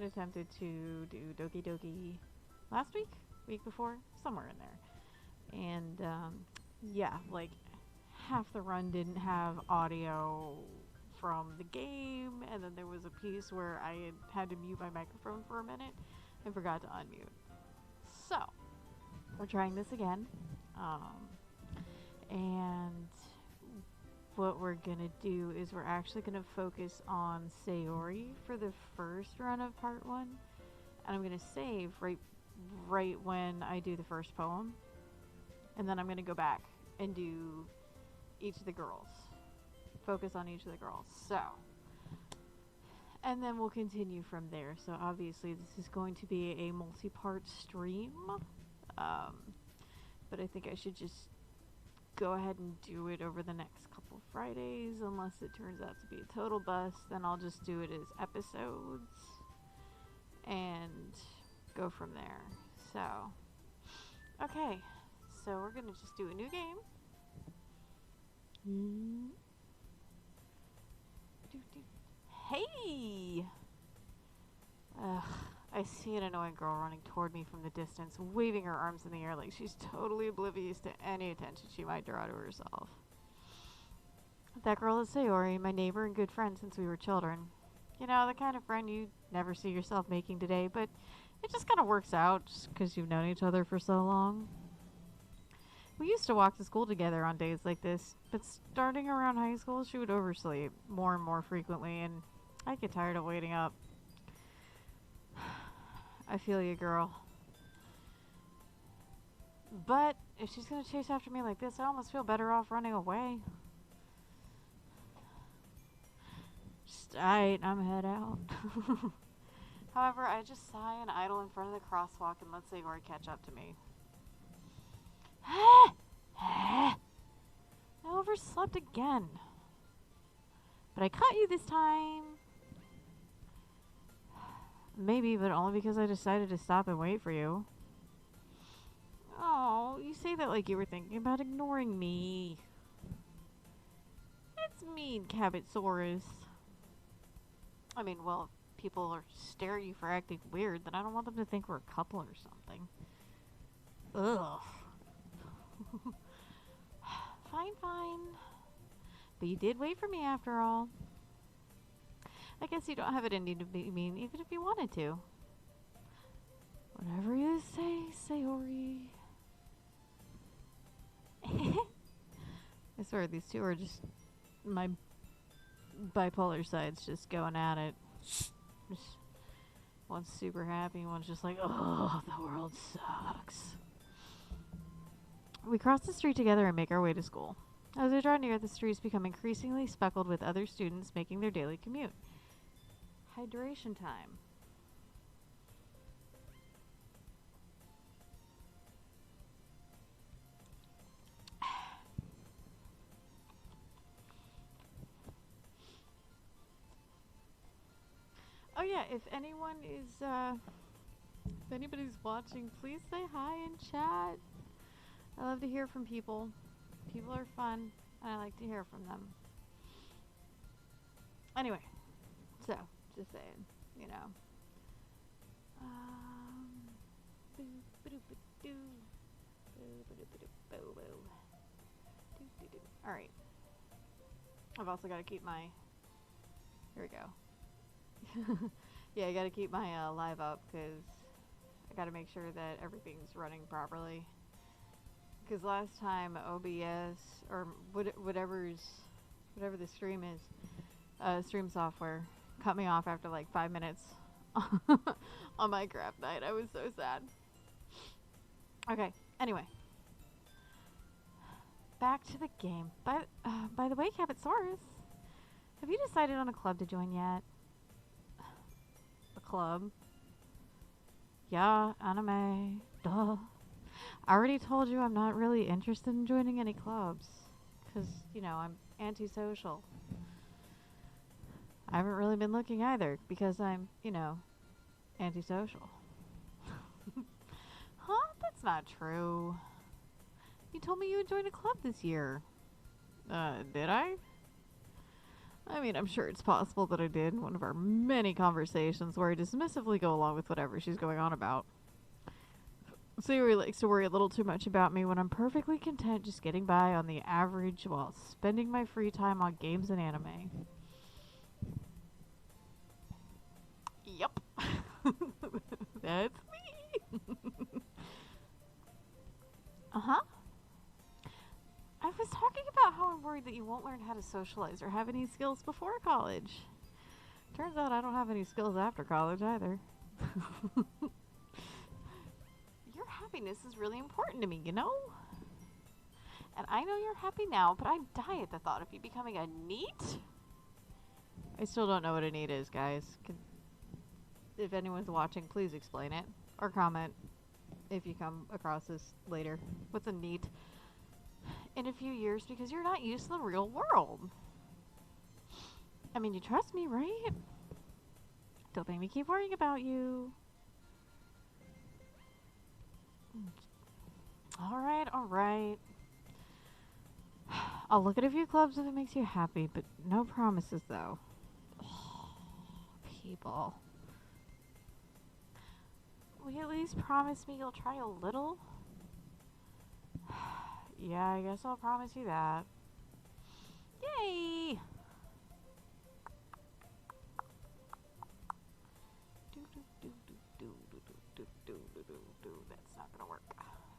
had attempted to do Doki Doki last week before, somewhere in there. And yeah, like half the run didn't have audio from the game, and then there was a piece where I had to mute my microphone for a minute and forgot to unmute. So, we're trying this again. And what we're gonna do is we're actually gonna focus on Sayori for the first run of part 1. And I'm gonna save right when I do the first poem. And then I'm gonna go back and do each of the girls. Focus on each of the girls. So, and then we'll continue from there. So obviously this is going to be a multi-part stream. But I think I should just go ahead and do it over the next couple Fridays, unless it turns out to be a total bust. Then I'll just do it as episodes and go from there. So, okay, so we're gonna just do a new game. Hey! Ugh, I see an annoying girl running toward me from the distance, waving her arms in the air like she's totally oblivious to any attention she might draw to herself. That girl is Sayori, my neighbor and good friend since we were children. You know, the kind of friend you never see yourself making today, but it just kind of works out just because you've known each other for so long. We used to walk to school together on days like this, but starting around high school, she would oversleep more and more frequently, and I'd get tired of waiting up. I feel you, girl. But if she's gonna chase after me like this, I almost feel better off running away. Just, alright, I'm head out. However, I just sigh and idle in front of the crosswalk and let Sayori catch up to me. I overslept again. But I caught you this time. Maybe, but only because I decided to stop and wait for you. Oh, you say that like you were thinking about ignoring me. It's mean, Cabbitsaurus. I mean, well, if people are stare at you for acting weird, then I don't want them to think we're a couple or something. Ugh. Fine. But you did wait for me after all. I guess you don't have it in you to be mean, even if you wanted to. Whatever you say, Sayori. I swear, these two are just my bipolar sides just going at it. Just, one's super happy, one's just like, oh, the world sucks. We cross the street together and make our way to school. As we draw near, the streets become increasingly speckled with other students making their daily commute. Hydration time. Oh yeah, if anyone is, if anybody's watching, please say hi in chat. I love to hear from people. People are fun, and I like to hear from them. Anyway, so, just saying, you know. Alright. I've also got to keep my... Here we go. Yeah, I got to keep my live up, because I got to make sure that everything's running properly. Because last time OBS, or whatever the stream is, stream software, cut me off after like 5 minutes on my craft night. I was so sad. Okay, anyway. Back to the game. By the way, Cabbitsaurus, have you decided on a club to join yet? A club? Yeah, anime. Duh. I already told you I'm not really interested in joining any clubs. Because, you know, I'm antisocial. I haven't really been looking either. Because I'm, you know, antisocial. Huh? That's not true. You told me you would join a club this year. Did I? I mean, I'm sure it's possible that I did in one of our many conversations where I dismissively go along with whatever she's going on about. Sayori likes to worry a little too much about me when I'm perfectly content just getting by on the average while spending my free time on games and anime. Yup. That's me. Uh-huh. I was talking about how I'm worried that you won't learn how to socialize or have any skills before college. Turns out I don't have any skills after college either. Your happiness is really important to me, you know? And I know you're happy now, but I die at the thought of you becoming a NEET. I still don't know what a NEET is, guys. If anyone's watching, please explain it. Or comment if you come across this later. What's a NEET? In a few years, because you're not used to the real world. I mean, you trust me, right? Don't make me keep worrying about you. Alright, alright. I'll look at a few clubs if it makes you happy, but no promises, though. People. Will you at least promise me you'll try a little? Yeah, I guess I'll promise you that. Yay! That's not gonna work.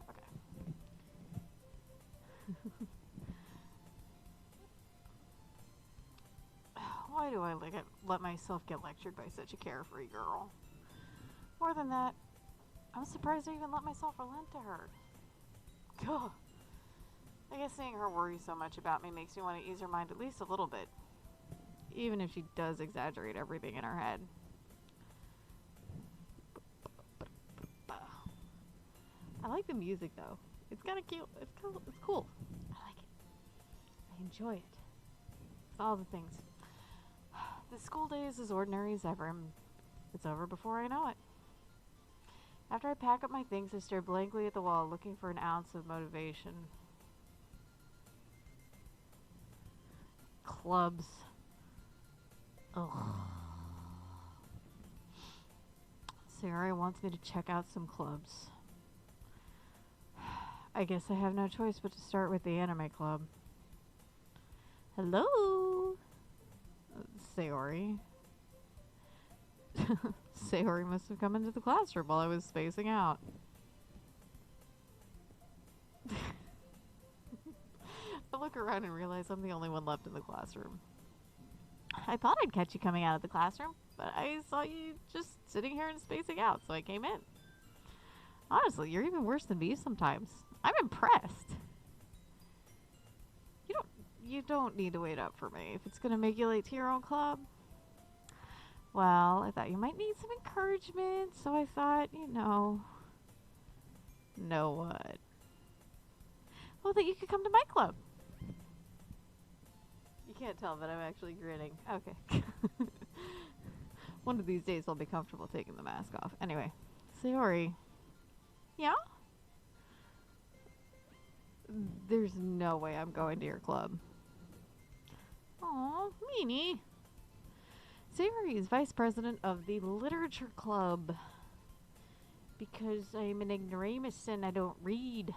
Okay. Why do I let myself get lectured by such a carefree girl? More than that, I'm surprised I even let myself relent to her. Gah. I guess seeing her worry so much about me makes me want to ease her mind at least a little bit. Even if she does exaggerate everything in her head. I like the music though. It's kind of cute. It's cool. I like it. I enjoy it. It's all the things. The school day is as ordinary as ever. It's over before I know it. After I pack up my things, I stare blankly at the wall, looking for an ounce of motivation. Clubs. Ugh. Sayori wants me to check out some clubs. I guess I have no choice but to start with the anime club. Hello? Sayori. Sayori must have come into the classroom while I was spacing out. I look around and realize I'm the only one left in the classroom. I thought I'd catch you coming out of the classroom, but I saw you just sitting here and spacing out, so I came in. Honestly, you're even worse than me sometimes. I'm impressed. You don't need to wait up for me if it's gonna make you late to your own club. Well, I thought you might need some encouragement, so I thought, know what? Well, that you could come to my club. You can't tell, but I'm actually grinning. Okay. One of these days I'll be comfortable taking the mask off. Anyway, Sayori. Yeah? There's no way I'm going to your club. Aw, meanie. Sayori is vice president of the literature club. Because I'm an ignoramus and I don't read.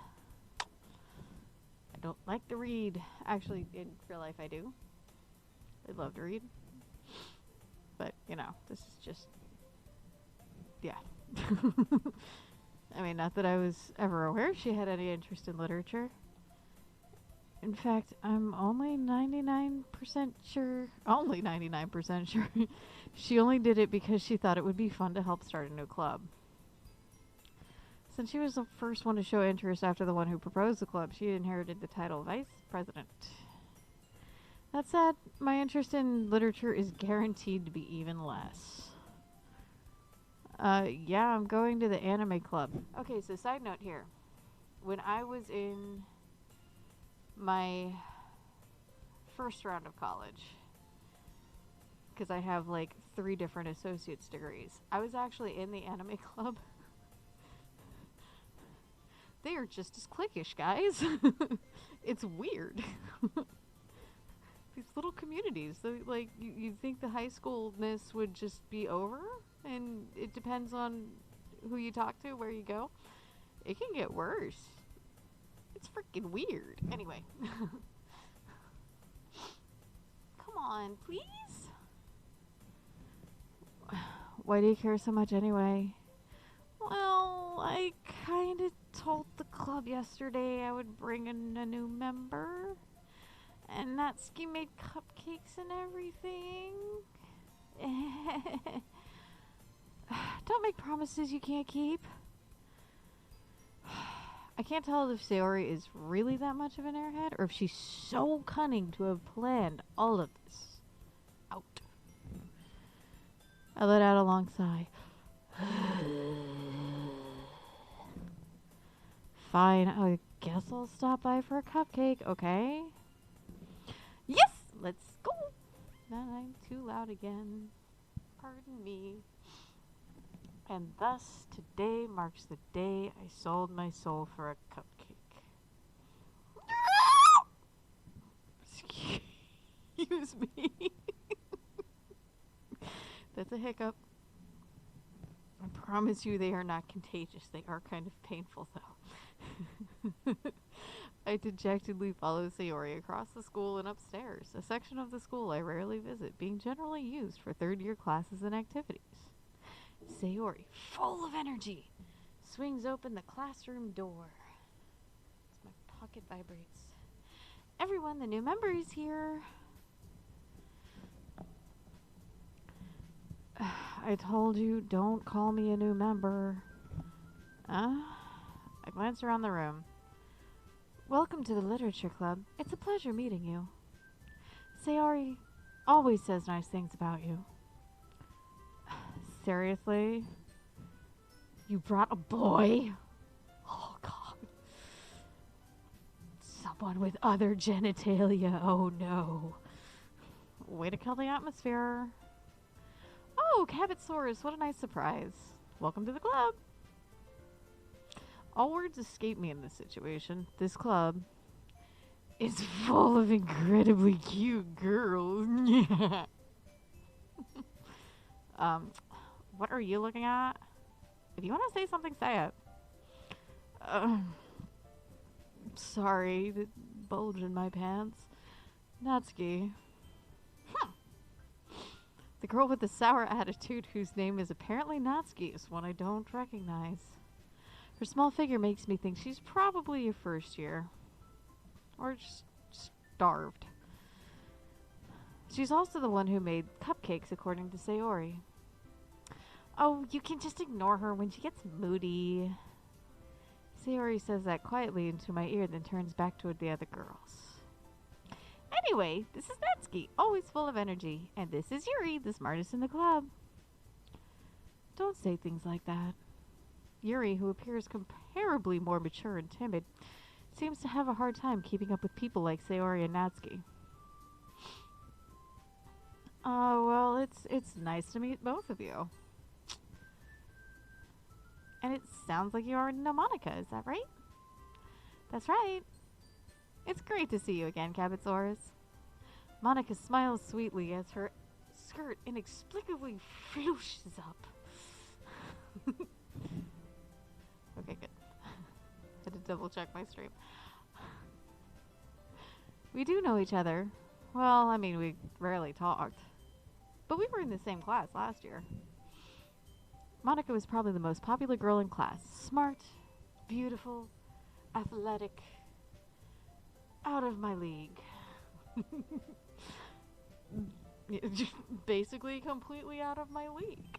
I don't like to read. Actually, in real life I do. I love to read. But, this is just... Yeah. I mean, not that I was ever aware she had any interest in literature. In fact, I'm only 99% sure, she only did it because she thought it would be fun to help start a new club. Since she was the first one to show interest after the one who proposed the club, she inherited the title Vice President. That said, my interest in literature is guaranteed to be even less. Yeah, I'm going to the anime club. Okay, so side note here. When I was in my first round of college, because I have like 3 different associate's degrees, I was actually in the anime club. They are just as cliquish, guys. It's weird. these little communities. So, like, you think the high schoolness would just be over? And it depends on who you talk to, where you go. It can get worse. It's freaking weird. Anyway. Come on, please? Why do you care so much anyway? Well, I kind of told the club yesterday I would bring in a new member. And Natsuki made cupcakes and everything. Don't make promises you can't keep. I can't tell if Sayori is really that much of an airhead or if she's so cunning to have planned all of this out. I let out a long sigh. Fine, I guess I'll stop by for a cupcake, okay? Yes! Let's go! Now I'm too loud again. Pardon me. And thus, today marks the day I sold my soul for a cupcake. Excuse me. That's a hiccup. I promise you they are not contagious. They are kind of painful, though. I dejectedly follow Sayori across the school and upstairs, a section of the school I rarely visit, being generally used for third-year classes and activities. Sayori, full of energy, swings open the classroom door. As my pocket vibrates. Everyone, the new member is here. I told you, don't call me a new member. I glance around the room. Welcome to the Literature Club. It's a pleasure meeting you. Sayori always says nice things about you. Seriously? You brought a boy? Oh, God. Someone with other genitalia. Oh, no. Way to kill the atmosphere. Oh, CabbitsaurusRex, what a nice surprise. Welcome to the club. All words escape me in this situation. This club is full of incredibly cute girls. What are you looking at? If you want to say something, say it. Sorry, the bulge in my pants. Natsuki. The girl with the sour attitude whose name is apparently Natsuki is one I don't recognize. Her small figure makes me think she's probably a first year. Or just starved. She's also the one who made cupcakes, according to Sayori. Oh, you can just ignore her when she gets moody. Sayori says that quietly into my ear, then turns back toward the other girls. Anyway, this is Natsuki, always full of energy. And this is Yuri, the smartest in the club. Don't say things like that. Yuri, who appears comparably more mature and timid, seems to have a hard time keeping up with people like Sayori and Natsuki. Oh, well, it's nice to meet both of you. And it sounds like you already know Monika, is that right? That's right. It's great to see you again, CabbitsaurusRex. Monika smiles sweetly as her skirt inexplicably flooshes up. Okay, good. Had to double check my stream. We do know each other. Well, I mean, we rarely talked. But we were in the same class last year. Monika was probably the most popular girl in class. Smart, beautiful, athletic, out of my league. Basically completely out of my league.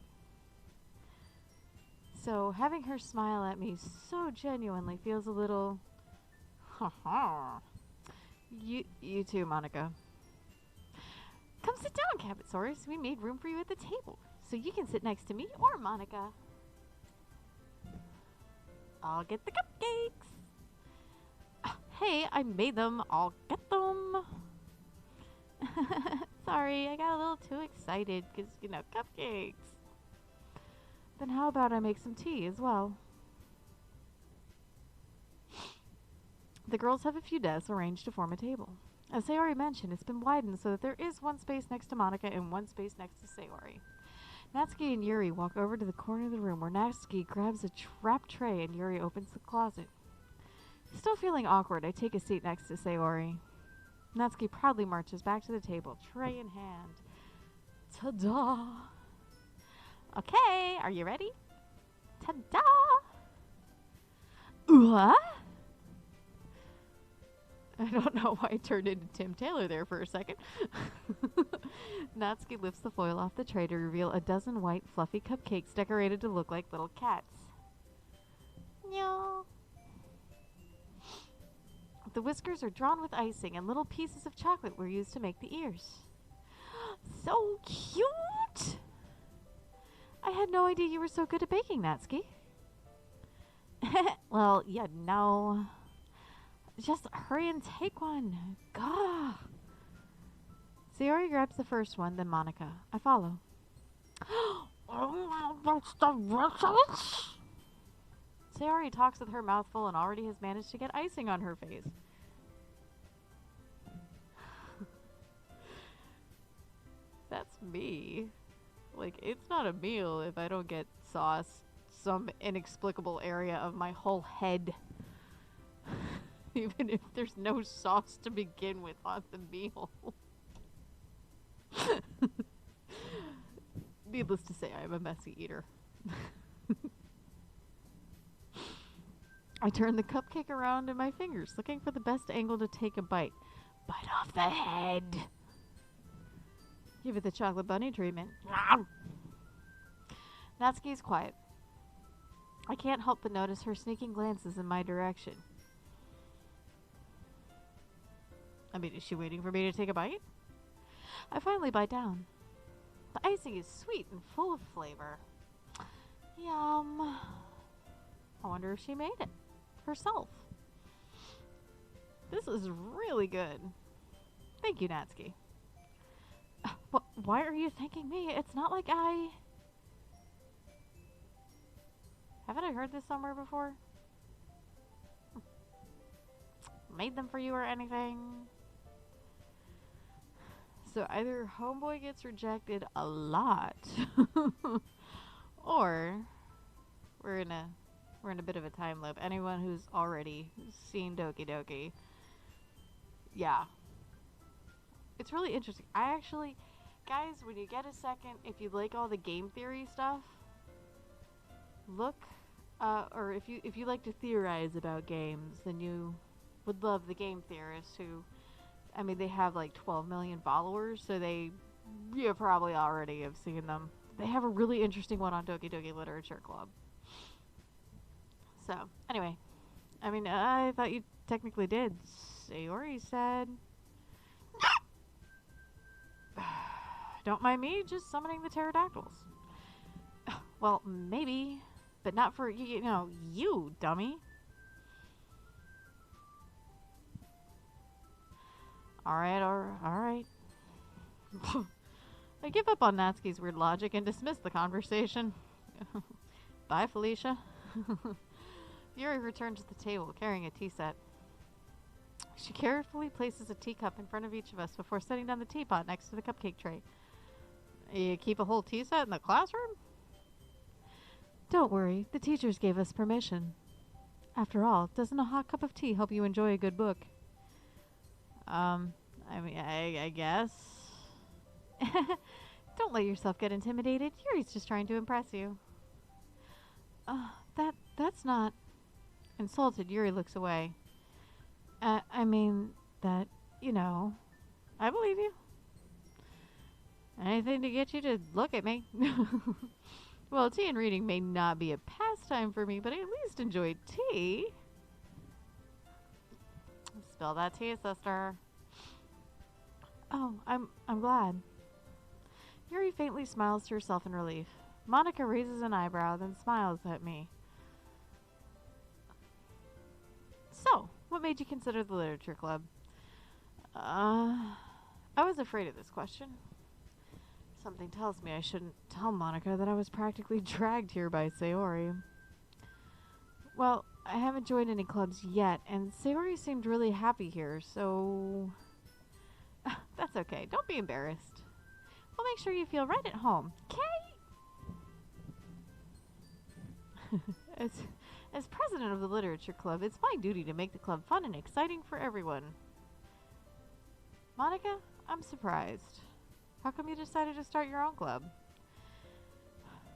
So having her smile at me so genuinely feels a little... Ha-ha. You too, Monika. Come sit down, CabbitsaurusRex. We made room for you at the table, so you can sit next to me or Monika. I'll get the cupcakes. Hey, I made them. I'll get them. Sorry, I got a little too excited because, you know, cupcakes. Then how about I make some tea as well? The girls have a few desks arranged to form a table. As Sayori mentioned, it's been widened so that there is one space next to Monica and one space next to Sayori. Natsuki and Yuri walk over to the corner of the room where Natsuki grabs a wrap tray and Yuri opens the closet. Still feeling awkward, I take a seat next to Sayori. Natsuki proudly marches back to the table, tray in hand. Ta-da! Okay, are you ready? Ta-da! What? I don't know why I turned into Tim Taylor there for a second. Natsuki lifts the foil off the tray to reveal a dozen white, fluffy cupcakes decorated to look like little cats. Meow. The whiskers are drawn with icing, and little pieces of chocolate were used to make the ears. So cute! I had no idea you were so good at baking, Natsuki. Well, yeah, no. Just hurry and take one. Gah! Sayori grabs the first one, then Monica. I follow. That's delicious! Sayori talks with her mouth full and already has managed to get icing on her face. That's me. Like, it's not a meal if I don't get sauce some inexplicable area of my whole head. Even if there's no sauce to begin with on the meal. Needless to say, I'm a messy eater. I turn the cupcake around in my fingers, looking for the best angle to take a bite. Bite off the head. Give it the chocolate bunny treatment. Natsuki's quiet. I can't help but notice her sneaking glances in my direction. I mean, is she waiting for me to take a bite? I finally bite down. The icing is sweet and full of flavor. Yum. I wonder if she made it herself. This is really good. Thank you, Natsuki. Why are you thanking me? It's not like I... Haven't I heard this somewhere before? Made them for you or anything? So either homeboy gets rejected a lot, or we're in a bit of a time loop. Anyone who's already seen Doki Doki, yeah, it's really interesting. I actually, guys, when you get a second, if you like all the game theory stuff, look, or if you like to theorize about games, then you would love the game theorists who. I mean, they have like 12 million followers, so you probably already have seen them. They have a really interesting one on Doki Doki Literature Club. So, anyway. I mean, I thought you technically did. Sayori said... Don't mind me just summoning the pterodactyls. Well, maybe, but not for, you, dummy. Alright. I give up on Natsuki's weird logic and dismiss the conversation. Bye, Felicia. Yuri returns to the table, carrying a tea set. She carefully places a teacup in front of each of us before setting down the teapot next to the cupcake tray. You keep a whole tea set in the classroom? Don't worry, the teachers gave us permission. After all, doesn't a hot cup of tea help you enjoy a good book? I mean, I guess. Don't let yourself get intimidated. Yuri's just trying to impress you. That's not... Insulted, Yuri looks away. I mean, that, I believe you. Anything to get you to look at me. Well, tea and reading may not be a pastime for me, but I at least enjoy tea. Spill that tea, sister. Oh, I'm glad. Yuri faintly smiles to herself in relief. Monica raises an eyebrow, then smiles at me. So, what made you consider the literature club? I was afraid of this question. Something tells me I shouldn't tell Monica that I was practically dragged here by Sayori. Well, I haven't joined any clubs yet, and Sayori seemed really happy here, so... That's okay. Don't be embarrassed. We'll make sure you feel right at home. Okay? As, as president of the literature club, it's my duty to make the club fun and exciting for everyone. Monica, I'm surprised. How come you decided to start your own club?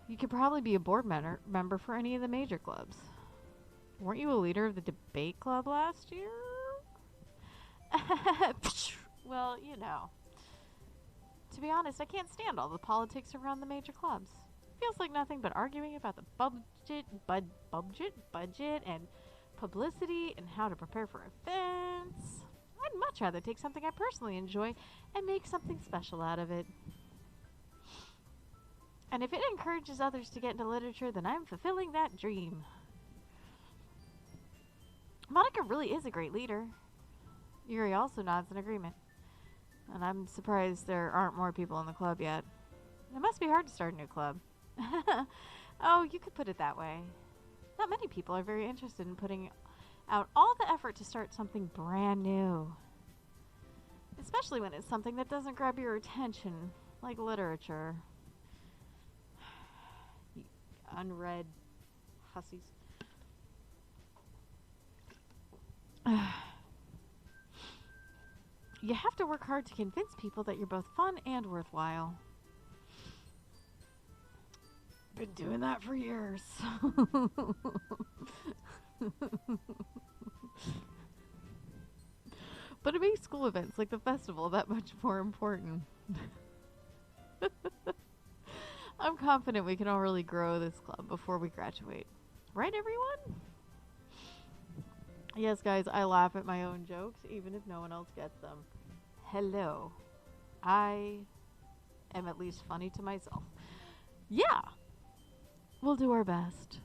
You could probably be a board member for any of the major clubs. Weren't you a leader of the debate club last year? Well, you know. To be honest, I can't stand all the politics around the major clubs. Feels like nothing but arguing about the budget and publicity and how to prepare for events. I'd much rather take something I personally enjoy and make something special out of it. And if it encourages others to get into literature, then I'm fulfilling that dream. Monica really is a great leader. Yuri also nods in agreement. And I'm surprised there aren't more people in the club yet. It must be hard to start a new club. Oh, you could put it that way. Not many people are very interested in putting out all the effort to start something brand new. Especially when it's something that doesn't grab your attention, like literature. You unread hussies. You have to work hard to convince people that you're both fun and worthwhile. Been doing that for years. But it makes school events like the festival that much more important. I'm confident we can all really grow this club before we graduate. Right, everyone? Yes, guys, I laugh at my own jokes, even if no one else gets them. Hello. I am at least funny to myself. Yeah. We'll do our best.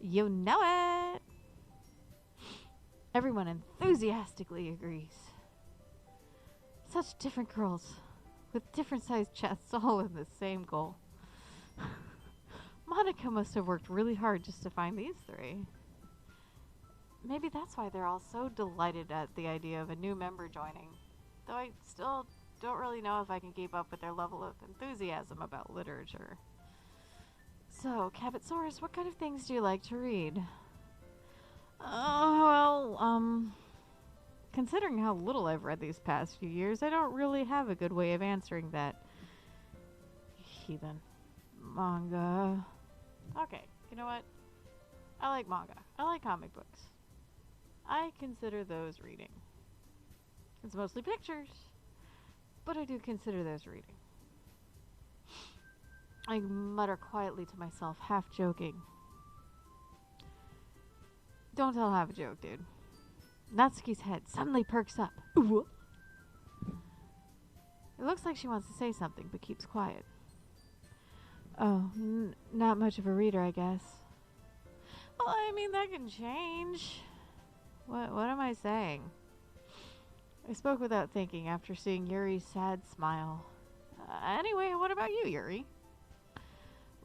You know it. Everyone enthusiastically agrees. Such different girls with different sized chests, all in the same goal. Monica must have worked really hard just to find these three. Maybe that's why they're all so delighted at the idea of a new member joining. Though I still don't really know if I can keep up with their level of enthusiasm about literature. So, Cabbitsaurus, what kind of things do you like to read? Considering how little I've read these past few years, I don't really have a good way of answering that. Heathen. Manga. Okay, you know what? I like manga. I like comic books. I consider those reading. It's mostly pictures, but I do consider those reading. I mutter quietly to myself, half joking. Don't tell half a joke, dude. Natsuki's head suddenly perks up. Ooh. It looks like she wants to say something, but keeps quiet. Oh, not much of a reader, I guess. Well, I mean, that can change. What am I saying? I spoke without thinking after seeing Yuri's sad smile. Anyway, what about you, Yuri?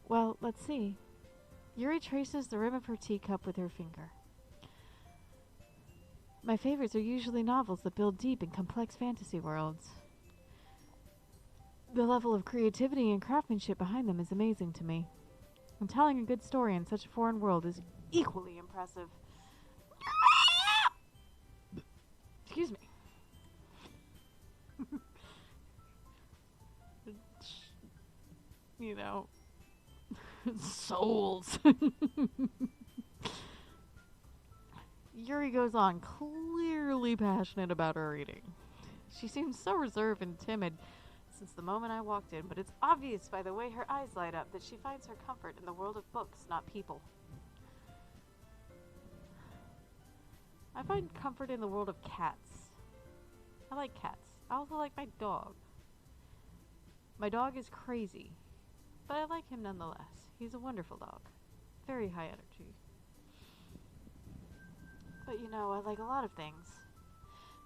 Well, let's see. Yuri traces the rim of her teacup with her finger. My favorites are usually novels that build deep and complex fantasy worlds. The level of creativity and craftsmanship behind them is amazing to me. And telling a good story in such a foreign world is equally impressive. Excuse me. You know, souls. Yuri goes on, clearly passionate about her reading. She seems so reserved and timid since the moment I walked in, but it's obvious by the way her eyes light up that she finds her comfort in the world of books, not people. I find comfort in the world of cats. I like cats. I also like my dog. My dog is crazy, but I like him nonetheless. He's a wonderful dog. Very high energy. But you know, I like a lot of things.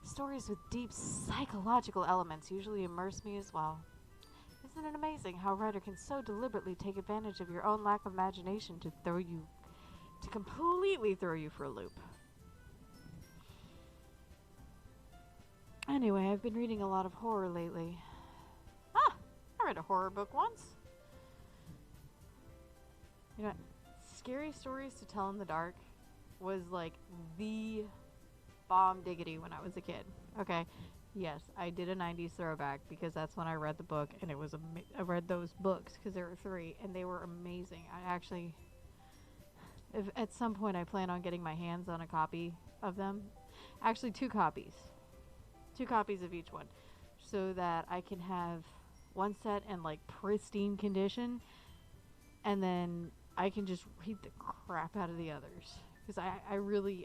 Stories with deep psychological elements usually immerse me as well. Isn't it amazing how a writer can so deliberately take advantage of your own lack of imagination to completely throw you for a loop? Anyway, I've been reading a lot of horror lately. Ah! I read a horror book once. You know, scary stories to tell in the dark was like the bomb diggity when I was a kid. Okay, yes, I did a 90s throwback because that's when I read the book, and it was I read those books because there were 3, and they were amazing. I actually, if at some point I plan on getting my hands on a copy of them, actually 2 copies, 2 copies of each one, so that I can have one set in like pristine condition, and then I can just read the crap out of the others. Because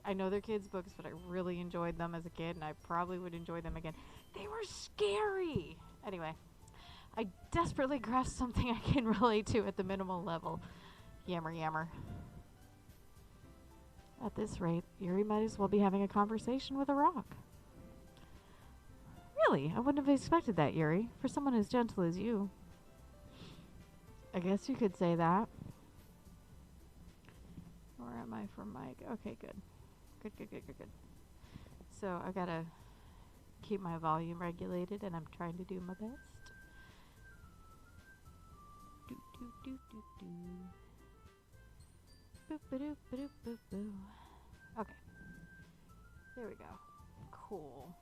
I know they're kids' books, but I really enjoyed them as a kid, and I probably would enjoy them again. They were scary! Anyway, I desperately grasped something I can relate to at the minimal level. Yammer, yammer. At this rate, Yuri might as well be having a conversation with a rock. Really? I wouldn't have expected that, Yuri, for someone as gentle as you. I guess you could say that. Where am I from Mike? Okay, good. Good. So I gotta keep my volume regulated, and I'm trying to do my best. Do do do do do. Boop ba doop ba doop boop boo. Okay. There we go. Cool.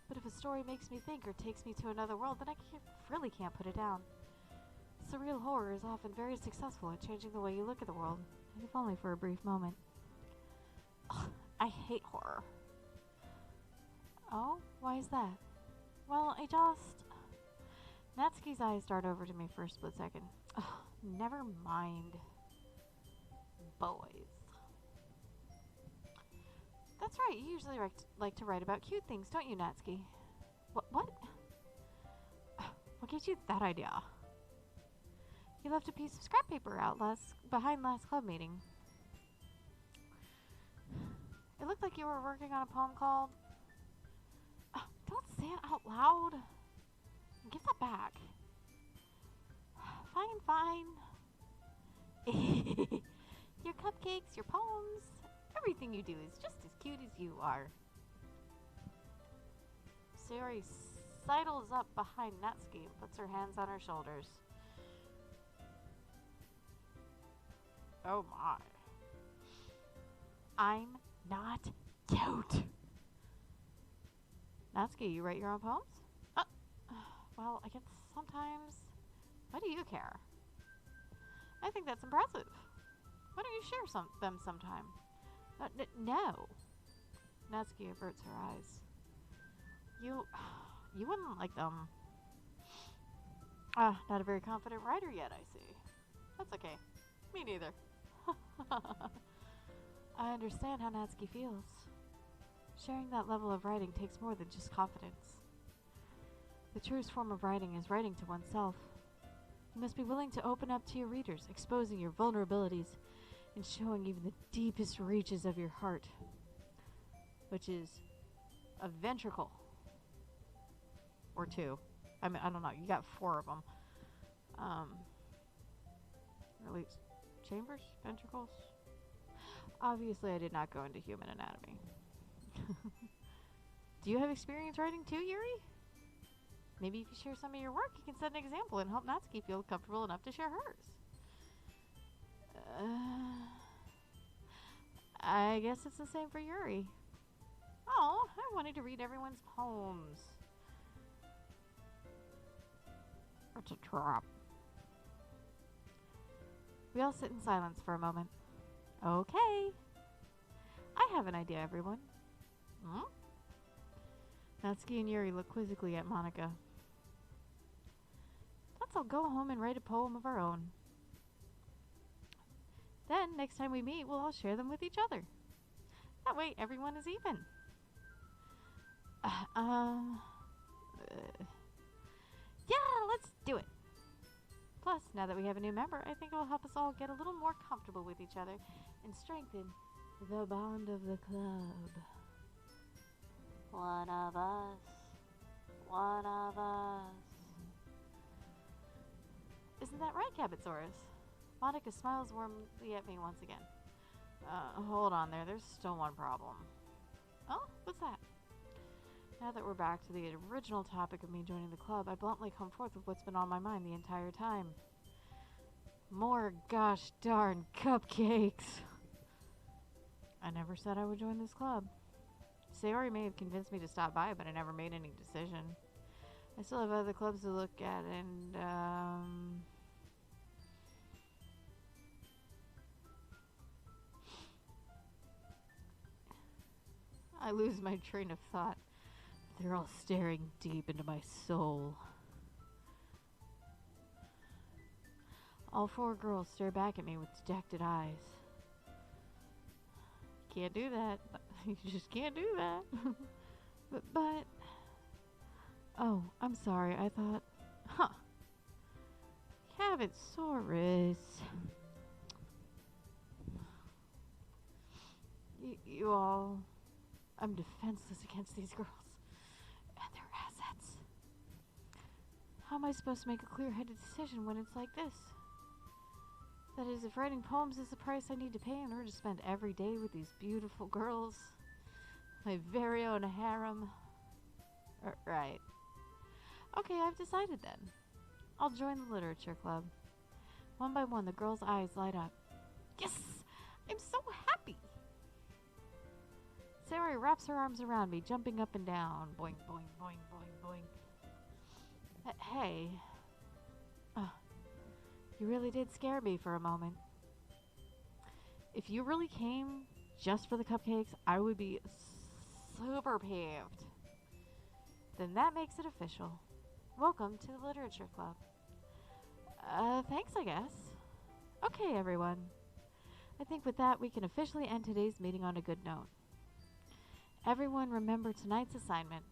But if a story makes me think or takes me to another world, then I really can't put it down. Surreal horror is often very successful at changing the way you look at the world, if only for a brief moment. Ugh, I hate horror. Oh? Why is that? Well, Natsuki's eyes dart over to me for a split second. Ugh, never mind. Boys. That's right, you usually like to write about cute things, don't you, Natsuki? What? What gives you that idea? You left a piece of scrap paper out behind last club meeting. It looked like you were working on a poem called... don't say it out loud. Give that back. Fine. Your cupcakes, your poems, everything you do is just as cute as you are. Sayori sidles up behind Natsuki and puts her hands on her shoulders. Oh my. I'm not cute. Natsuki, you write your own poems? Well, I guess sometimes. Why do you care? I think that's impressive. Why don't you share them sometime? No. Natsuki averts her eyes. You wouldn't like them. Not a very confident writer yet, I see. That's okay. Me neither. I understand how Natsuki feels. Sharing that level of writing takes more than just confidence. The truest form of writing is writing to oneself. You must be willing to open up to your readers, exposing your vulnerabilities and showing even the deepest reaches of your heart, which is a ventricle or 2. I mean, I don't know. You got 4 of them. At least chambers, ventricles. Obviously, I did not go into human anatomy. Do you have experience writing too, Yuri? Maybe if you share some of your work, you can set an example and help Natsuki feel comfortable enough to share hers. I guess it's the same for Yuri. Oh, I wanted to read everyone's poems. It's a trap. We all sit in silence for a moment. Okay. I have an idea, everyone. Natsuki and Yuri look quizzically at Monica. Let's all go home and write a poem of our own. Then, next time we meet, we'll all share them with each other. That way, everyone is even. Yeah, let's do it. Plus, now that we have a new member, I think it will help us all get a little more comfortable with each other and strengthen the bond of the club. One of us. One of us. Isn't that right, Cabbitsaurus? Monica smiles warmly at me once again. Hold on there. There's still one problem. Oh, what's that? Now that we're back to the original topic of me joining the club, I bluntly come forth with what's been on my mind the entire time. More gosh darn cupcakes. I never said I would join this club. Sayori may have convinced me to stop by, but I never made any decision. I still have other clubs to look at, and, I lose my train of thought. They're all staring deep into my soul. All four girls stare back at me with dejected eyes. Can't do that. You just can't do that. but... Oh, I'm sorry. I thought... Huh. CabbitsaurusRex. You all... I'm defenseless against these girls. And their assets. How am I supposed to make a clear-headed decision when it's like this? That is, if writing poems is the price I need to pay in order to spend every day with these beautiful girls. My very own harem. Right. Okay, I've decided then. I'll join the literature club. One by one, the girls' eyes light up. Yes! I'm so happy! Sayori wraps her arms around me, jumping up and down. Boing, boing, boing, boing, boing. Hey. You really did scare me for a moment. If you really came just for the cupcakes, I would be super peeved. Then that makes it official. Welcome to the literature club. Thanks, I guess. Okay, everyone. I think with that, we can officially end today's meeting on a good note. Everyone remember tonight's assignment.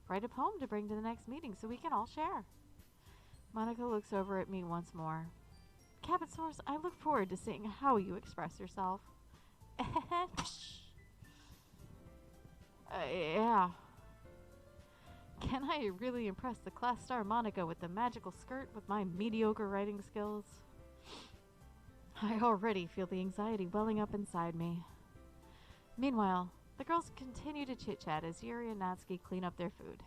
Write a poem to bring to the next meeting so we can all share. Monica looks over at me once more. CabbitsaurusRex, I look forward to seeing how you express yourself. Yeah. Can I really impress the class star Monica with the magical skirt with my mediocre writing skills? I already feel the anxiety welling up inside me. Meanwhile, the girls continue to chit-chat as Yuri and Natsuki clean up their food.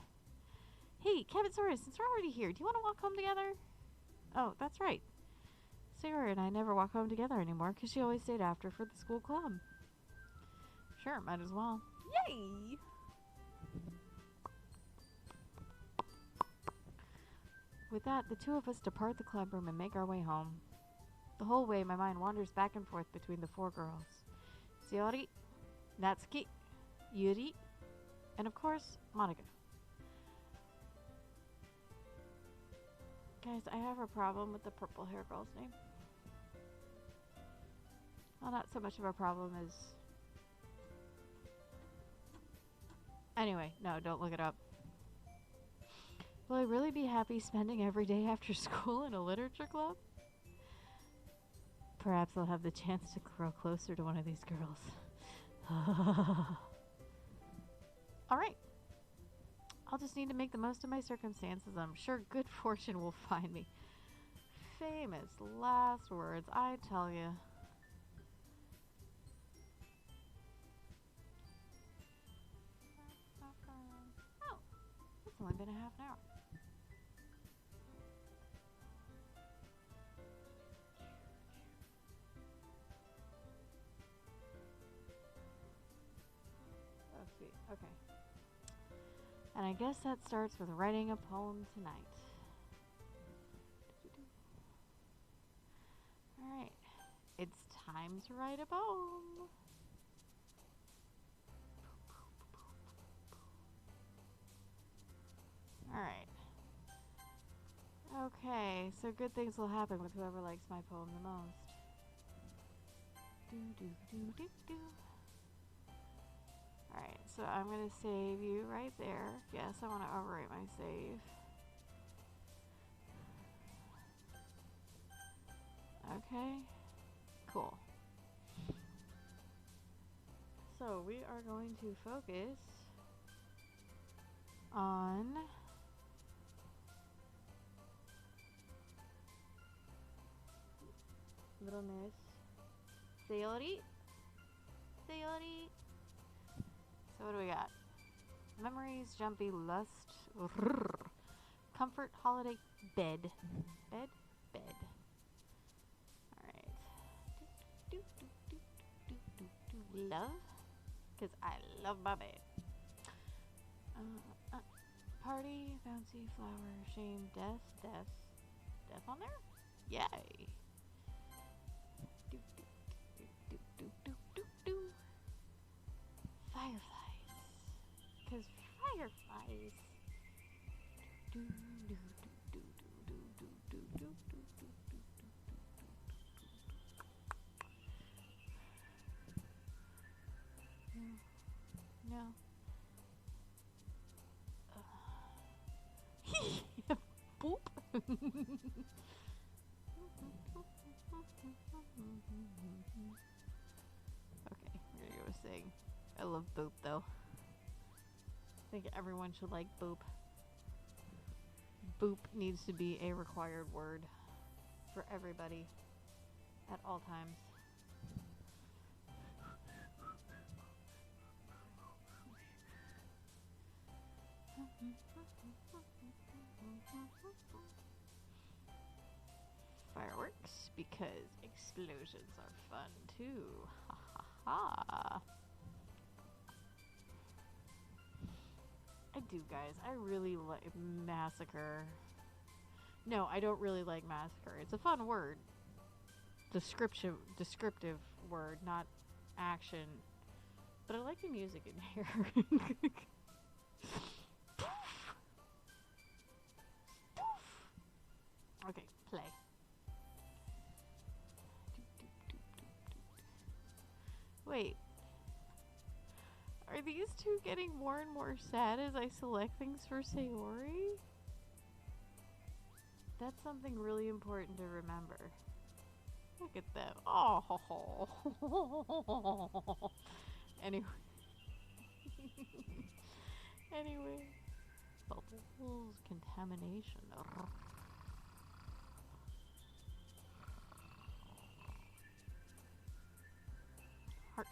Hey, CabbitsaurusRex, since we're already here, do you want to walk home together? Oh, that's right. Sayori and I never walk home together anymore because she always stayed after for the school club. Sure, might as well. Yay! With that, the two of us depart the club room and make our way home. The whole way, my mind wanders back and forth between the four girls. Sayori, Natsuki, Yuri, and of course, Monica. Guys, I have a problem with the purple hair girl's name. Well, not so much of a problem as... Anyway, no, don't look it up. Will I really be happy spending every day after school in a literature club? Perhaps I'll have the chance to grow closer to one of these girls. Alright. I'll just need to make the most of my circumstances. I'm sure good fortune will find me. Famous last words, I tell you. Oh, it's only been a half an hour. Oh, sweet. Okay. And I guess that starts with writing a poem tonight. Alright. It's time to write a poem. Alright. Okay, so good things will happen with whoever likes my poem the most. Alright, so I'm going to save you right there. Yes, I want to overwrite my save. Okay, cool. So we are going to focus on Little Miss Sayori. Sayori. So what do we got? Memories, jumpy, lust, comfort, holiday, bed. Bed? Bed. Alright. Love? Because I love my bed. Party, bouncy, flower, shame, death. Death on there? Yay. Fireflies. Because fireflies. No. Boop. Okay, we're gonna go sing. I love boop though. I think everyone should like boop. Boop needs to be a required word for everybody at all times. Fireworks, because explosions are fun too. Ha ha ha. I do, guys. I really like massacre. No, I don't really like massacre. It's a fun word. Descriptive word, not action. But I like the music in here. Okay, play. Wait. Are these two getting more and more sad as I select things for Sayori? That's something really important to remember. Look at them. Oh. Anyway. Anyway. Bubbles, contamination. Heart.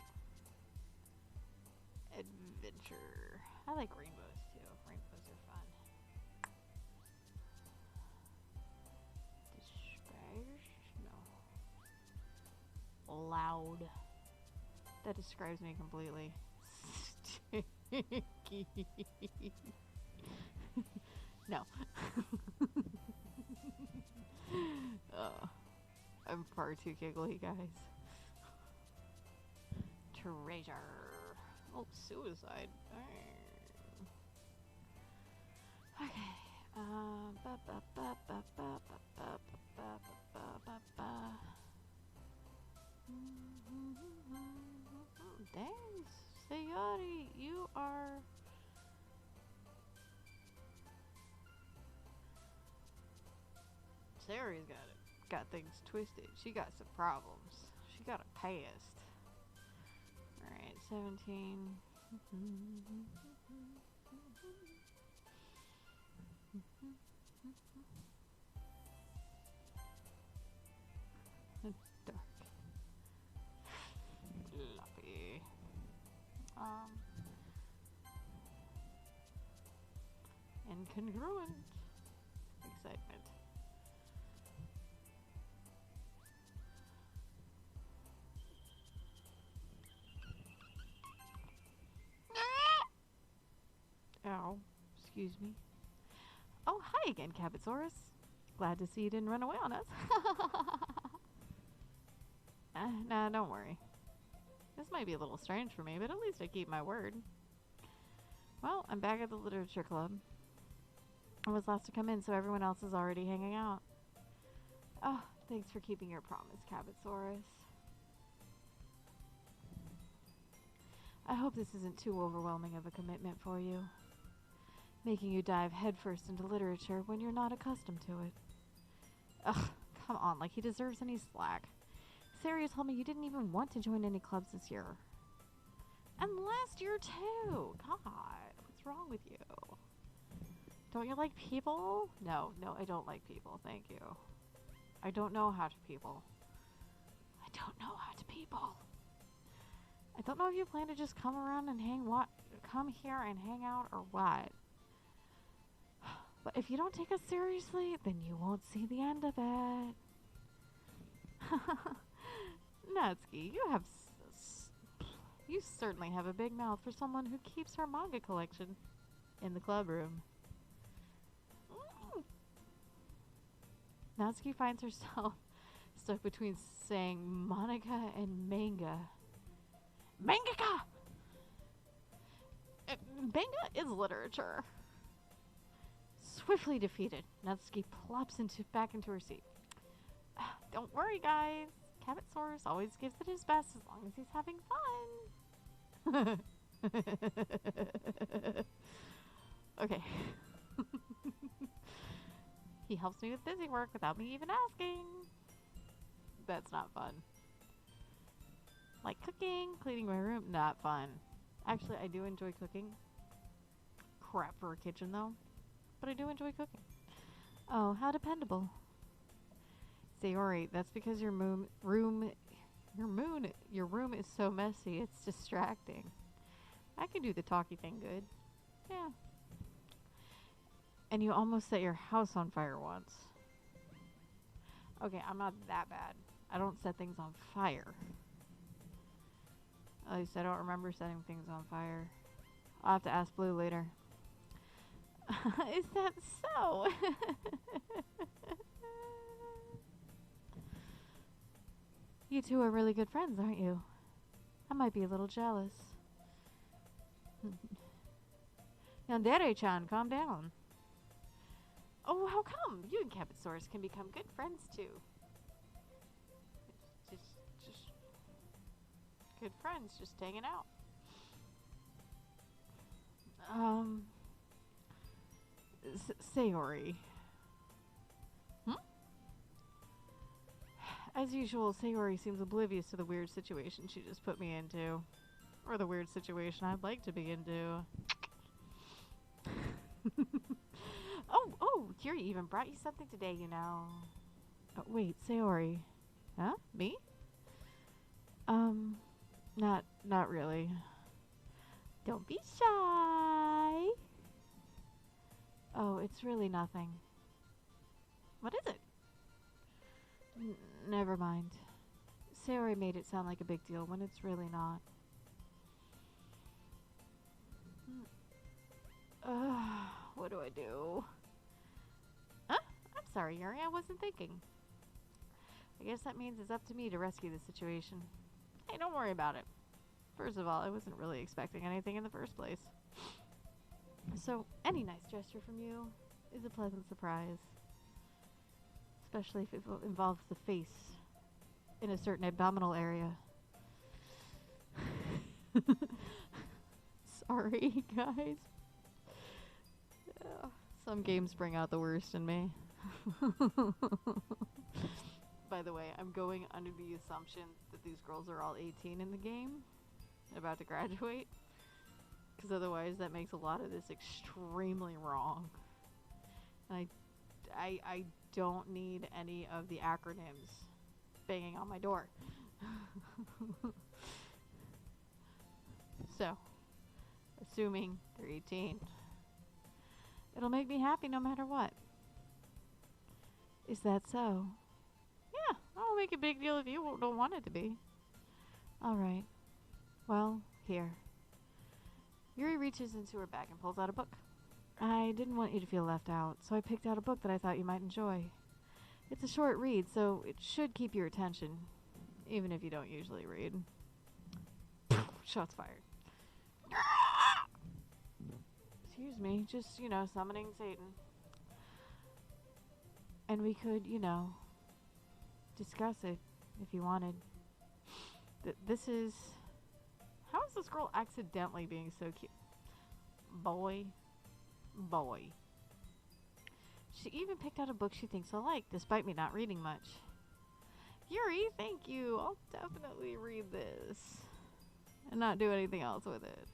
Adventure. I like rainbows too. Rainbows are fun. Disperse? No. Loud. That describes me completely. Sticky. No. I'm far too giggly, guys. Treasure. Oh, suicide. Okay. Dang, Sayori, you are... Sayori's got things twisted. She got some problems. She got a past. Alright, 17. Dark. Fluffy. Incongruent. Excitement. Ow. Excuse me. Oh, hi again, Cabbitsaurus. Glad to see you didn't run away on us. Nah, don't worry. This might be a little strange for me, but at least I keep my word. Well, I'm back at the literature club. I was last to come in, so everyone else is already hanging out. Oh, thanks for keeping your promise, Cabbitsaurus. I hope this isn't too overwhelming of a commitment for you. Making you dive headfirst into literature when you're not accustomed to it. Ugh, come on, like he deserves any slack. Sayori told me you didn't even want to join any clubs this year. And last year too! God, what's wrong with you? Don't you like people? No, I don't like people, thank you. I don't know how to people. I don't know how to people. I don't know if you plan to just come around and come here and hang out or what. But if you don't take us seriously, then you won't see the end of it. Natsuki, you certainly have a big mouth for someone who keeps her manga collection in the club room. Natsuki finds herself stuck between saying Monica and manga. Mangaka! Manga is literature. Swiftly defeated, Natsuki plops back into her seat. Don't worry, guys. CabbitsaurusRex always gives it his best as long as he's having fun. Okay. He helps me with busy work without me even asking. That's not fun. Like cooking, cleaning my room, not fun. Actually, I do enjoy cooking. Crap for a kitchen, though. But I do enjoy cooking. Oh, how dependable. Sayori, that's because your room is so messy, it's distracting. I can do the talky thing good. Yeah. And you almost set your house on fire once. Okay, I'm not that bad. I don't set things on fire. At least I don't remember setting things on fire. I'll have to ask Blue later. Is that so? You two are really good friends, aren't you? I might be a little jealous. Yandere-chan, calm down. Oh, how come? You and CabbitsaurusRex can become good friends, too. Just good friends, just hanging out. Sayori. As usual, Sayori seems oblivious to the weird situation she just put me into. Or the weird situation I'd like to be into. Oh, Yuri even brought you something today, you know. Oh, wait, Sayori. Huh? Me? Not really. Don't be shy. Oh, it's really nothing. What is it? Never mind. Sayori made it sound like a big deal when it's really not. What do I do? Huh? I'm sorry, Yuri, I wasn't thinking. I guess that means it's up to me to rescue the situation. Hey, don't worry about it. First of all, I wasn't really expecting anything in the first place. So, any nice gesture from you is a pleasant surprise. Especially if it involves the face in a certain abdominal area. Sorry, guys. Some games bring out the worst in me. By the way, I'm going under the assumption that these girls are all 18 in the game, about to graduate, because otherwise that makes a lot of this extremely wrong. And I don't need any of the acronyms banging on my door. So, assuming they're 18, it'll make me happy no matter what. Is that so? Yeah, I won't make a big deal if you don't want it to be. Alright. Well, here. Yuri reaches into her bag and pulls out a book. I didn't want you to feel left out, so I picked out a book that I thought you might enjoy. It's a short read, so it should keep your attention, even if you don't usually read. Shots fired. Excuse me, just, summoning Satan. And we could, discuss it if you wanted. This is... How is this girl accidentally being so cute? Boy. She even picked out a book she thinks I'll like, despite me not reading much. Yuri, thank you. I'll definitely read this. And not do anything else with it.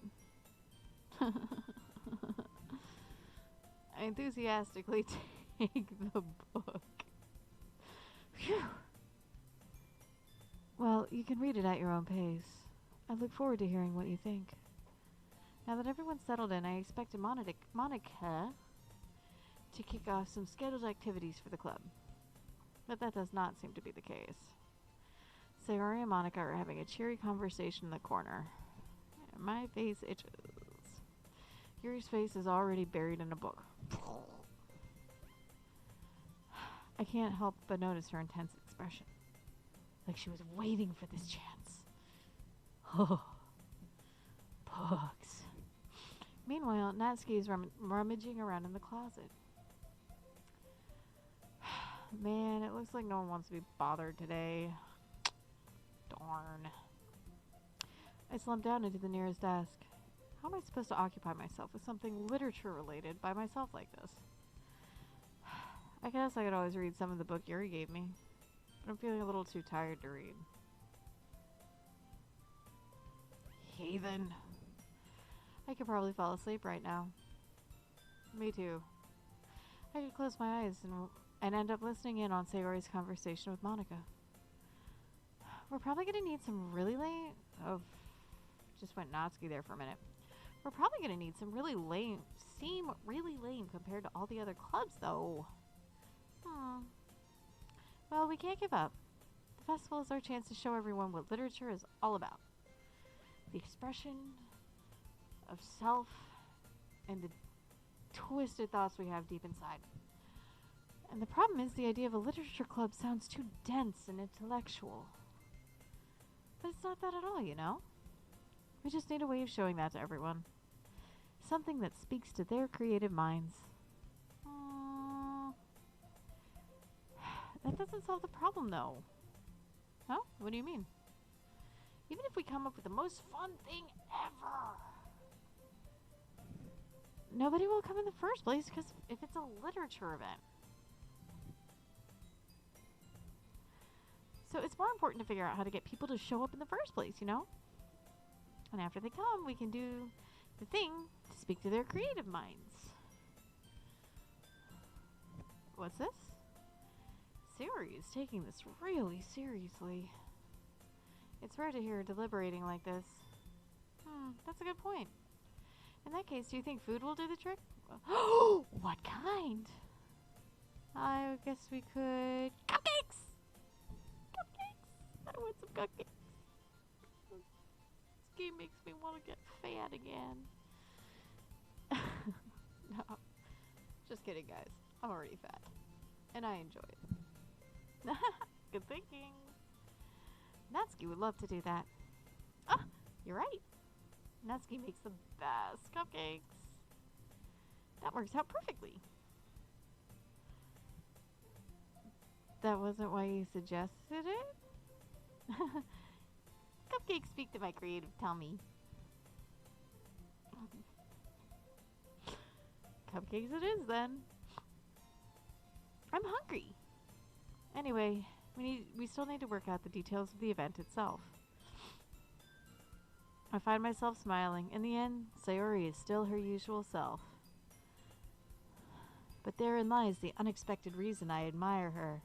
I enthusiastically take the book. Phew. Well, you can read it at your own pace. I look forward to hearing what you think. Now that everyone's settled in, I expected Monica to kick off some scheduled activities for the club. But that does not seem to be the case. Sayori and Monica are having a cheery conversation in the corner. My face itches. Yuri's face is already buried in a book. I can't help but notice her intense expression. Like she was waiting for this chance. Oh, books. Meanwhile, Natsuki is rummaging around in the closet. Man, it looks like no one wants to be bothered today. Darn. I slumped down into the nearest desk. How am I supposed to occupy myself with something literature related by myself like this? I guess I could always read some of the book Yuri gave me, but I'm feeling a little too tired to read. Heathen. I could probably fall asleep right now. Me too. I could close my eyes and end up listening in on Sayori's conversation with Monica. We're probably going to need some really lame... Oh, just went Natsuki there for a minute. We're probably going to need some really lame... Seem really lame compared to all the other clubs, though. Well, we can't give up. The festival is our chance to show everyone what literature is all about. The expression of self and the twisted thoughts we have deep inside. And the problem is the idea of a literature club sounds too dense and intellectual. But it's not that at all, you know? We just need a way of showing that to everyone. Something that speaks to their creative minds. That doesn't solve the problem, though. No? What do you mean? Even if we come up with the most fun thing ever, nobody will come in the first place because if it's a literature event. So it's more important to figure out how to get people to show up in the first place, you know? And after they come, we can do the thing to speak to their creative minds. What's this? Sayori is taking this really seriously. It's rare to hear her deliberating like this. That's a good point. In that case, do you think food will do the trick? What kind? I guess we could... Cupcakes! Cupcakes! I want some cupcakes. This game makes me want to get fat again. No. Just kidding, guys. I'm already fat. And I enjoy it. Good thinking. Natsuki would love to do that. Ah, you're right. Natsuki makes the best cupcakes. That works out perfectly. That wasn't why you suggested it? Cupcakes speak to my creative tummy. Cupcakes it is then. I'm hungry. Anyway, we still need to work out the details of the event itself. I find myself smiling. In the end, Sayori is still her usual self. But therein lies the unexpected reason I admire her.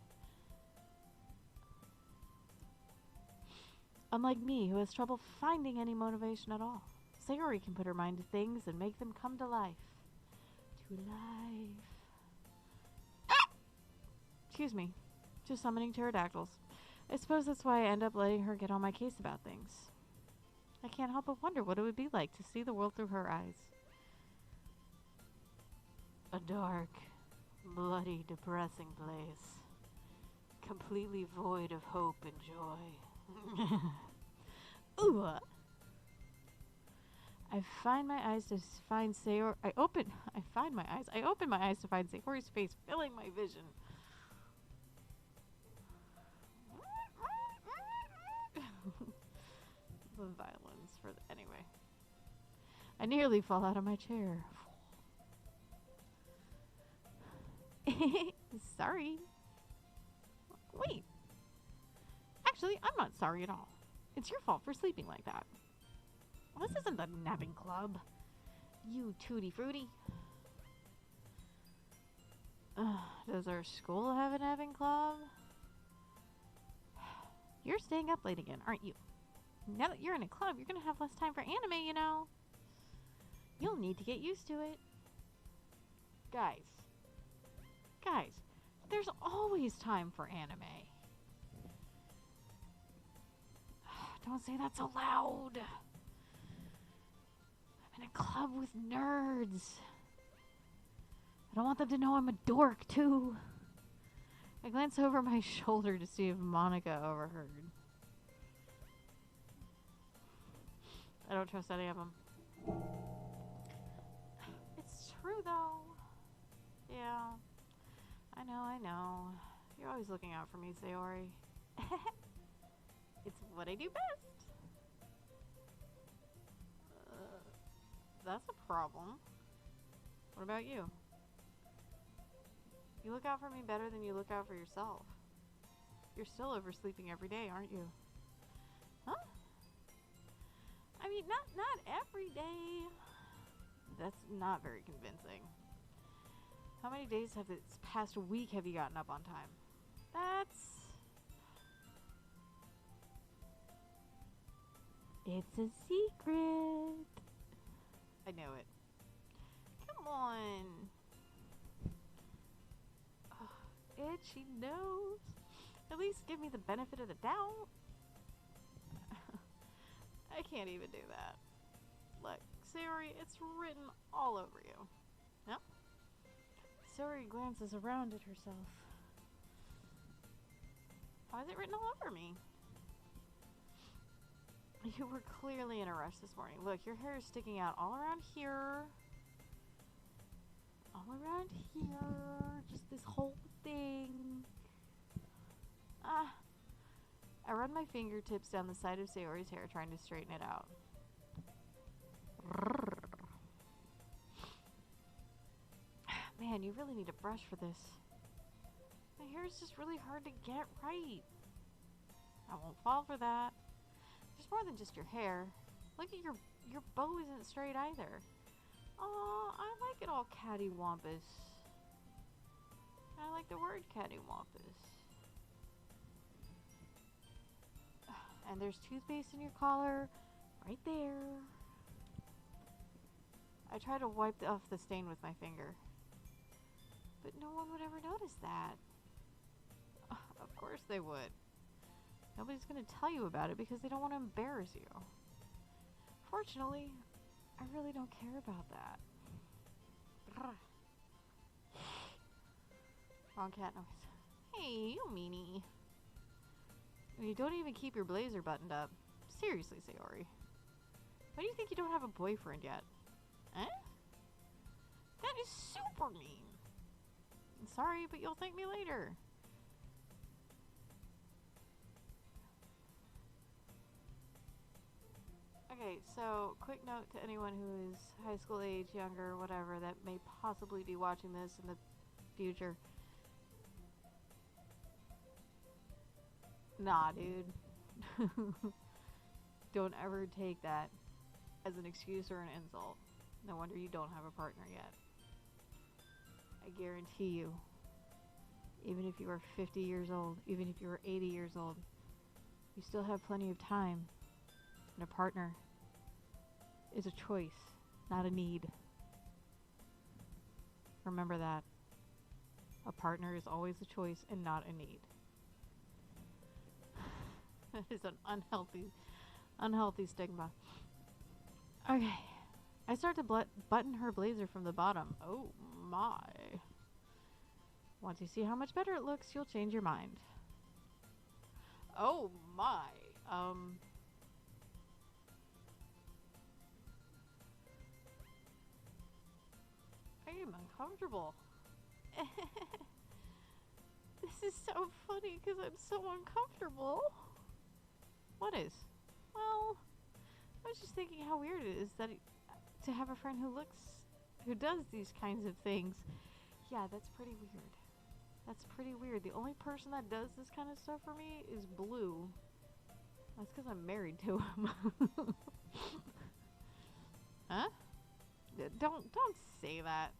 Unlike me, who has trouble finding any motivation at all, Sayori can put her mind to things and make them come to life. To life. Excuse me. Just summoning pterodactyls. I suppose that's why I end up letting her get on my case about things. I can't help but wonder what it would be like to see the world through her eyes. A dark, bloody, depressing place. Completely void of hope and joy. Ooh. I open my eyes to find Sayori's face filling my vision. The violence anyway. I nearly fall out of my chair. Sorry. Wait. Actually, I'm not sorry at all. It's your fault for sleeping like that. This isn't a napping club. You tutti frutti. Does our school have a napping club? You're staying up late again, aren't you? Now that you're in a club, you're gonna have less time for anime, you know. You'll need to get used to it. Guys, there's always time for anime. Don't say that so loud. I'm in a club with nerds. I don't want them to know I'm a dork, too. I glance over my shoulder to see if Monica overheard. I don't trust any of them. It's true, though. Yeah. I know. You're always looking out for me, Sayori. It's what I do best. That's a problem. What about you? You look out for me better than you look out for yourself. You're still oversleeping every day, aren't you? Huh? I mean, not every day. That's not very convincing. How many days have this past week have you gotten up on time? It's a secret. I know it. Come on. Itchy nose. At least give me the benefit of the doubt. I can't even do that. Look, Sayori, it's written all over you. Yep. Sayori glances around at herself. Why is it written all over me? You were clearly in a rush this morning. Look, your hair is sticking out all around here. All around here. Just this whole thing. I run my fingertips down the side of Sayori's hair, trying to straighten it out. Man, you really need a brush for this. My hair is just really hard to get right. I won't fall for that. There's more than just your hair. Look at your bow isn't straight either. Oh, I like it all cattywampus. I like the word cattywampus. And there's toothpaste in your collar, right there. I try to wipe off the stain with my finger. But no one would ever notice that. Of course they would. Nobody's going to tell you about it because they don't want to embarrass you. Fortunately, I really don't care about that. Wrong cat noise. Hey, you meanie. You don't even keep your blazer buttoned up. Seriously, Sayori. Why do you think you don't have a boyfriend yet? Eh? That is super mean. I'm sorry, but you'll thank me later. Okay, so quick note to anyone who is high school age, younger, whatever, that may possibly be watching this in the future. Nah, dude. Don't ever take that as an excuse or an insult. No wonder you don't have a partner yet. I guarantee you, even if you are 50 years old, even if you are 80 years old, you still have plenty of time. And a partner is a choice, not a need. Remember that. A partner is always a choice and not a need. That is an unhealthy stigma. Okay. I start to button her blazer from the bottom. Oh my. Once you see how much better it looks, you'll change your mind. Oh my. I am uncomfortable. This is so funny because I'm so uncomfortable. What is? Well, I was just thinking how weird it is that to have a friend who does these kinds of things. Yeah, that's pretty weird. That's pretty weird. The only person that does this kind of stuff for me is Blue. That's because I'm married to him. Huh? Don't say that.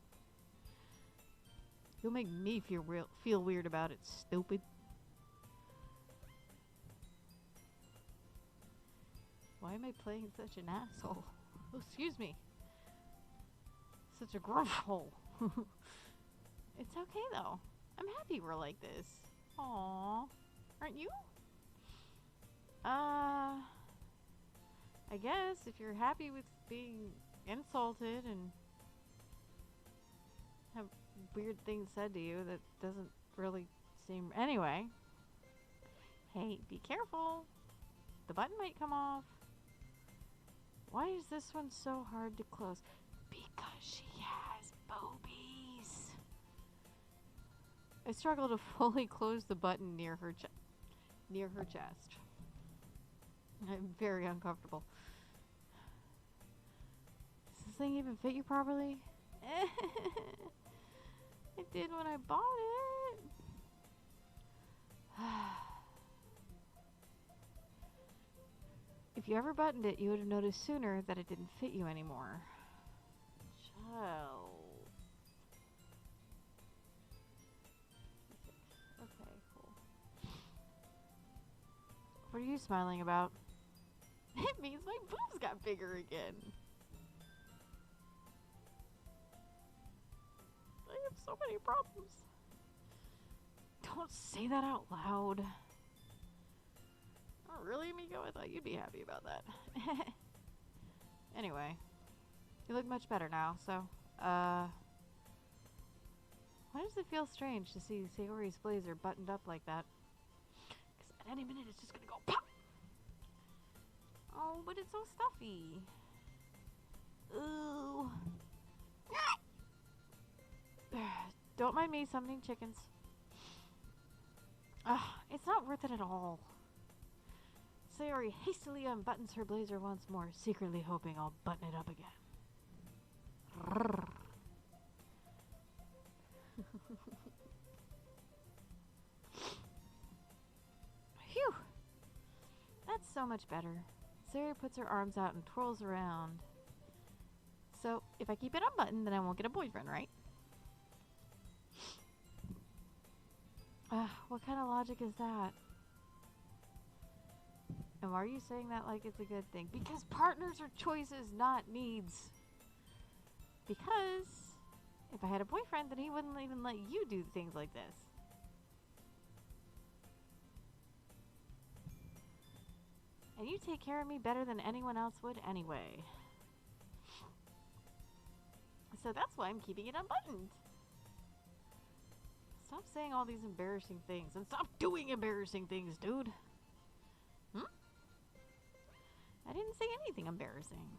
You'll make me feel weird about it, stupid. Why am I playing such an asshole? Oh, excuse me. Such a gruff hole. It's okay though. I'm happy we're like this. Aww. Aren't you? I guess if you're happy with being insulted and have weird things said to you, that doesn't really seem... Anyway. Hey, be careful. The button might come off. Why is this one so hard to close? Because she has boobies. I struggle to fully close the button near her chest. I'm very uncomfortable. Does this thing even fit you properly? It did when I bought it. If you ever buttoned it, you would have noticed sooner that it didn't fit you anymore. Child. Okay, cool. What are you smiling about? It means my boobs got bigger again. I have so many problems. Don't say that out loud. Oh, really, Miko? I thought you'd be happy about that. Anyway. You look much better now, so, why does it feel strange to see Sayori's blazer buttoned up like that? Because at any minute it's just gonna go pop! Oh, but it's so stuffy. Ooh. Don't mind me summoning chickens. It's not worth it at all. Sayori hastily unbuttons her blazer once more, secretly hoping I'll button it up again. Phew! That's so much better. Sayori puts her arms out and twirls around. So, if I keep it unbuttoned, then I won't get a boyfriend, right? What kind of logic is that? And why are you saying that like it's a good thing? Because partners are choices, not needs. Because if I had a boyfriend, then he wouldn't even let you do things like this. And you take care of me better than anyone else would anyway. So that's why I'm keeping it unbuttoned. Stop saying all these embarrassing things and stop doing embarrassing things, dude. I didn't say anything embarrassing.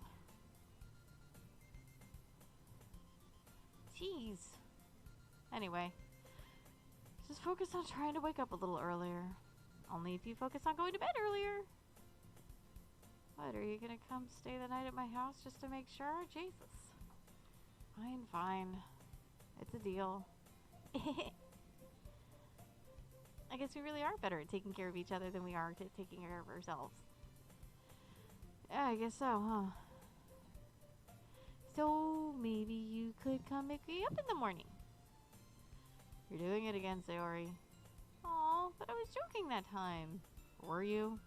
Jeez. Anyway, just focus on trying to wake up a little earlier. Only if you focus on going to bed earlier. What, are you gonna come stay the night at my house just to make sure? Jesus. Fine, fine. It's a deal. I guess we really are better at taking care of each other than we are at taking care of ourselves. Yeah, I guess so, huh? So, maybe you could come pick me up in the morning. You're doing it again, Sayori. Aw, but I was joking that time. Were you?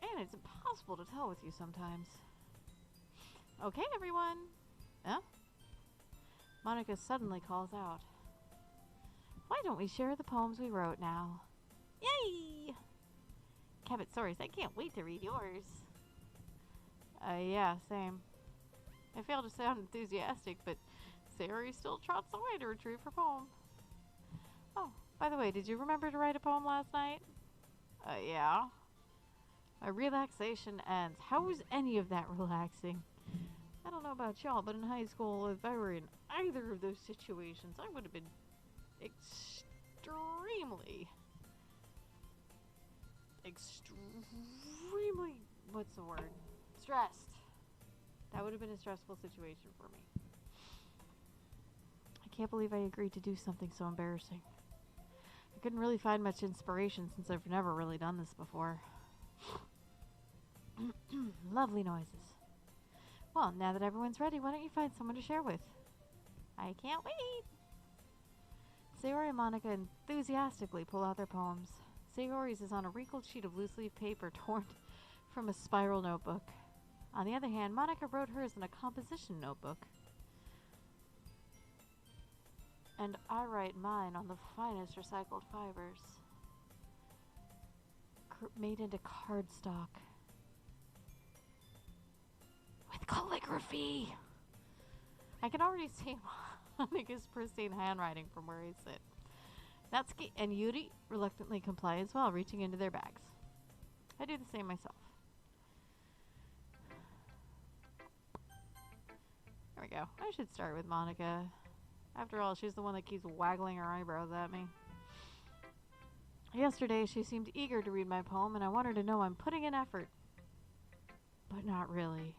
And it's impossible to tell with you sometimes. Okay, everyone. Huh? Monica suddenly calls out. Why don't we share the poems we wrote now? Yay! CabbitsaurusRex, I can't wait to read yours. Yeah, same. I fail to sound enthusiastic, but Sayori still trots away to retrieve her poem. Oh, by the way, did you remember to write a poem last night? Yeah. My relaxation ends. How was any of that relaxing? I don't know about y'all, but in high school, if I were in either of those situations, I would have been extremely, what's the word? Stressed. That would have been a stressful situation for me. I can't believe I agreed to do something so embarrassing. I couldn't really find much inspiration since I've never really done this before. Lovely noises. Well, now that everyone's ready, why don't you find someone to share with? I can't wait! Sayori and Monica enthusiastically pull out their poems. Sayori's is on a wrinkled sheet of loose-leaf paper torn from a spiral notebook. On the other hand, Monica wrote hers in a composition notebook. And I write mine on the finest recycled fibers. Made into cardstock. With calligraphy! I can already see Monica's pristine handwriting from where I sit. Natsuki and Yuri reluctantly comply as well, reaching into their bags. I do the same myself. There we go. I should start with Monica. After all, she's the one that keeps waggling her eyebrows at me. Yesterday, she seemed eager to read my poem, and I want her to know I'm putting in effort. But not really.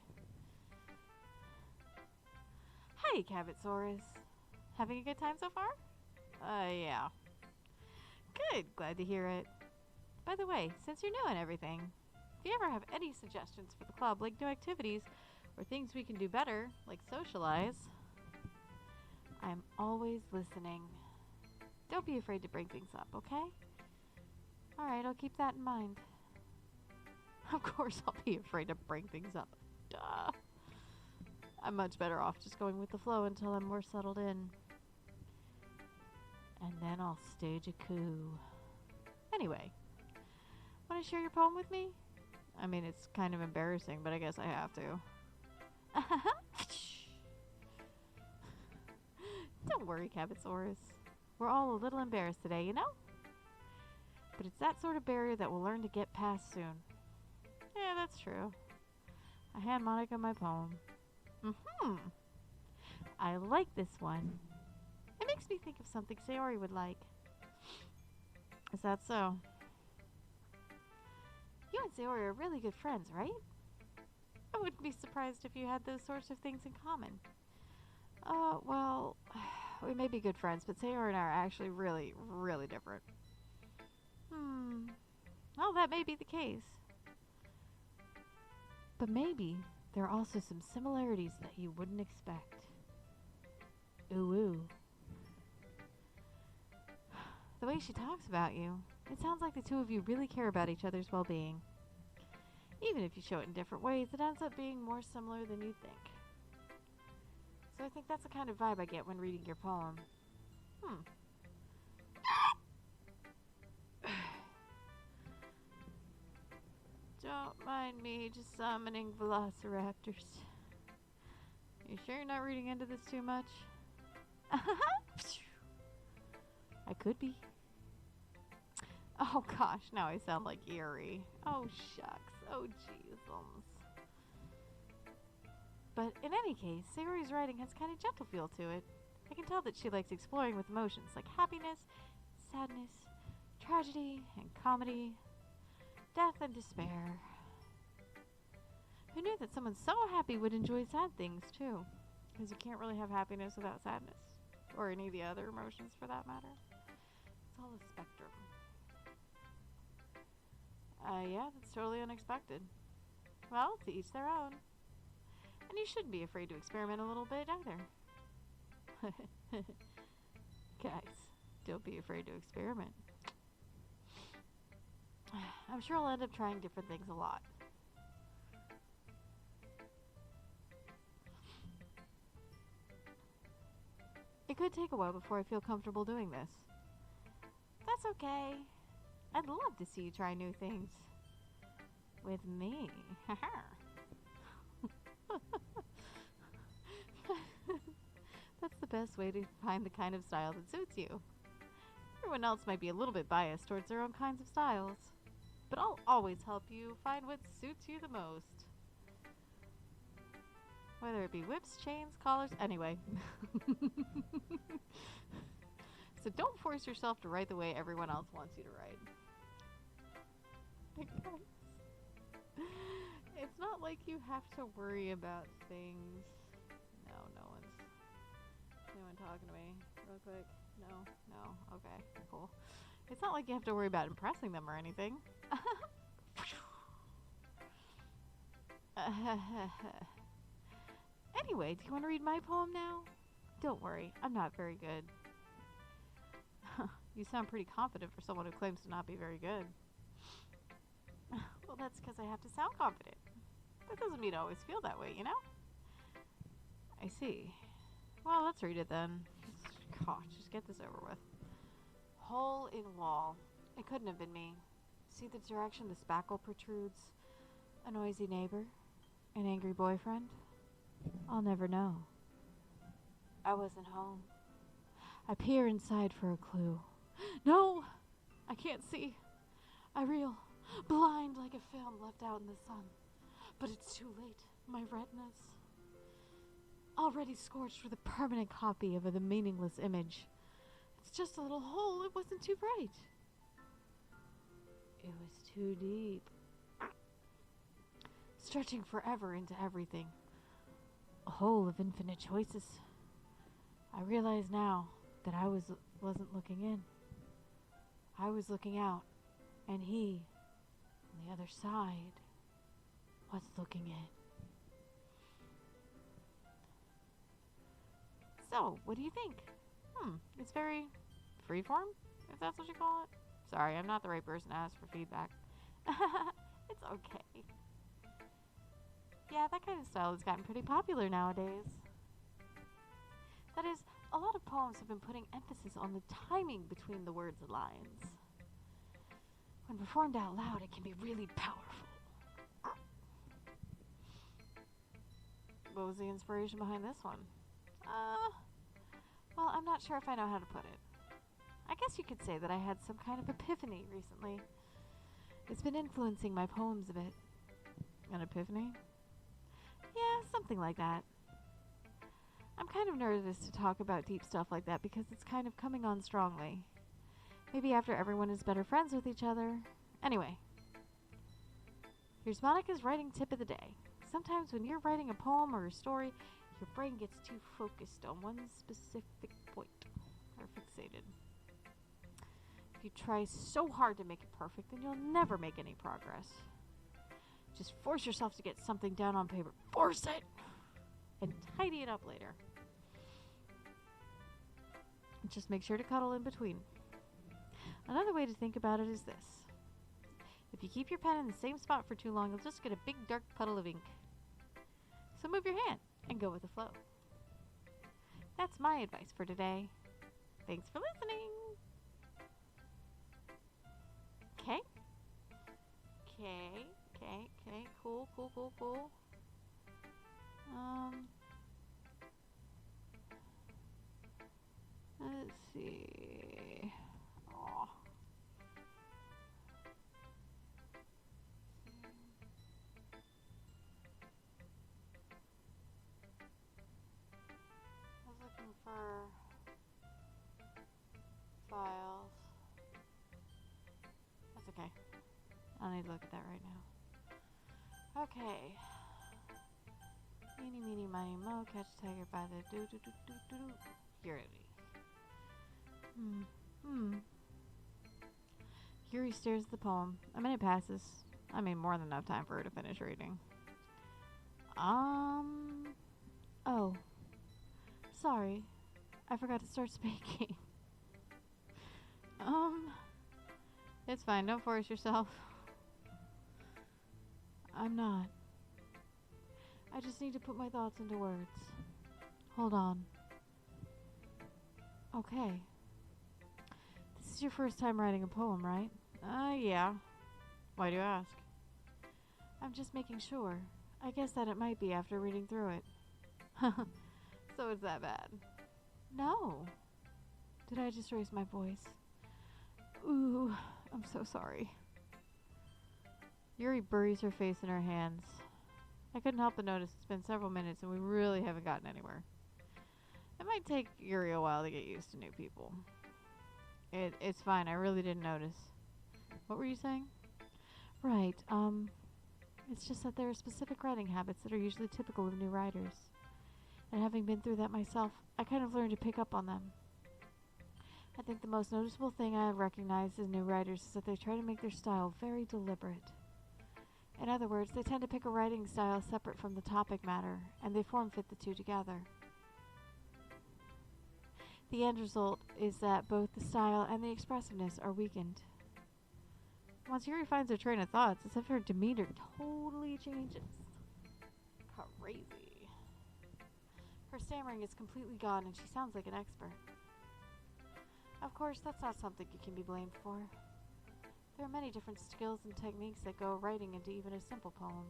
Hey, Cabbitsaurus. Having a good time so far? Yeah. Good. Glad to hear it. By the way, since you're new and everything, if you ever have any suggestions for the club, like new activities or things we can do better, like socialize, I'm always listening. Don't be afraid to bring things up, okay? Alright, I'll keep that in mind. Of course I'll be afraid to bring things up. Duh. I'm much better off just going with the flow until I'm more settled in. And then I'll stage a coup. Anyway, want to share your poem with me? I mean, it's kind of embarrassing, but I guess I have to. Don't worry, Cabbitsaurus. We're all a little embarrassed today, you know? But it's that sort of barrier that we'll learn to get past soon. Yeah, that's true. I hand Monica my poem. I like this one. It makes me think of something Sayori would like. Is that so? You and Sayori are really good friends, right? I wouldn't be surprised if you had those sorts of things in common. Well, we may be good friends, but Sayori and I are actually really, really different. Well, that may be the case. But maybe there are also some similarities that you wouldn't expect. Ooh, ooh. The way she talks about you, it sounds like the two of you really care about each other's well-being. Even if you show it in different ways, it ends up being more similar than you think. So I think that's the kind of vibe I get when reading your poem. Don't mind me just summoning velociraptors. You sure you're not reading into this too much? I could be. Oh gosh, now I sound like Eerie. Oh shucks. Oh jeezums. But in any case, Sayori's writing has kind of gentle feel to it. I can tell that she likes exploring with emotions like happiness, sadness, tragedy, and comedy, death and despair. Who knew that someone so happy would enjoy sad things too? Because you can't really have happiness without sadness. Or any of the other emotions for that matter. It's all a spectrum. Yeah, that's totally unexpected. Well, to each their own. And you shouldn't be afraid to experiment a little bit either. Guys, don't be afraid to experiment. I'm sure I'll end up trying different things a lot. It could take a while before I feel comfortable doing this. That's okay. I'd love to see you try new things. With me. That's the best way to find the kind of style that suits you. Everyone else might be a little bit biased towards their own kinds of styles. But I'll always help you find what suits you the most. Whether it be whips, chains, collars, anyway. So don't force yourself to write the way everyone else wants you to write. It's not like you have to worry about things. No, no one's... Anyone talking to me real quick? No, okay, cool. It's not like you have to worry about impressing them or anything. Anyway, do you want to read my poem now? Don't worry, I'm not very good. You sound pretty confident for someone who claims to not be very good. Well, that's because I have to sound confident. That doesn't mean I always feel that way, you know? I see. Well, let's read it then. Gosh, just get this over with. Hole in wall. It couldn't have been me. See the direction the spackle protrudes? A noisy neighbor? An angry boyfriend? I'll never know. I wasn't home. I peer inside for a clue. No! I can't see. I reel, blind like a film left out in the sun. But it's too late. My retinas, already scorched with a permanent copy of the meaningless image. It's just a little hole. It wasn't too bright. It was too deep. Stretching forever into everything. A hole of infinite choices. I realize now that I wasn't looking in. I was looking out, and he, on the other side, was looking in. So, what do you think? It's very freeform, if that's what you call it. Sorry, I'm not the right person to ask for feedback. It's okay. Yeah, that kind of style has gotten pretty popular nowadays. That is, a lot of poems have been putting emphasis on the timing between the words and lines. When performed out loud, it can be really powerful. What was the inspiration behind this one? Well, I'm not sure if I know how to put it. I guess you could say that I had some kind of epiphany recently. It's been influencing my poems a bit. An epiphany? Yeah, something like that. I'm kind of nervous to talk about deep stuff like that because it's kind of coming on strongly. Maybe after everyone is better friends with each other. Anyway, here's Monica's writing tip of the day. Sometimes when you're writing a poem or a story, your brain gets too focused on one specific point, or fixated. If you try so hard to make it perfect, then you'll never make any progress. Just force yourself to get something down on paper. Force it! And tidy it up later. And just make sure to cuddle in between. Another way to think about it is this. If you keep your pen in the same spot for too long, you'll just get a big dark puddle of ink. So move your hand and go with the flow. That's my advice for today. Thanks for listening. Okay. Cool. Let's see. Aw. I was looking for files. That's okay. I don't need to look at that right now. Okay. Eeny, meeny, miny, mo, catch a tiger by the do. Here it is. Yuri stares at the poem. A minute passes. I mean, more than enough time for her to finish reading. Oh. Sorry. I forgot to start speaking. It's fine. Don't force yourself. I'm not. I just need to put my thoughts into words. Hold on. Okay. This is your first time writing a poem, right? Yeah. Why do you ask? I'm just making sure. I guess that it might be after reading through it. So it's that bad? No. Did I just raise my voice? Ooh, I'm so sorry. Yuri buries her face in her hands. I couldn't help but notice it's been several minutes and we really haven't gotten anywhere. It might take Yuri a while to get used to new people. It's fine, I really didn't notice. What were you saying? Right, it's just that there are specific writing habits that are usually typical of new writers. And having been through that myself, I kind of learned to pick up on them. I think the most noticeable thing I have recognized in new writers is that they try to make their style very deliberate. In other words, they tend to pick a writing style separate from the topic matter, and they form-fit the two together. The end result is that both the style and the expressiveness are weakened. Once Yuri finds her train of thoughts, it's if her demeanor totally changes. Crazy. Her stammering is completely gone and she sounds like an expert. Of course, that's not something you can be blamed for. There are many different skills and techniques that go writing into even a simple poem.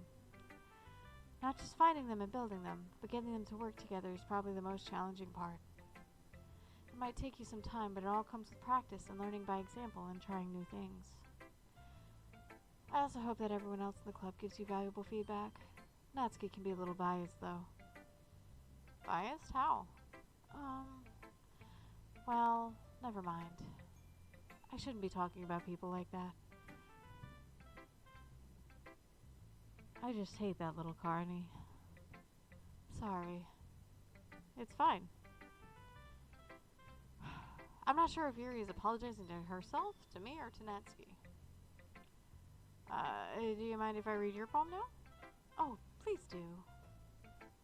Not just finding them and building them, but getting them to work together is probably the most challenging part. It might take you some time, but it all comes with practice and learning by example and trying new things. I also hope that everyone else in the club gives you valuable feedback. Natsuki can be a little biased, though. Biased? How? Well, never mind. I shouldn't be talking about people like that. I just hate that little carny. Sorry. It's fine. I'm not sure if Yuri is apologizing to herself, to me, or to Natsuki. Do you mind if I read your poem now? Oh, please do.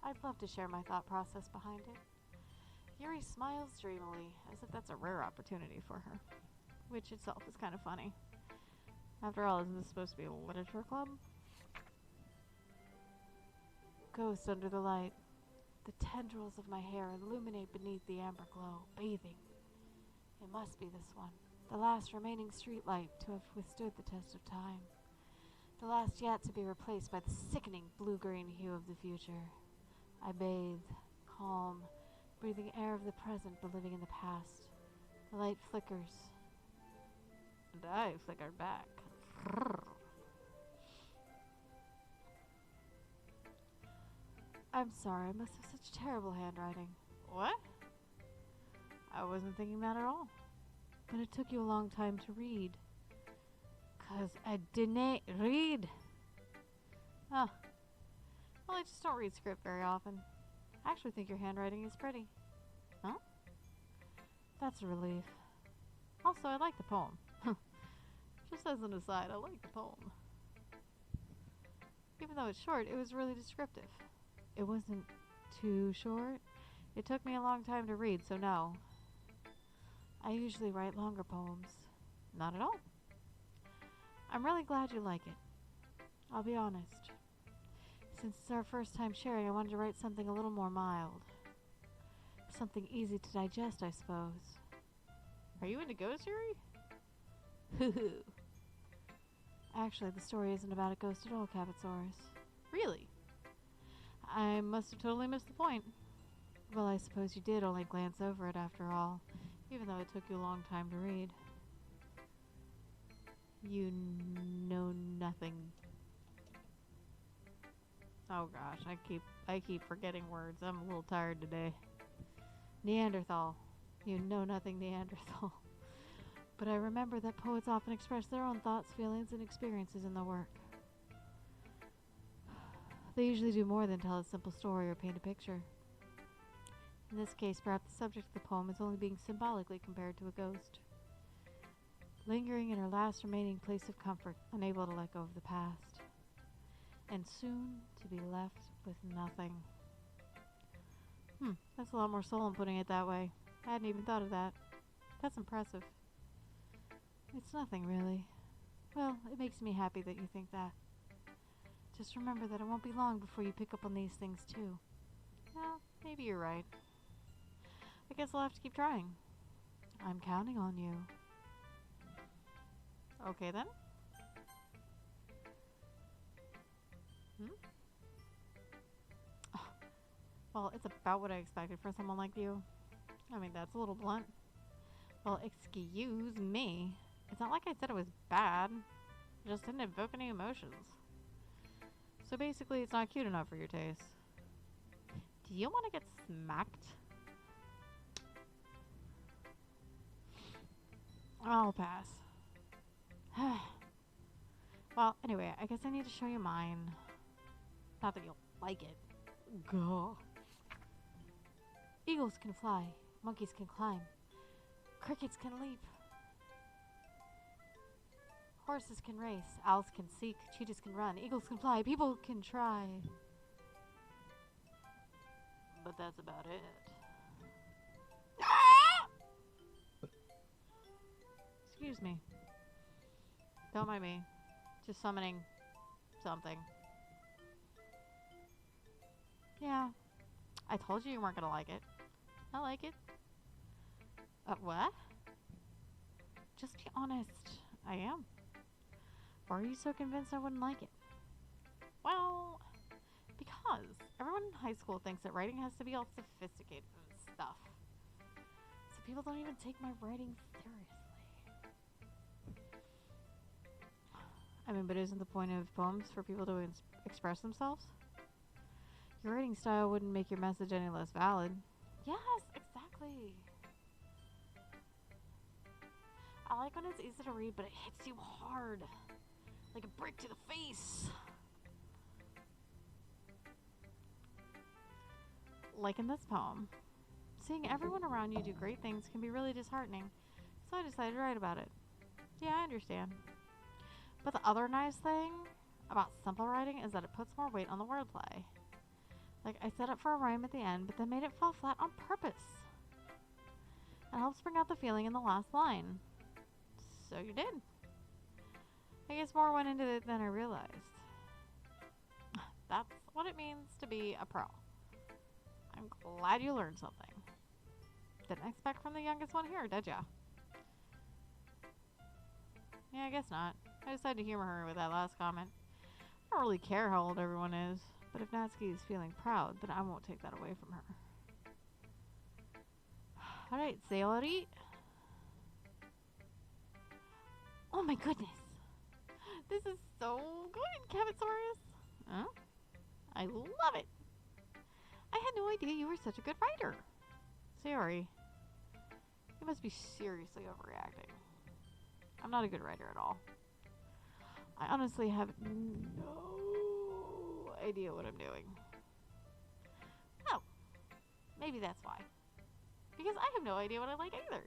I'd love to share my thought process behind it. Yuri smiles dreamily, as if that's a rare opportunity for her, which itself is kind of funny. After all, isn't this supposed to be a literature club? Ghost under the light. The tendrils of my hair illuminate beneath the amber glow, bathing. It must be this one, the last remaining streetlight to have withstood the test of time. The last yet to be replaced by the sickening blue-green hue of the future. I bathe, calm, breathing air of the present but living in the past. The light flickers. And I flickered back. I'm sorry, I must have such terrible handwriting. What? I wasn't thinking that at all. But it took you a long time to read. 'Cause I didn't read. Oh. Well, I just don't read script very often. I actually think your handwriting is pretty. Huh? That's a relief. Also, I like the poem. Just as an aside, I like the poem. Even though it's short, it was really descriptive. It wasn't too short. It took me a long time to read, so no. I usually write longer poems. Not at all. I'm really glad you like it. I'll be honest. Since it's our first time sharing, I wanted to write something a little more mild. Something easy to digest, I suppose. Are you into ghosts, Yuri? Hoo-hoo. Actually, the story isn't about a ghost at all, CabbitsaurusRex. Really? I must have totally missed the point. Well, I suppose you did only glance over it after all, even though it took you a long time to read. You know nothing. Oh gosh, I keep forgetting words. I'm a little tired today. Neanderthal. You know nothing, Neanderthal. But I remember that poets often express their own thoughts, feelings, and experiences in their work. They usually do more than tell a simple story or paint a picture. In this case, perhaps the subject of the poem is only being symbolically compared to a ghost. Lingering in her last remaining place of comfort, unable to let go of the past. And soon to be left with nothing. That's a lot more soul in putting it that way. I hadn't even thought of that. That's impressive. It's nothing, really. Well, it makes me happy that you think that. Just remember that it won't be long before you pick up on these things, too. Well, maybe you're right. I guess I'll have to keep trying. I'm counting on you. Okay, then. Oh, well, it's about what I expected for someone like you. I mean, that's a little blunt. Well, excuse me. It's not like I said it was bad. It just didn't evoke any emotions. So basically, it's not cute enough for your taste. Do you want to get smacked? I'll pass. Well, anyway, I guess I need to show you mine. Not that you'll like it. Gah. Eagles can fly. Monkeys can climb. Crickets can leap. Horses can race. Owls can seek. Cheetahs can run. Eagles can fly. People can try. But that's about it. Excuse me. Don't mind me. Just summoning something. Yeah. I told you weren't gonna like it. I like it. What? Just be honest. I am. Why are you so convinced I wouldn't like it? Well, because everyone in high school thinks that writing has to be all sophisticated and stuff. So people don't even take my writing seriously. I mean, but isn't the point of poems for people to express themselves? Your writing style wouldn't make your message any less valid. Yes, exactly. I like when it's easy to read, but it hits you hard. Like a brick to the face. Like in this poem. Seeing everyone around you do great things can be really disheartening, so I decided to write about it. Yeah, I understand. But the other nice thing about simple writing is that it puts more weight on the wordplay. Like, I set up for a rhyme at the end, but then made it fall flat on purpose. It helps bring out the feeling in the last line. So you did. I guess more went into it than I realized. That's what it means to be a pro. I'm glad you learned something. Didn't expect from the youngest one here, did ya? Yeah, I guess not. I decided to humor her with that last comment. I don't really care how old everyone is, but if Natsuki is feeling proud, then I won't take that away from her. Alright, Sayori. Oh my goodness. This is so good, CabbitsaurusRex. Huh? I love it. I had no idea you were such a good writer. Sayori, you must be seriously overreacting. I'm not a good writer at all. I honestly have no idea what I'm doing. Oh, maybe that's why. Because I have no idea what I like either.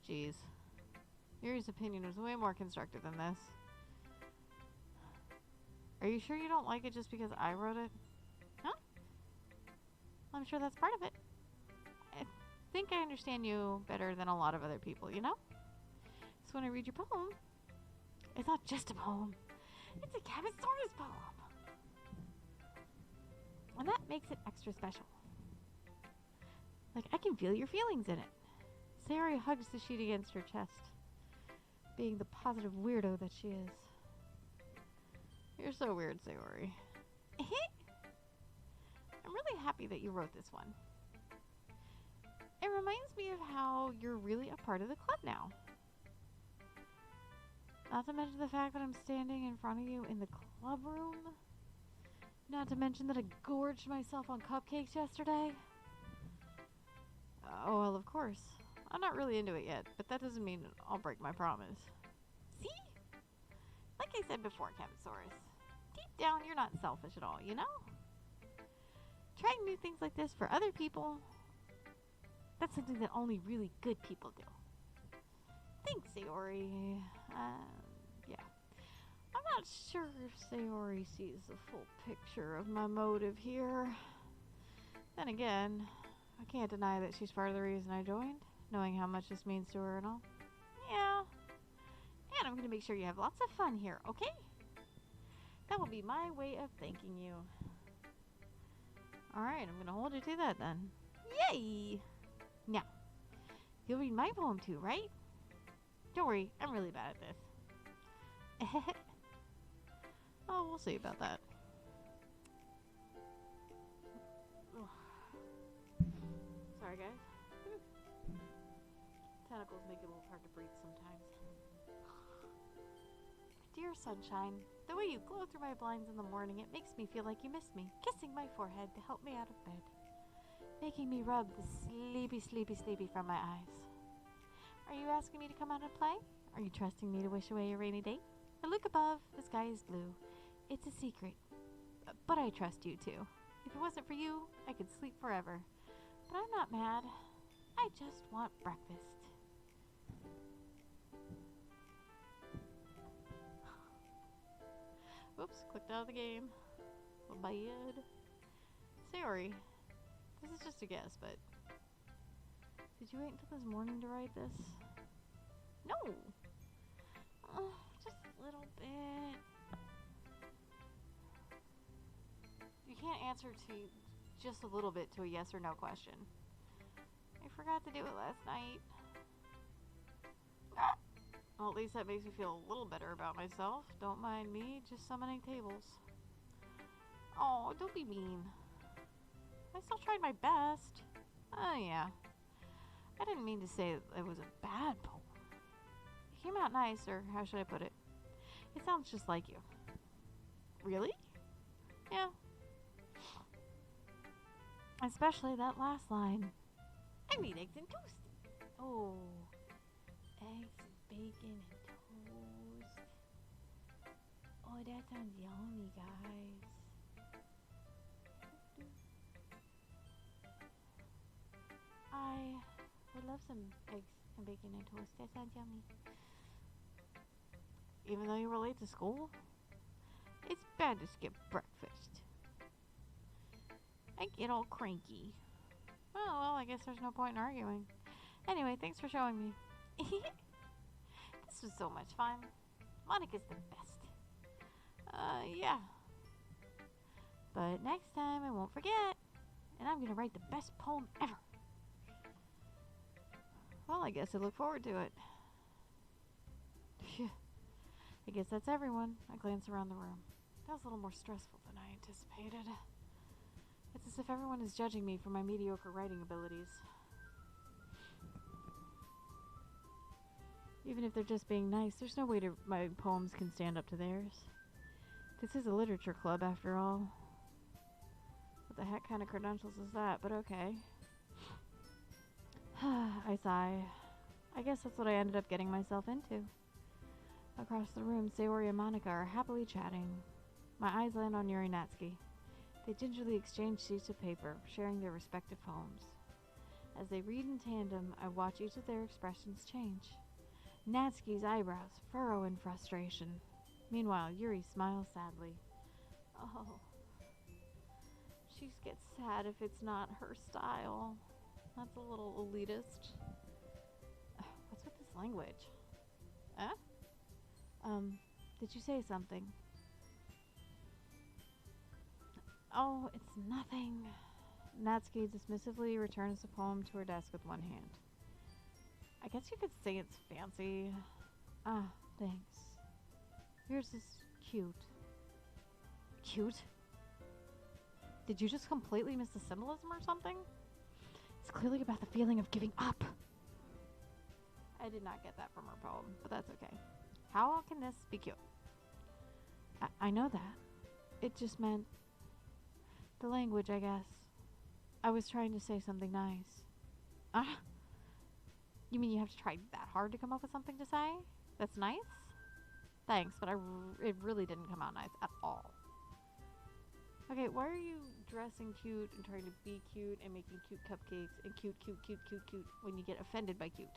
Jeez. Yuri's opinion was way more constructive than this. Are you sure you don't like it just because I wrote it? Huh? I'm sure that's part of it. I think I understand you better than a lot of other people, you know? So when I read your poem, it's not just a poem. It's a CabbitsaurusRex poem. And that makes it extra special. Like, I can feel your feelings in it. Sayori hugs the sheet against her chest, being the positive weirdo that she is. You're so weird, Sayori. I'm really happy that you wrote this one. It reminds me of how you're really a part of the club now. Not to mention the fact that I'm standing in front of you in the club room. Not to mention that I gorged myself on cupcakes yesterday. Oh, well, of course. I'm not really into it yet, but that doesn't mean I'll break my promise. See? Like I said before, CabbitsaurusRex, deep down you're not selfish at all, you know? Trying new things like this for other people, that's something that only really good people do. Thanks, Sayori. Yeah. I'm not sure if Sayori sees the full picture of my motive here. Then again, I can't deny that she's part of the reason I joined, knowing how much this means to her and all. Yeah. And I'm going to make sure you have lots of fun here, okay? That will be my way of thanking you. Alright, I'm going to hold you to that then. Yay! Now, you'll read my poem too, right? Don't worry, I'm really bad at this. Oh, we'll see about that. Sorry, guys. Tentacles make it a little hard to breathe sometimes. Dear sunshine, the way you glow through my blinds in the morning, it makes me feel like you miss me, kissing my forehead to help me out of bed, making me rub the sleepy from my eyes. Are you asking me to come out and play? Are you trusting me to wish away a rainy day? I look above, the sky is blue. It's a secret, but I trust you too. If it wasn't for you, I could sleep forever. But I'm not mad. I just want breakfast. Oops, clicked out of the game. Bad. Sayori, this is just a guess, but did you wait until this morning to write this? No. Just a little bit. You can't answer to just a little bit to a yes or no question. I forgot to do it last night. Well, at least that makes me feel a little better about myself. Don't mind me, just summoning tables. Oh, don't be mean. I still tried my best. Oh, yeah. I didn't mean to say it was a bad poem. It came out nice, or how should I put it? It sounds just like you. Really? Yeah. Especially that last line. I need eggs and toast. Oh. Eggs, bacon, and toast. Oh, that sounds yummy, guys. I would love some eggs and bacon and toast. That sounds yummy. Even though you were late to school? It's bad to skip breakfast. I get all cranky. Oh, well, I guess there's no point in arguing. Anyway, thanks for showing me. This was so much fun. Monica's the best. Yeah. But next time I won't forget. And I'm gonna write the best poem ever. Well, I guess I look forward to it. Phew. I guess that's everyone. I glance around the room. That was a little more stressful than I anticipated. It's as if everyone is judging me for my mediocre writing abilities. Even if they're just being nice, there's no way my poems can stand up to theirs. This is a literature club, after all. What the heck kind of credentials is that? But okay. I sigh. I guess that's what I ended up getting myself into. Across the room, Sayori and Monica are happily chatting. My eyes land on Yuri and Natsuki. They gingerly exchange sheets of paper, sharing their respective poems. As they read in tandem, I watch each of their expressions change. Natsuki's eyebrows furrow in frustration. Meanwhile, Yuri smiles sadly. Oh. She gets sad if it's not her style. That's a little elitist. What's with this language? Huh? Did you say something? Oh, it's nothing. Natsuki dismissively returns the poem to her desk with one hand. I guess you could say it's fancy. Ah, thanks. Yours is cute. Cute? Did you just completely miss the symbolism or something? It's clearly about the feeling of giving up. I did not get that from her poem, but that's okay. How can this be cute? I know that. It just meant the language, I guess. I was trying to say something nice. Ah? You mean you have to try that hard to come up with something to say? That's nice? Thanks, but it really didn't come out nice at all. Okay, why are you dressing cute and trying to be cute and making cute cupcakes and cute when you get offended by cute?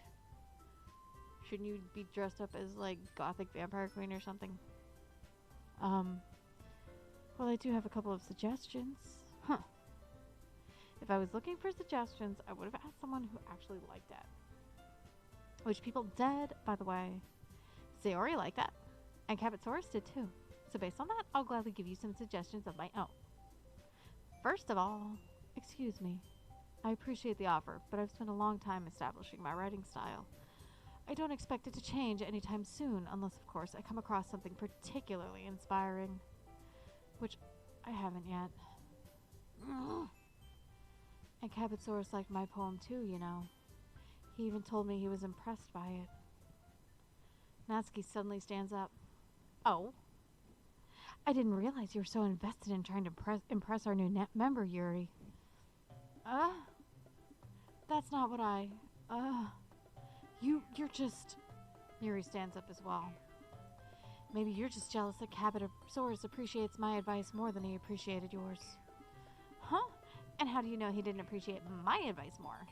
Shouldn't you be dressed up as, like, gothic vampire queen or something? Well, I do have a couple of suggestions. Huh. If I was looking for suggestions, I would have asked someone who actually liked that. Which people did, by the way. Sayori liked that. And CabbitsaurusRex did too. So based on that, I'll gladly give you some suggestions of my own. First of all, excuse me. I appreciate the offer, but I've spent a long time establishing my writing style. I don't expect it to change anytime soon, unless, of course, I come across something particularly inspiring. Which I haven't yet. And CabbitsaurusRex liked my poem too, you know. He even told me he was impressed by it. Natsuki suddenly stands up. Oh? I didn't realize you were so invested in trying to impress our new member, Yuri. That's not what you're just... Yuri stands up as well. Maybe you're just jealous that CabbitsaurusRex appreciates my advice more than he appreciated yours. Huh? And how do you know he didn't appreciate my advice more?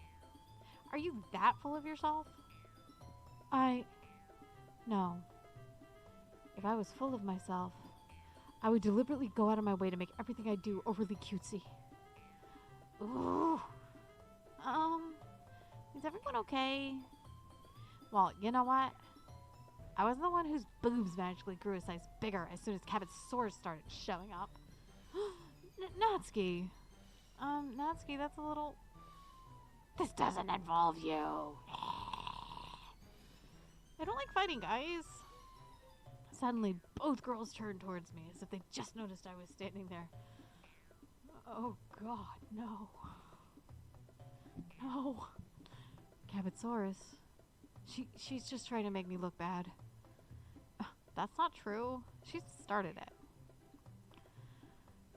Are you that full of yourself? No. If I was full of myself, I would deliberately go out of my way to make everything I do overly cutesy. Ooh. Is everyone okay? Well, you know what? I wasn't the one whose boobs magically grew a size bigger as soon as CabbitsaurusRex started showing up. Natsuki. Natsuki, that's a little... This doesn't involve you. I don't like fighting, guys. Suddenly, both girls turned towards me as if they just noticed I was standing there. Oh god, no. No. CabbitsaurusRex. She's just trying to make me look bad. That's not true. She started it.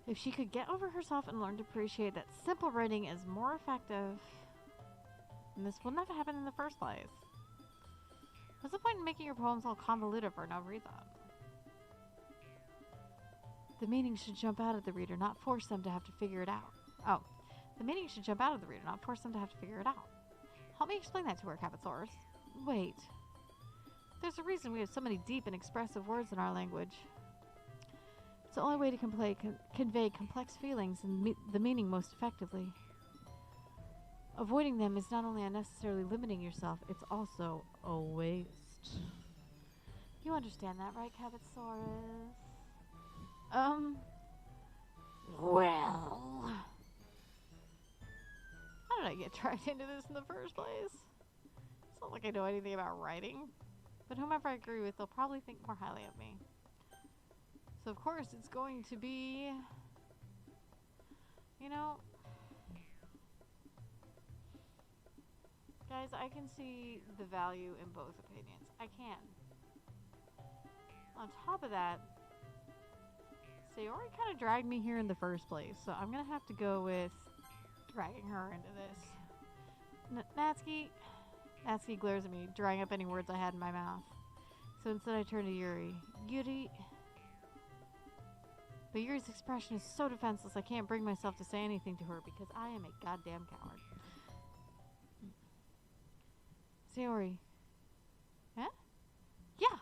If she could get over herself and learn to appreciate that simple writing is more effective, then this would never happen in the first place. What's the point in making your poems all convoluted for no reason? The meaning should jump out at the reader, not force them to have to figure it out. Oh. The meaning should jump out of the reader, not force them to have to figure it out. Help me explain that to her, CabbitsaurusRex. Wait. There's a reason we have so many deep and expressive words in our language. It's the only way to convey complex feelings and the meaning most effectively. Avoiding them is not only unnecessarily limiting yourself, it's also a waste. You understand that, right, CabbitsaurusRex? Well... How did I get dragged into this in the first place? It's not like I know anything about writing. But whomever I agree with, they'll probably think more highly of me. So of course it's going to be... You know... Guys, I can see the value in both opinions. I can. On top of that, Sayori kind of dragged me here in the first place. So I'm going to have to go with dragging her into this. Natsuki glares at me, drying up any words I had in my mouth. So instead I turn to Yuri. But Yuri's expression is so defenseless I can't bring myself to say anything to her because I am a goddamn coward. Sayori. Huh? Yeah.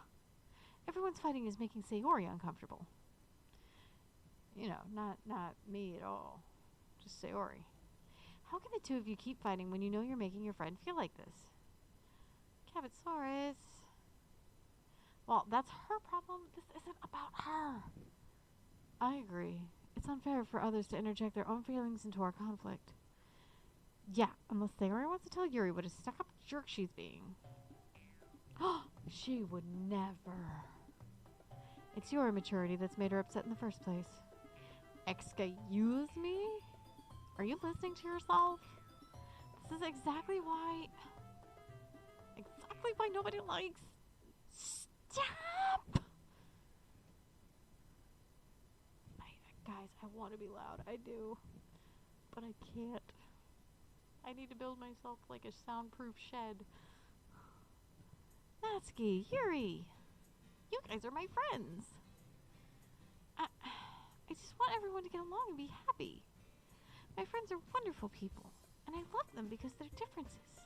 Everyone's fighting is making Sayori uncomfortable. You know, not me at all. Just Sayori. How can the two of you keep fighting when you know you're making your friend feel like this? CabbitsaurusRex. Well, that's her problem. This isn't about her. I agree. It's unfair for others to interject their own feelings into our conflict. Yeah, unless Sayori wants to tell Yuri what a stuck-up jerk she's being. She would never. It's your immaturity that's made her upset in the first place. Excuse me? Are you listening to yourself? This is exactly why nobody likes... Stop! Guys, I want to be loud. I do. But I can't. I need to build myself like a soundproof shed. Natsuki, Yuri! You guys are my friends! I just want everyone to get along and be happy. My friends are wonderful people, and I love them because of their differences.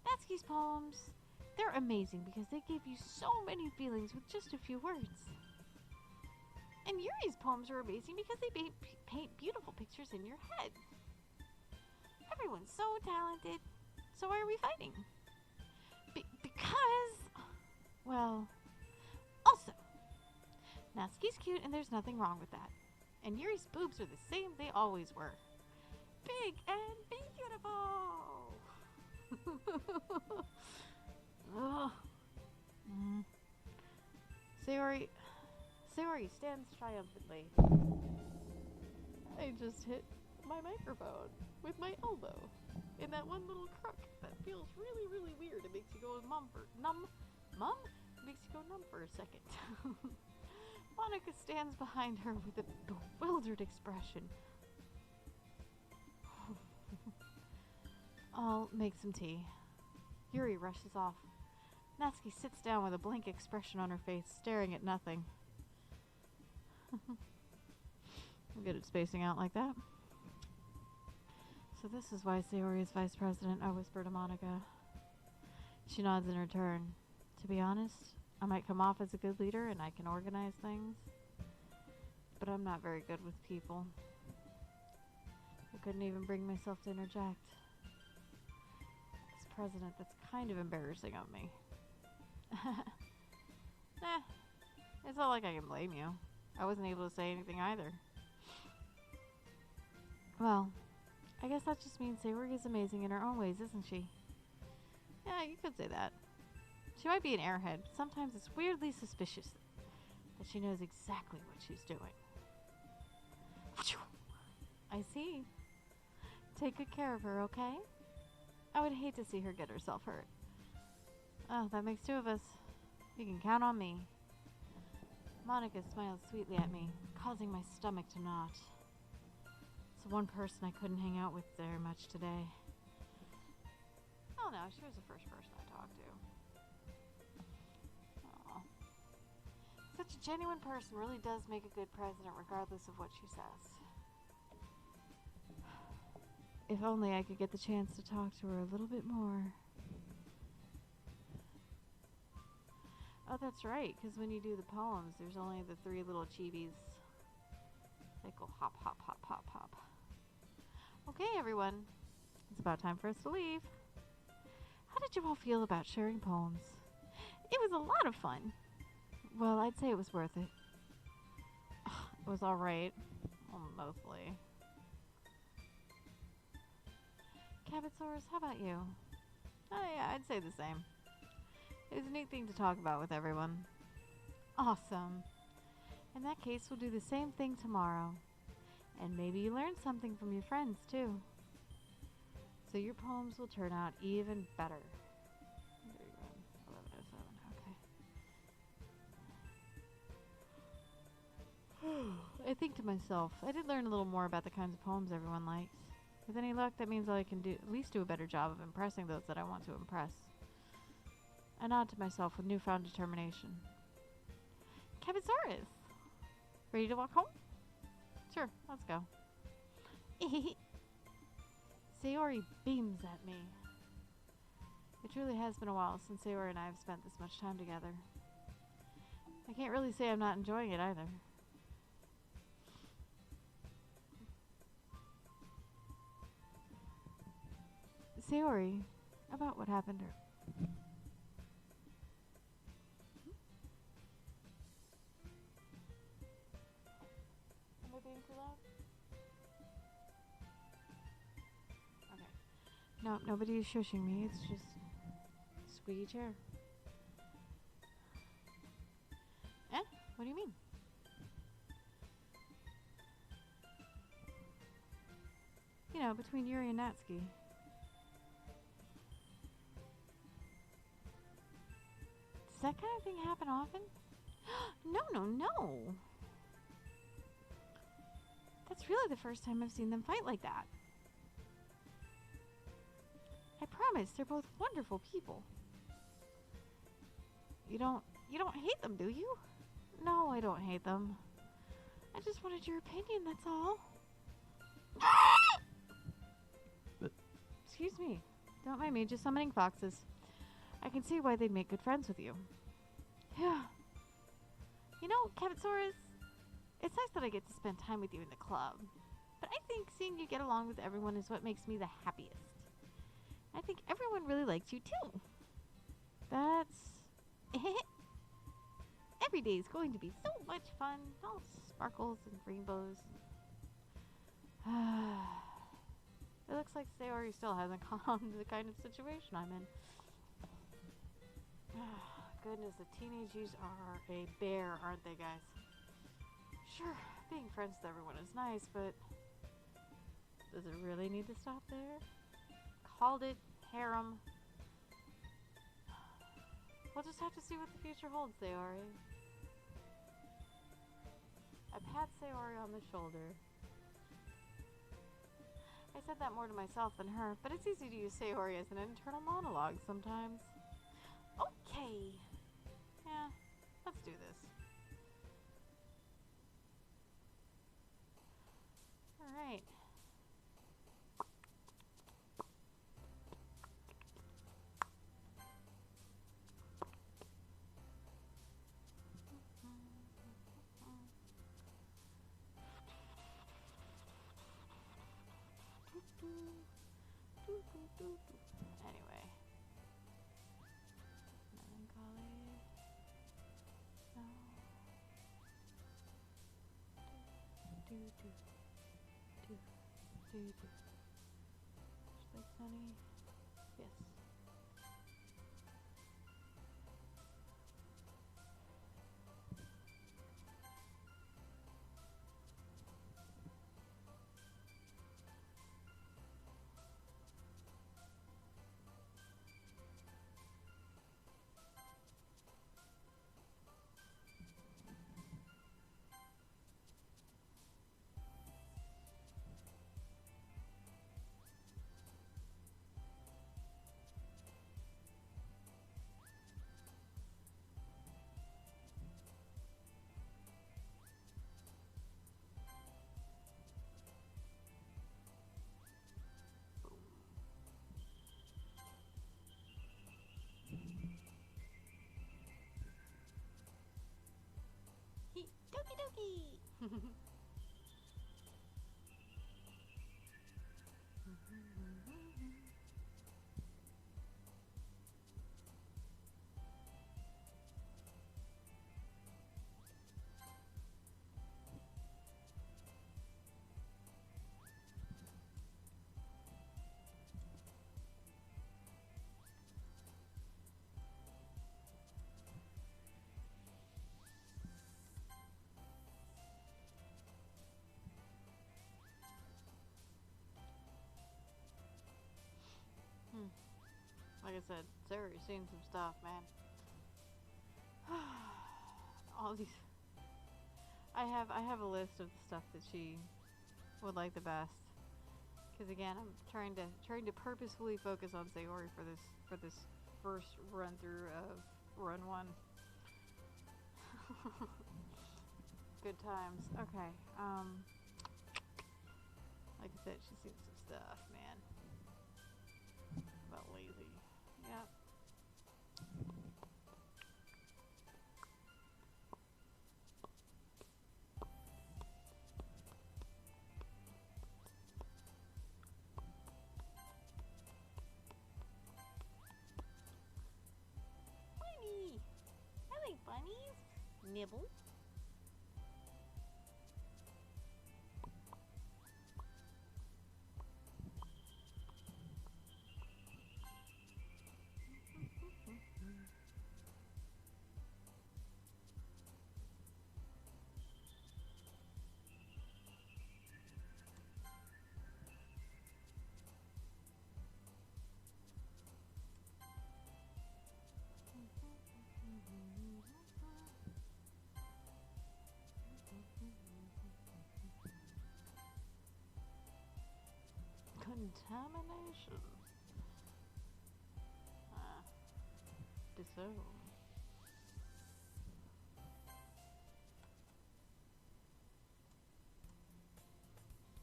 Natsuki's poems, they're amazing because they give you so many feelings with just a few words. And Yuri's poems are amazing because they paint beautiful pictures in your head. Everyone's so talented. So why are we fighting? Because... Well... Also, Natsuki's cute and there's nothing wrong with that. And Yuri's boobs are the same they always were. Big and beautiful! Ugh. Sayori stands triumphantly. I just hit my microphone with my elbow in that one little crook that feels really, really weird. It makes you go numb? It makes you go numb for a second. Monica stands behind her with a bewildered expression. I'll make some tea. Yuri rushes off. Natsuki sits down with a blank expression on her face, staring at nothing. I'm good at spacing out like that. So this is why Sayori is vice president, I whisper to Monica. She nods in return. To be honest, I might come off as a good leader and I can organize things, but I'm not very good with people. I couldn't even bring myself to interject. As president, that's kind of embarrassing of me. It's not like I can blame you. I wasn't able to say anything either. Well, I guess that just means Sayori is amazing in her own ways, isn't she? Yeah, you could say that. She might be an airhead, but sometimes it's weirdly suspicious that she knows exactly what she's doing. I see. Take good care of her, okay? I would hate to see her get herself hurt. Oh, that makes two of us. You can count on me. Monica smiled sweetly at me, causing my stomach to knot. It's the one person I couldn't hang out with very much today. Oh no, she was the first person I talked to. Aww. Such a genuine person really does make a good president regardless of what she says. If only I could get the chance to talk to her a little bit more. Oh, that's right, because when you do the poems, there's only the 3 little chibis. They go hop, hop, hop, hop, hop. Okay, everyone. It's about time for us to leave. How did you all feel about sharing poems? It was a lot of fun. Well, I'd say it was worth it. It was alright. Well, mostly. Cabbitsaurus, how about you? Oh yeah, I'd say the same. It was a neat thing to talk about with everyone. Awesome. In that case, we'll do the same thing tomorrow. And maybe you learn something from your friends, too. So your poems will turn out even better. There you go. 11:07, okay. I think to myself, I did learn a little more about the kinds of poems everyone likes. With any luck, that means I can at least do a better job of impressing those that I want to impress. I nod to myself with newfound determination. Cabbitsaurus! Ready to walk home? Sure, let's go. Sayori beams at me. It truly has been a while since Sayori and I have spent this much time together. I can't really say I'm not enjoying it either. Sayori, about what happened to her. Am I being too loud? Okay. No, nobody is shushing me. It's just a squeaky chair. Eh? What do you mean? You know, between Yuri and Natsuki. Does that kind of thing happen often? No. That's really the first time I've seen them fight like that. I promise, they're both wonderful people. You don't hate them, do you? No, I don't hate them. I just wanted your opinion, that's all. Excuse me. Don't mind me, just summoning foxes. I can see why they'd make good friends with you. Yeah. You know, Cabbitsaurus, it's nice that I get to spend time with you in the club. But I think seeing you get along with everyone is what makes me the happiest. I think everyone really likes you too. That's... Every day is going to be so much fun. All sparkles and rainbows. It looks like Sayori still hasn't caught on to the kind of situation I'm in. Goodness, the teenagers are a bear, aren't they, guys? Sure, being friends with everyone is nice, but does it really need to stop there? Called it harem. We'll just have to see what the future holds, Sayori. I pat Sayori on the shoulder. I said that more to myself than her, but it's easy to use Sayori as an internal monologue sometimes. Okay. Yeah, let's do this. Alright. Anyway. Melancholy. do, do, do. Like honey. Yes. Doki Doki! Like I said, Sayori's seen some stuff, man. All these. I have a list of the stuff that she would like the best. Because again, I'm trying to purposefully focus on Sayori for this first run through of run 1. Good times. Okay. Like I said, she's seen some stuff, man. About lazy. Yep. Bunny! I like bunnies. Nibble. Contamination. Disown.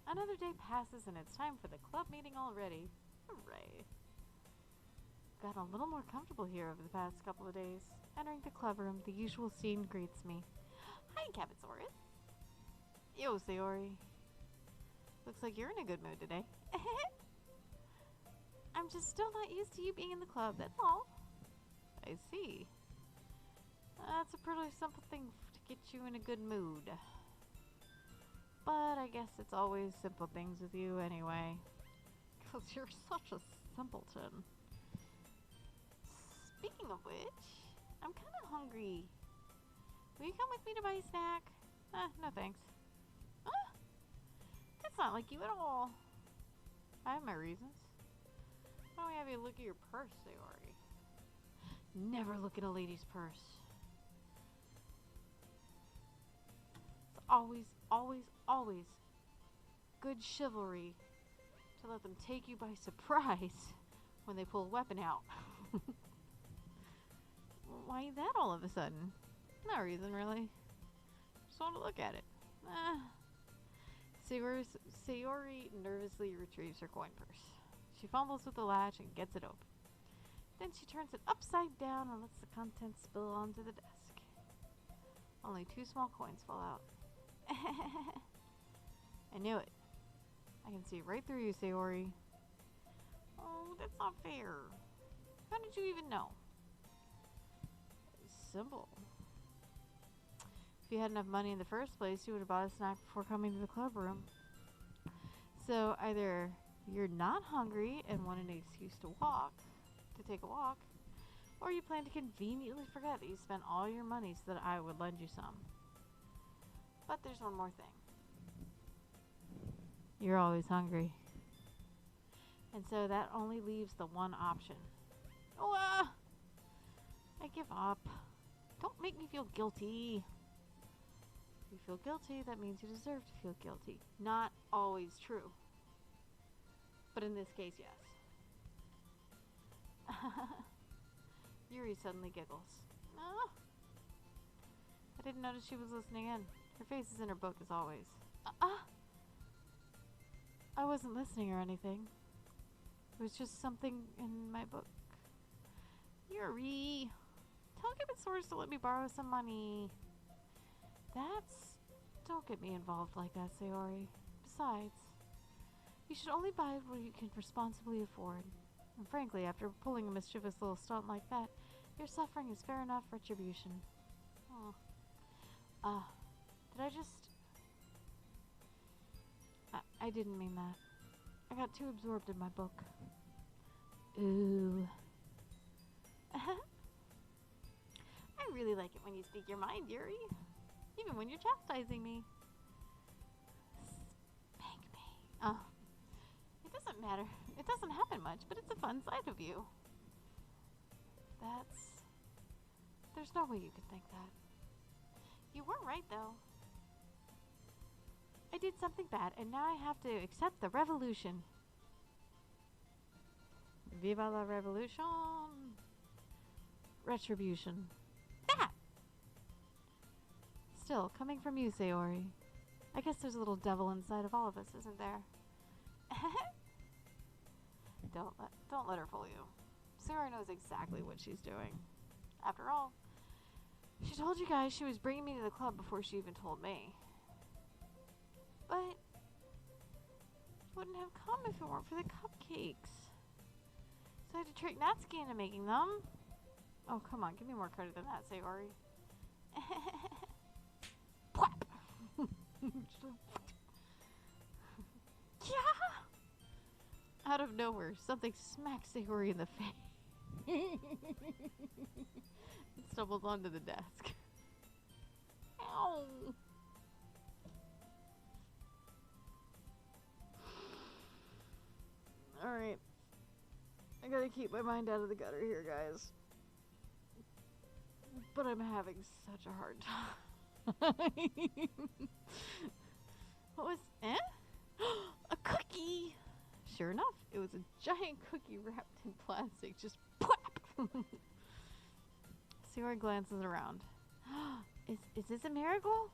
Another day passes and it's time for the club meeting already. Hooray. Gotten a little more comfortable here over the past couple of days. Entering the club room, the usual scene greets me. Hi, CabbitsaurusRex. Yo, Sayori. Looks like you're in a good mood today. I'm just still not used to you being in the club, that's all. I see. That's a pretty simple thing to get you in a good mood. But I guess it's always simple things with you anyway. Because you're such a simpleton. Speaking of which, I'm kind of hungry. Will you come with me to buy a snack? No thanks. That's not like you at all. I have my reasons. Why don't we have you look at your purse, Sayori? Never look at a lady's purse. It's always, always, always good chivalry to let them take you by surprise when they pull a weapon out. Why that all of a sudden? No reason, really. Just want to look at it. Sayori nervously retrieves her coin purse. She fumbles with the latch and gets it open. Then she turns it upside down and lets the contents spill onto the desk. Only 2 small coins fall out. I knew it. I can see right through you, Sayori. Oh, that's not fair. How did you even know? Simple. If you had enough money in the first place, you would have bought a snack before coming to the club room. So either you're not hungry and want an excuse to take a walk, or you plan to conveniently forget that you spent all your money so that I would lend you some. But there's one more thing. You're always hungry. And so that only leaves the one option. Oh, I give up. Don't make me feel guilty. If you feel guilty, that means you deserve to feel guilty. Not always true. But in this case, yes. Yuri suddenly giggles. Oh. I didn't notice she was listening in. Her face is in her book as always. I wasn't listening or anything. It was just something in my book. Yuri, tell CabbitsaurusRex to let me borrow some money. Don't get me involved like that, Sayori. Besides, you should only buy what you can responsibly afford. And frankly, after pulling a mischievous little stunt like that, your suffering is fair enough retribution. Did I just... I didn't mean that. I got too absorbed in my book. Ooh. I really like it when you speak your mind, Yuri. Even when you're chastising me. Spank me. It doesn't matter. It doesn't happen much, but it's a fun side of you. There's no way you could think that. You were right, though. I did something bad, and now I have to accept the revolution. Viva la revolution. Retribution. That! Still, coming from you, Sayori. I guess there's a little devil inside of all of us, isn't there? Don't let her fool you. Sayori knows exactly what she's doing. After all, she told you guys she was bringing me to the club before she even told me. But you wouldn't have come if it weren't for the cupcakes. So I had to trick Natsuki into making them. Oh, come on, give me more credit than that, Sayori. Yeah! Out of nowhere, something smacks Sayori in the face. It stumbles onto the desk. Ow! Alright. I gotta keep my mind out of the gutter here, guys. But I'm having such a hard time. What was... A cookie! Sure enough, it was a giant cookie wrapped in plastic. Just plop! Sayori glances around. Is this a miracle?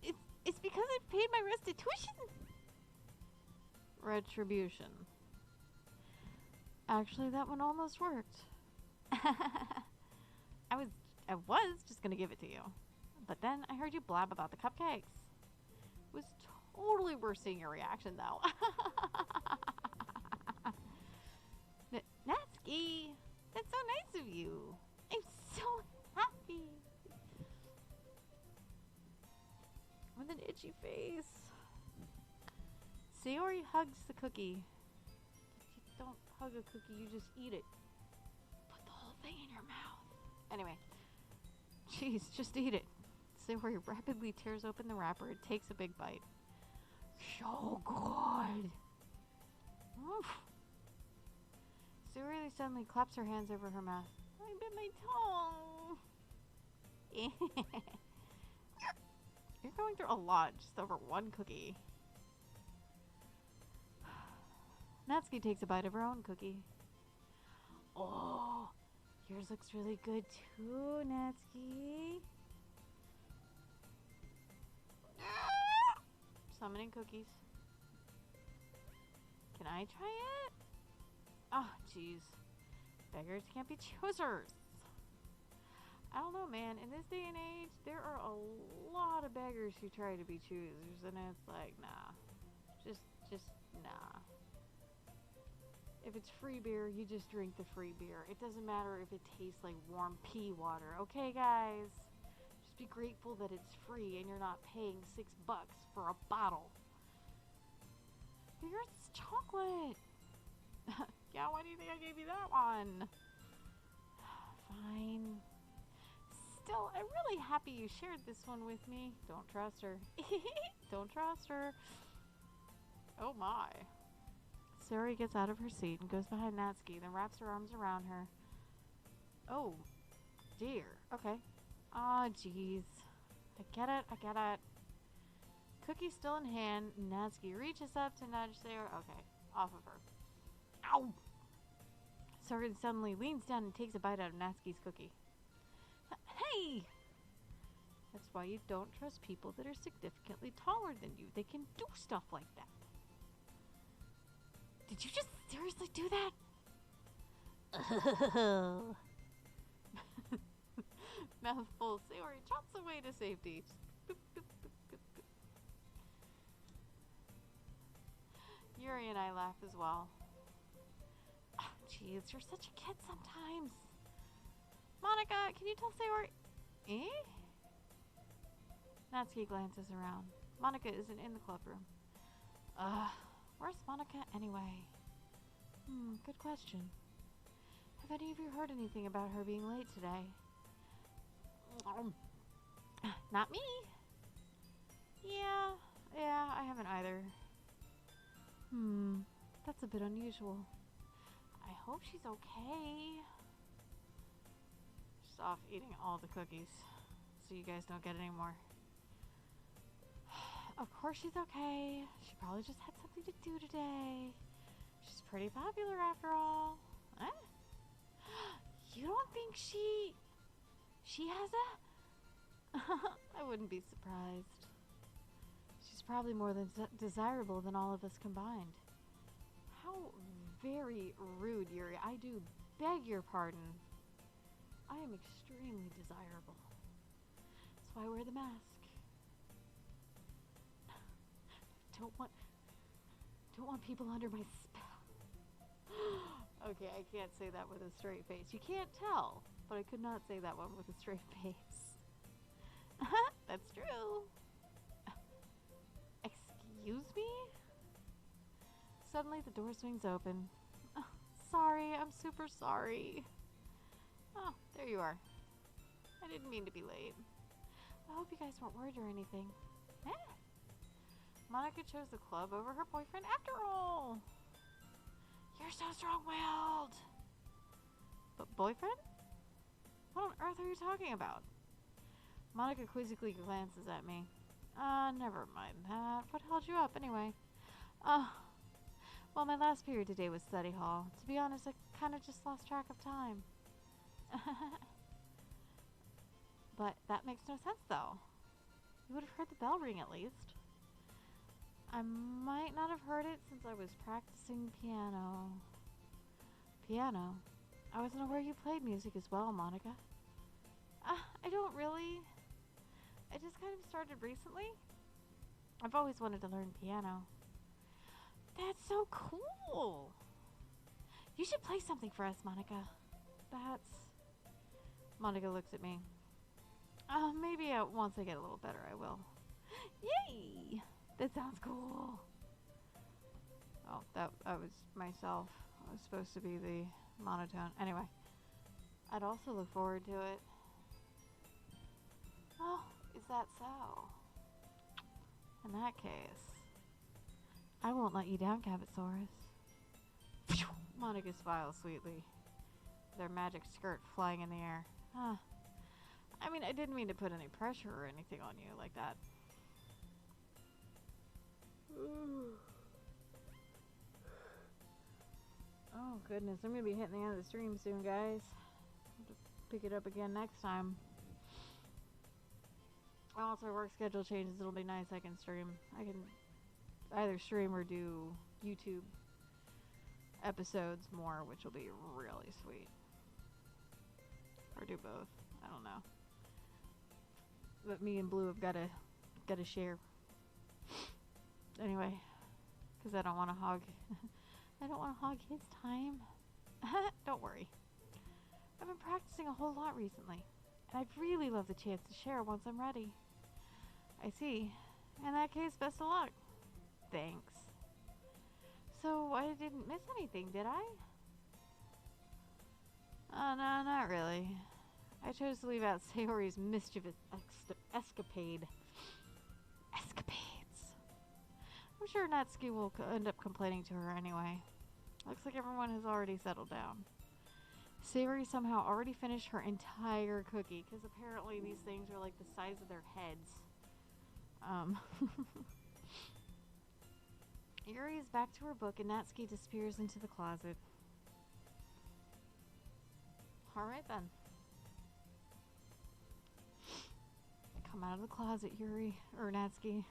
It's because I paid my restitution? Retribution. Actually, that one almost worked. I was just gonna give it to you. But then I heard you blab about the cupcakes. It was totally worth seeing your reaction, though. Natsuki, that's so nice of you. I'm so happy. With an itchy face. Sayori hugs the cookie. You don't hug a cookie, you just eat it. Put the whole thing in your mouth. Anyway. Jeez, just eat it. Sayori rapidly tears open the wrapper and takes a big bite. So good. Oof. Sayori suddenly claps her hands over her mouth. I bit my tongue. You're going through a lot just over one cookie. Natsuki takes a bite of her own cookie. Oh, yours looks really good too, Natsuki. Summoning cookies. Can I try it? Oh, jeez. Beggars can't be choosers. I don't know, man. In this day and age, there are a lot of beggars who try to be choosers, and it's like, nah. Just nah. If it's free beer, you just drink the free beer. It doesn't matter if it tastes like warm pea water. Okay, guys? Just be grateful that it's free and you're not paying $6 for a bottle. But yours is chocolate. Yeah, why do you think I gave you that one? Fine. Still, I'm really happy you shared this one with me. Don't trust her. Don't trust her. Oh my. Sayori gets out of her seat and goes behind Natsuki, then wraps her arms around her. Oh, dear. Okay. Aw, jeez. I get it. Cookie still in hand, Natsuki reaches up to nudge Sayori. Okay, off of her. Ow! Sayori suddenly leans down and takes a bite out of Natsuki's cookie. Hey! That's why you don't trust people that are significantly taller than you. They can do stuff like that. Did you just seriously do that? Mouthful, Sayori trots away to safety. Boop, boop, boop, boop, boop. Yuri and I laugh as well. Oh, jeez, you're such a kid sometimes. Monica, can you tell Sayori? Eh? Natsuki glances around. Monica isn't in the clubroom. Where's Monica anyway? Good question. Have any of you heard anything about her being late today? Not me. Yeah, I haven't either. That's a bit unusual. I hope she's okay. She's off eating all the cookies, so you guys don't get any more. Of course she's okay. She probably just had something to do today. She's pretty popular after all. Eh? You don't think she has a... I wouldn't be surprised. She's probably more than desirable than all of us combined. How very rude, Yuri. I do beg your pardon. I am extremely desirable. That's why I wear the mask. Don't want people under my spell. Okay, I can't say that with a straight face. You can't tell, but I could not say that one with a straight face. That's true. Excuse me? Suddenly the door swings open. Oh, sorry, I'm super sorry. Oh, there you are. I didn't mean to be late. I hope you guys weren't worried or anything. Eh? Monica chose the club over her boyfriend after all. You're so strong-willed. But boyfriend? What on earth are you talking about? Monica quizzically glances at me. Never mind that. What held you up anyway? Well, my last period today was study hall. To be honest, I kind of just lost track of time. But that makes no sense, though. You would have heard the bell ring at least. I might not have heard it since I was practicing piano. Piano? I wasn't aware you played music as well, Monica. I don't really. I just kind of started recently. I've always wanted to learn piano. That's so cool! You should play something for us, Monica. Monica looks at me. Maybe once I get a little better, I will. Yay! That sounds cool. Oh, that was myself. I was supposed to be the monotone. Anyway, I'd also look forward to it. Oh, is that so? In that case, I won't let you down, CabbitsaurusRex. Monica smiles sweetly, their magic skirt flying in the air. I mean, I didn't mean to put any pressure or anything on you like that. Oh goodness, I'm gonna be hitting the end of the stream soon, guys. I'll have to pick it up again next time. Once our work schedule changes, it'll be nice. I can stream. I can either stream or do YouTube episodes more, which will be really sweet. Or do both. I don't know. But me and Blue have gotta share. Anyway, because I don't want to hog his time. Don't worry. I've been practicing a whole lot recently. And I'd really love the chance to share once I'm ready. I see. In that case, best of luck. Thanks. So, I didn't miss anything, did I? Oh, no, not really. I chose to leave out Sayori's mischievous escapades. I'm sure Natsuki will end up complaining to her anyway. Looks like everyone has already settled down. Sayori somehow already finished her entire cookie, because apparently these things are like the size of their heads. Yuri is back to her book and Natsuki disappears into the closet. Alright then. Come out of the closet, Yuri. Or Natsuki.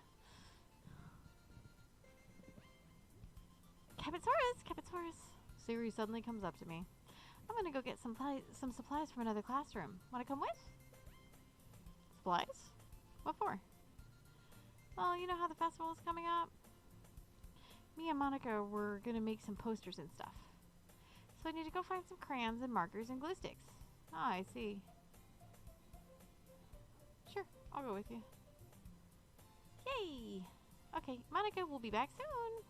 Cabbitsaurus! Sayori suddenly comes up to me. I'm gonna go get some supplies from another classroom. Wanna come with? Supplies? What for? Well, you know how the festival is coming up? Me and Monica were gonna make some posters and stuff. So I need to go find some crayons and markers and glue sticks. Ah, I see. Sure, I'll go with you. Yay! Okay, Monica will be back soon.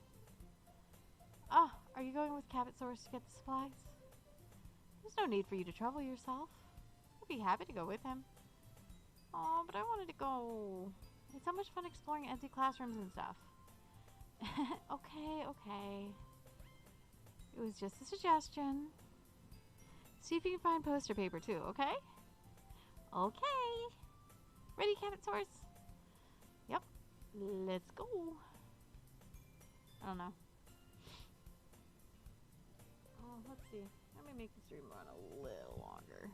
Oh, are you going with Cabbitsaurus to get the supplies? There's no need for you to trouble yourself. I'd be happy to go with him. Oh, but I wanted to go. It's so much fun exploring empty classrooms and stuff. Okay. It was just a suggestion. See if you can find poster paper too, okay? Okay. Ready, Cabbitsaurus? Yep. Let's go. I don't know. Oh, let's see. Let me make the stream run a little longer.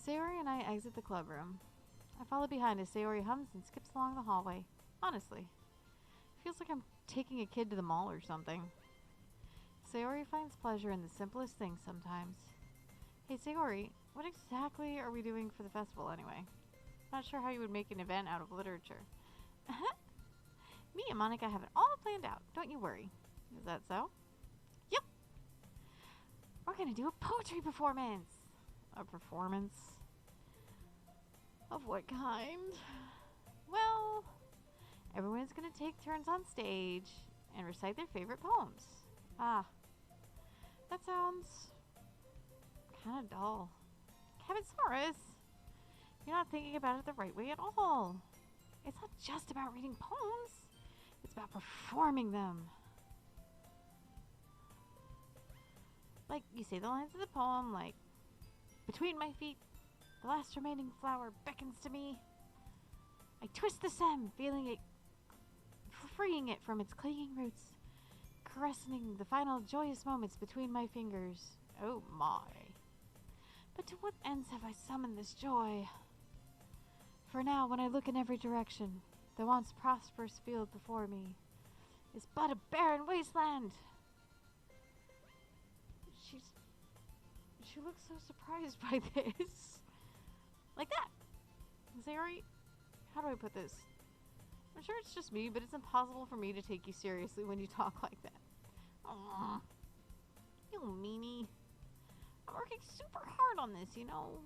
Sayori and I exit the club room. I follow behind as Sayori hums and skips along the hallway. Honestly. Feels like I'm taking a kid to the mall or something. Sayori finds pleasure in the simplest things sometimes. Hey Sayori, what exactly are we doing for the festival anyway? Not sure how you would make an event out of literature. Me and Monica have it all planned out, don't you worry. Is that so? Yep! We're gonna do a poetry performance! A performance? Of what kind? Well, everyone's gonna take turns on stage and recite their favorite poems. Ah, that sounds kind of dull. Cabbitsaurus, you're not thinking about it the right way at all. It's not just about reading poems. It's about performing them. Like, you say the lines of the poem, like, between my feet, the last remaining flower beckons to me. I twist the stem, feeling it, freeing it from its clinging roots, caressing the final joyous moments between my fingers. Oh my. But to what ends have I summoned this joy? For now, when I look in every direction, the once prosperous field before me is but a barren wasteland. She looks so surprised by this. Like that. Sayori, how do I put this? I'm sure it's just me, but it's impossible for me to take you seriously when you talk like that. Aww. You meanie. I'm working super hard on this, you know.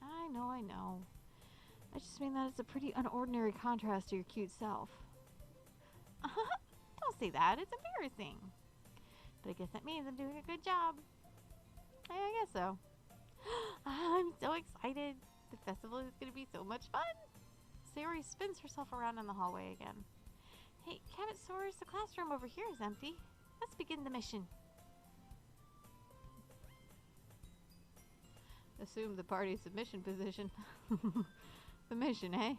I know. I just mean that it's a pretty unordinary contrast to your cute self. Don't say that. It's embarrassing. But I guess that means I'm doing a good job. I guess so. I'm so excited. The festival is going to be so much fun. Sayori spins herself around in the hallway again. Hey, Cabbitsaurus, the classroom over here is empty. Let's begin the mission. Assume the party's submission position. The mission, eh?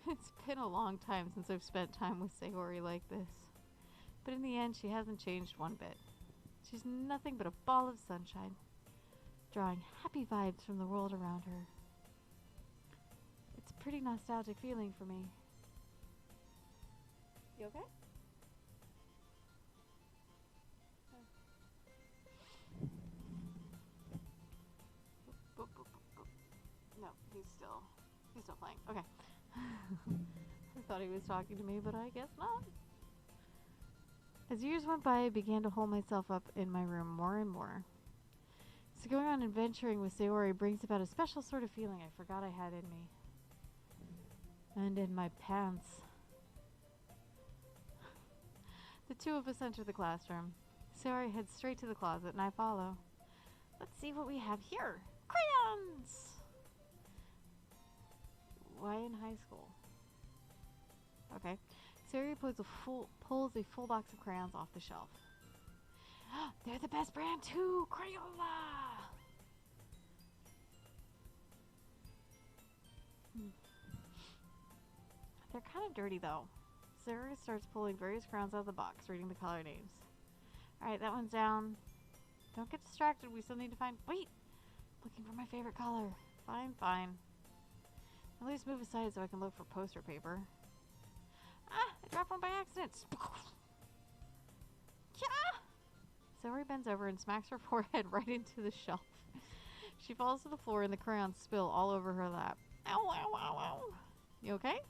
It's been a long time since I've spent time with Sayori like this. But in the end, she hasn't changed one bit. She's nothing but a ball of sunshine, drawing happy vibes from the world around her. It's a pretty nostalgic feeling for me. You okay? No, he's still playing. Okay. I thought he was talking to me, but I guess not. As years went by, I began to hold myself up in my room more and more. So going on adventuring with Sayori brings about a special sort of feeling I forgot I had in me. And in my pants. The two of us enter the classroom. Sayori heads straight to the closet and I follow. Let's see what we have here. Crayons! Why in high school? Okay. Sayori pulls a full box of crayons off the shelf. They're the best brand too! Crayola! They're kind of dirty though. Sayori starts pulling various crayons out of the box, reading the color names. Alright, that one's down. Don't get distracted, we still need to find— Wait! Looking for my favorite color. Fine, fine. At least move aside so I can look for poster paper. Ah! I dropped one by accident! Sayori bends over and smacks her forehead right into the shelf. She falls to the floor and the crayons spill all over her lap. Ow, ow, ow, ow. You okay?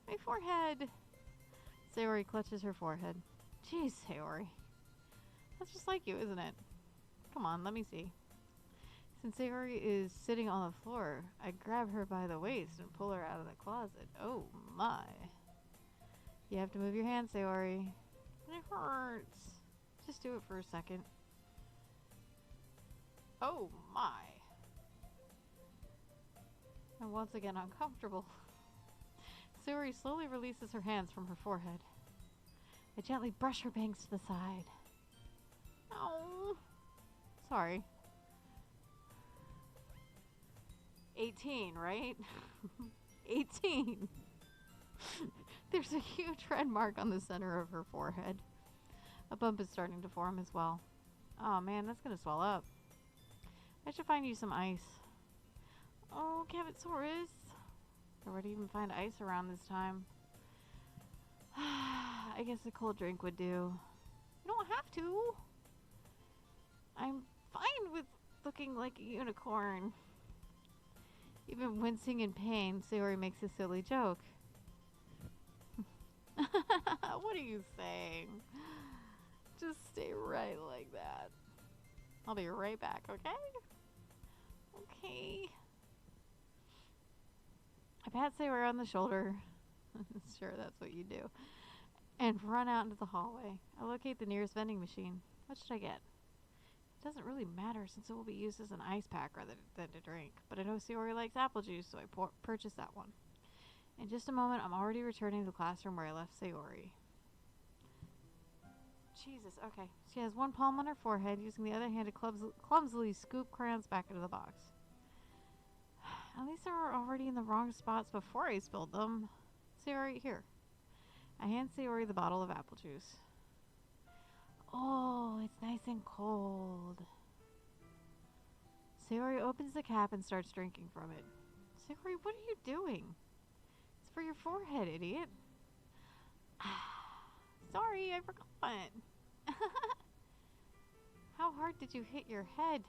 My forehead. Sayori clutches her forehead. Jeez, Sayori. That's just like you, isn't it? Come on, let me see. Since Sayori is sitting on the floor, I grab her by the waist and pull her out of the closet. Oh my. You have to move your hand, Sayori. It hurts. Just do it for a second. Oh my. I'm once again uncomfortable. Sayori slowly releases her hands from her forehead. I gently brush her bangs to the side. Oh. Sorry. 18, right? 18. There's a huge red mark on the center of her forehead. A bump is starting to form as well. Oh man, that's gonna swell up. I should find you some ice. Oh, CabbitsaurusRex. Where do you even find ice around this time? I guess a cold drink would do. You don't have to. I'm fine with looking like a unicorn. Even wincing in pain, Sayori makes a silly joke. What are you saying? Just stay right like that. I'll be right back, okay? Okay. I pat Sayori on the shoulder. Sure, that's what you do. And run out into the hallway. I locate the nearest vending machine. What should I get? It doesn't really matter since it will be used as an ice pack rather than to drink. But I know Sayori likes apple juice, so I purchase that one. In just a moment, I'm already returning to the classroom where I left Sayori. Jesus, okay. She has one palm on her forehead, using the other hand to clumsily scoop crayons back into the box. At least they were already in the wrong spots before I spilled them. Sayori, here. I hand Sayori the bottle of apple juice. Oh, it's nice and cold. Sayori opens the cap and starts drinking from it. Sayori, what are you doing? It's for your forehead, idiot. Sorry, I forgot. How hard did you hit your head?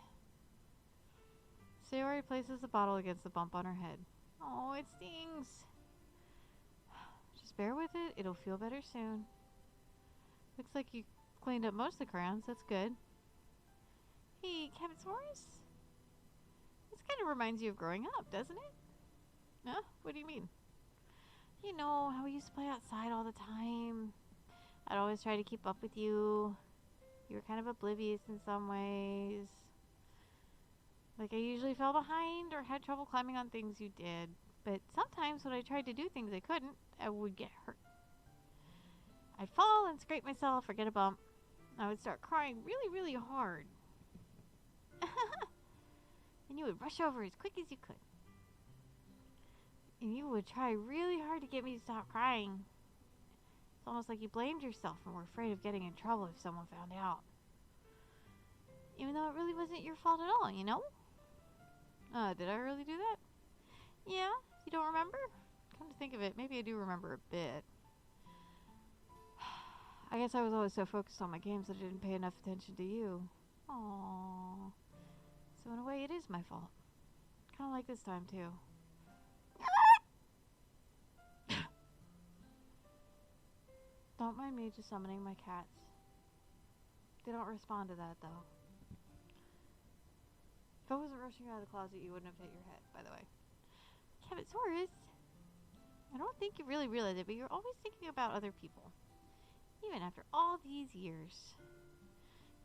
Sayori places the bottle against the bump on her head. Oh, it stings. Just bear with it. It'll feel better soon. Looks like you cleaned up most of the crayons. That's good. Hey, CabbitsaurusRex? This kind of reminds you of growing up, doesn't it? Huh? What do you mean? You know, how we used to play outside all the time. I'd always try to keep up with you. You were kind of oblivious in some ways. Like I usually fell behind or had trouble climbing on things you did. But sometimes when I tried to do things I couldn't, I would get hurt. I'd fall and scrape myself or get a bump. I would start crying really, really hard. And you would rush over as quick as you could. And you would try really hard to get me to stop crying. It's almost like you blamed yourself and were afraid of getting in trouble if someone found out. Even though it really wasn't your fault at all, you know? Did I really do that? Yeah? You don't remember? Come to think of it, maybe I do remember a bit. I guess I was always so focused on my games that I didn't pay enough attention to you. Aww. So in a way, it is my fault. Kind of like this time, too. Don't mind me just summoning my cats. They don't respond to that, though. I wasn't rushing out of the closet, you wouldn't have hit your head, by the way. CabbitsaurusRex, I don't think you really realize it, but you're always thinking about other people. Even after all these years.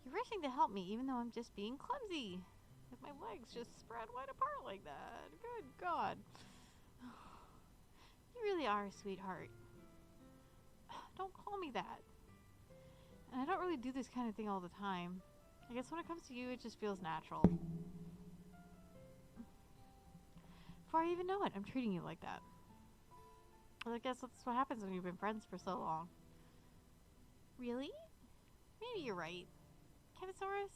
You're rushing to help me, even though I'm just being clumsy. With my legs just spread wide apart like that. Good God. You really are a sweetheart. Don't call me that. And I don't really do this kind of thing all the time. I guess when it comes to you, it just feels natural. Before I even know it, I'm treating you like that. Well, I guess that's what happens when you've been friends for so long. Really? Maybe you're right. CabbitsaurusRex,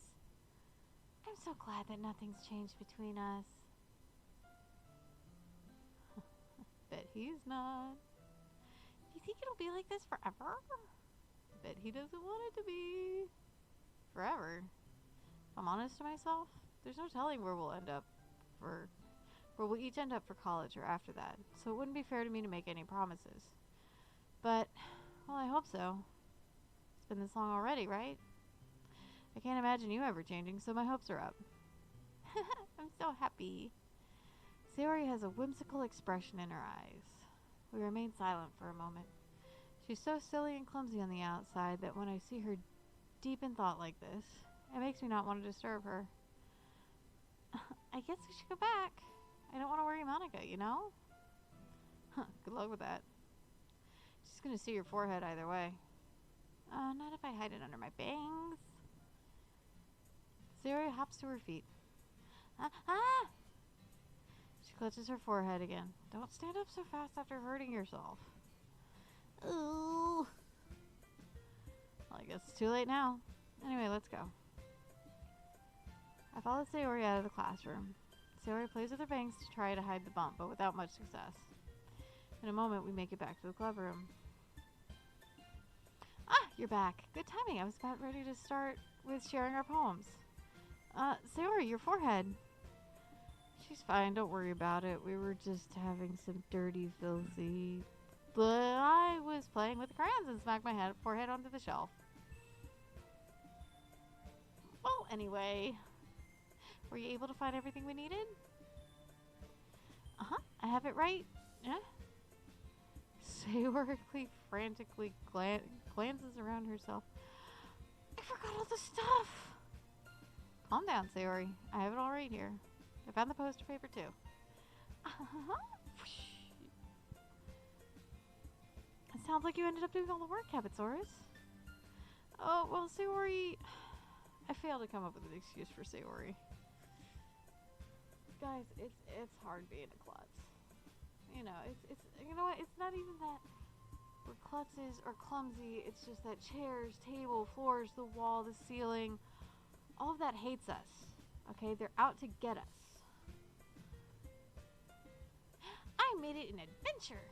I'm so glad that nothing's changed between us. Bet he's not. Do you think it'll be like this forever? Bet he doesn't want it to be. Forever. If I'm honest to myself, there's no telling where we'll end up where we'll each end up for college or after that. So it wouldn't be fair to me to make any promises. But, well, I hope so. It's been this long already, right? I can't imagine you ever changing, so my hopes are up. I'm so happy. Sayori has a whimsical expression in her eyes. We remain silent for a moment. She's so silly and clumsy on the outside that when I see her deep in thought like this, it makes me not want to disturb her. I guess we should go back. I don't want to worry Monica, you know? Good luck with that. She's gonna see your forehead either way. Not if I hide it under my bangs. Sayori hops to her feet. She clutches her forehead again. Don't stand up so fast after hurting yourself. Ooh. Well, I guess it's too late now. Anyway, let's go. I follow Sayori out of the classroom. Sayori plays with her bangs to try to hide the bump, but without much success. In a moment, we make it back to the club room. Ah, you're back. Good timing. I was about ready to start with sharing our poems. Sayori, your forehead. She's fine. Don't worry about it. We were just having some dirty, filthy... But I was playing with the crayons and smacked my forehead onto the shelf. Well, anyway... Were you able to find everything we needed? Uh-huh. I have it right. Yeah? Sayori frantically glances around herself. I forgot all the stuff! Calm down, Sayori. I have it all right here. I found the poster paper, too. It sounds like you ended up doing all the work, CabbitsaurusRex. Oh, well, Sayori... I failed to come up with an excuse for Sayori. Guys, it's hard being a klutz. You know, it's you know what? It's not even that we're klutzes or clumsy. It's just that chairs, table, floors, the wall, the ceiling, all of that hates us. Okay, they're out to get us. I made it an adventure.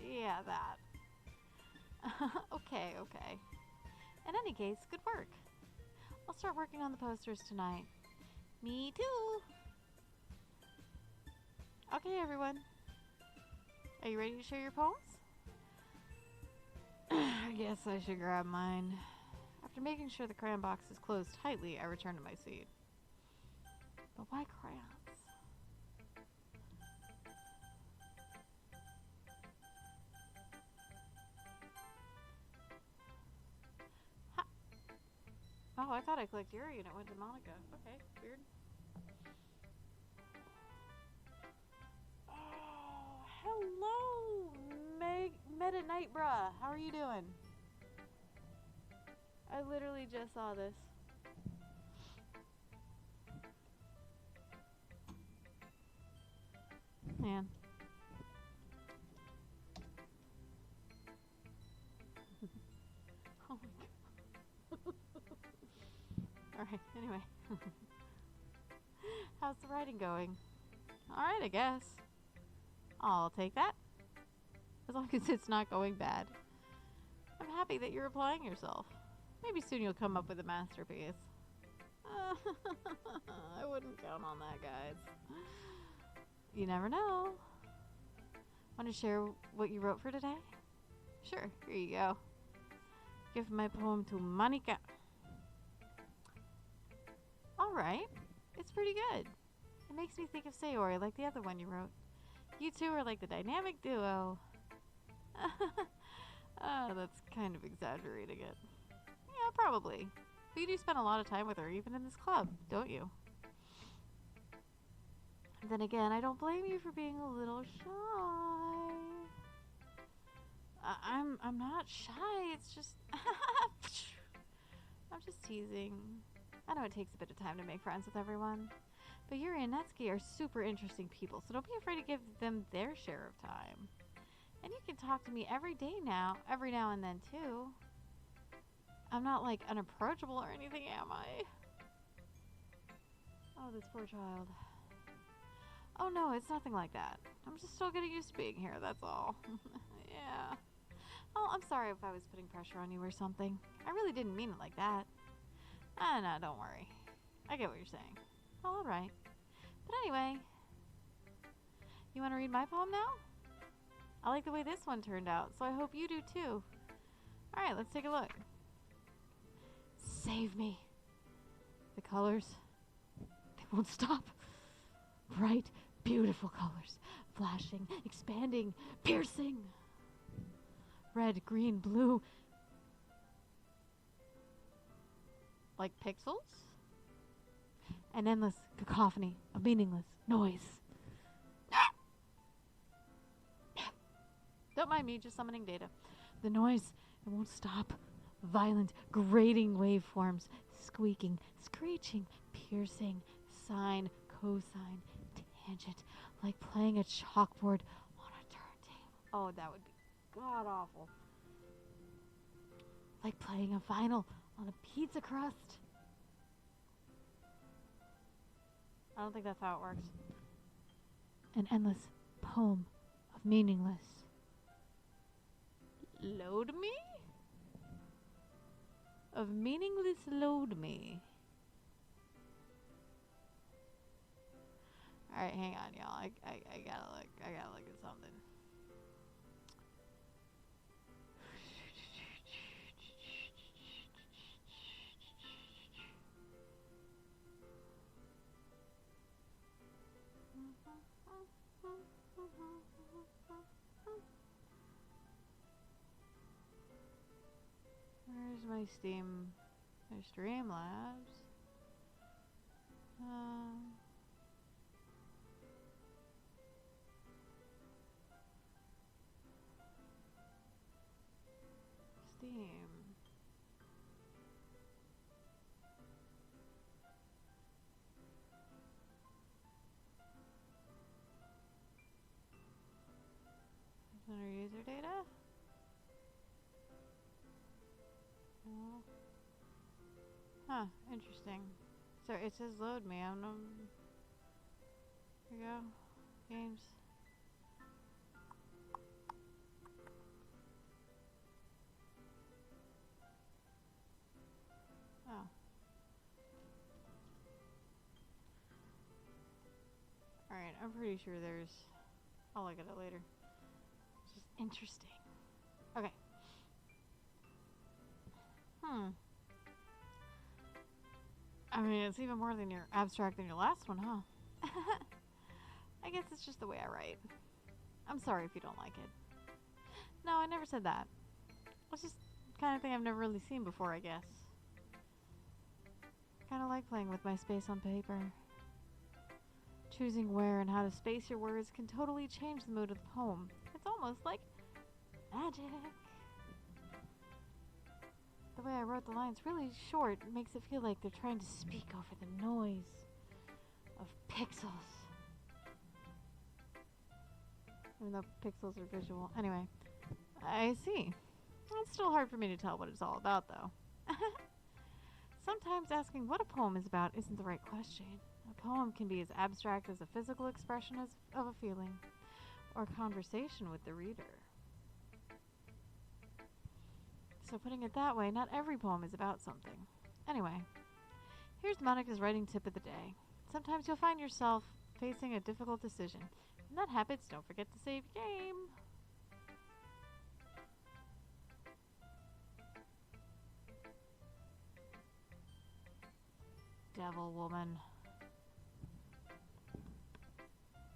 Yeah, that. Okay. In any case, good work. I'll start working on the posters tonight. Me too. Okay, everyone. Are you ready to share your poems? I guess I should grab mine. After making sure the crayon box is closed tightly, I return to my seat. But why crayons? Oh, I thought I clicked Yuri and it went to Monica. Okay, weird. Oh, hello, Meta Nightbra. How are you doing? I literally just saw this. Man. Oh my god. Alright, anyway. How's the writing going? Alright, I guess. I'll take that. As long as it's not going bad. I'm happy that you're applying yourself. Maybe soon you'll come up with a masterpiece. I wouldn't count on that, guys. You never know. Want to share what you wrote for today? Sure, here you go. Give my poem to Monica. Alright. It's pretty good. It makes me think of Sayori, like the other one you wrote. You two are like the dynamic duo. That's kind of exaggerating it. Yeah, probably. But you do spend a lot of time with her, even in this club, don't you? Then again, I don't blame you for being a little shy. I'm not shy, it's just... I'm just teasing. I know it takes a bit of time to make friends with everyone. But Yuri and Netsuki are super interesting people, so don't be afraid to give them their share of time. And you can talk to me every now and then too. I'm not like unapproachable or anything, am I? Oh, this poor child. Oh no, it's nothing like that. I'm just still getting used to being here, that's all. Yeah. Oh, I'm sorry if I was putting pressure on you or something. I really didn't mean it like that. No, don't worry. I get what you're saying. Oh, alright. But anyway, you want to read my poem now? I like the way this one turned out, so I hope you do too. Alright, let's take a look. Save me. The colors, they won't stop. Bright, beautiful colors. Flashing, expanding, piercing. Red, green, blue. Like pixels? An endless cacophony of meaningless noise. Don't mind me, just summoning data. The noise, it won't stop. Violent, grating waveforms. Squeaking, screeching, piercing, sine, cosine, tangent. Like playing a chalkboard on a turntable. Oh, that would be god awful. Like playing a vinyl on a pizza crust. I don't think that's how it works. An endless poem of meaningless. Load me? Of meaningless load me. Alright, hang on, y'all. I gotta look at something. Where's my Steam? There's Streamlabs. Steam. Under user data? Oh. Huh, interesting. So it says load me. I don't know. Here we go. Games. Oh. Alright, I'm pretty sure there's... I'll look at it later. It's just interesting. Okay. I mean, it's even more than your abstract than your last one, huh? I guess it's just the way I write. I'm sorry if you don't like it. No, I never said that. It's just the kind of thing I've never really seen before, I guess. I kind of like playing with my space on paper. Choosing where and how to space your words can totally change the mood of the poem. It's almost like magic. The way I wrote the lines really short makes it feel like they're trying to speak over the noise of pixels. Even though pixels are visual. Anyway, I see. It's still hard for me to tell what it's all about, though. Sometimes asking what a poem is about isn't the right question. A poem can be as abstract as a physical expression of a feeling, or a conversation with the reader. So putting it that way, not every poem is about something. Anyway, here's Monica's writing tip of the day. Sometimes you'll find yourself facing a difficult decision. When that happens, don't forget to save your game. Devil woman.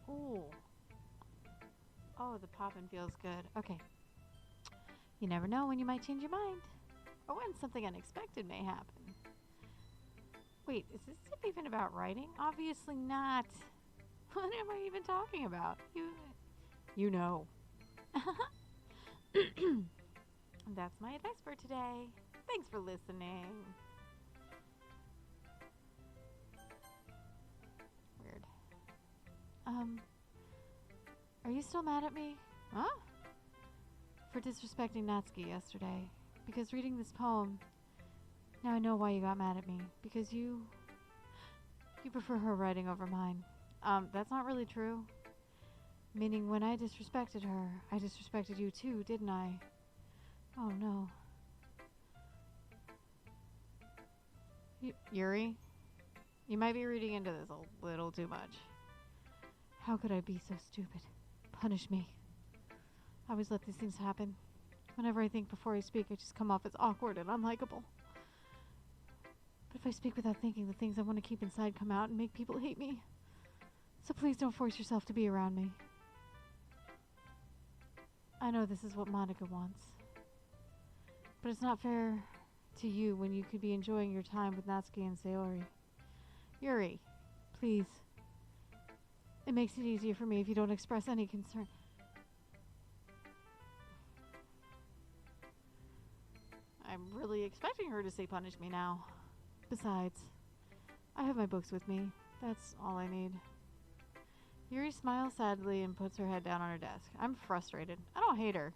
Ooh. Oh, the poppin' feels good. Okay. You never know when you might change your mind. Or when something unexpected may happen. Wait, is this tip even about writing? Obviously not. What am I even talking about? You know. That's my advice for today. Thanks for listening. Weird. Are you still mad at me? Huh? For disrespecting Natsuki yesterday. Because reading this poem, now I know why you got mad at me. Because you prefer her writing over mine. That's not really true. Meaning when I disrespected her, I disrespected you too, didn't I? Oh no. Yuri, you might be reading into this a little too much. How could I be so stupid? Punish me. I always let these things happen. Whenever I think before I speak, I just come off as awkward and unlikable. But if I speak without thinking, the things I want to keep inside come out and make people hate me. So please don't force yourself to be around me. I know this is what Monica wants. But it's not fair to you when you could be enjoying your time with Natsuki and Sayori. Yuri, please. It makes it easier for me if you don't express any concern. I'm really expecting her to say punish me now. Besides, I have my books with me. That's all I need. Yuri smiles sadly and puts her head down on her desk. I'm frustrated. I don't hate her.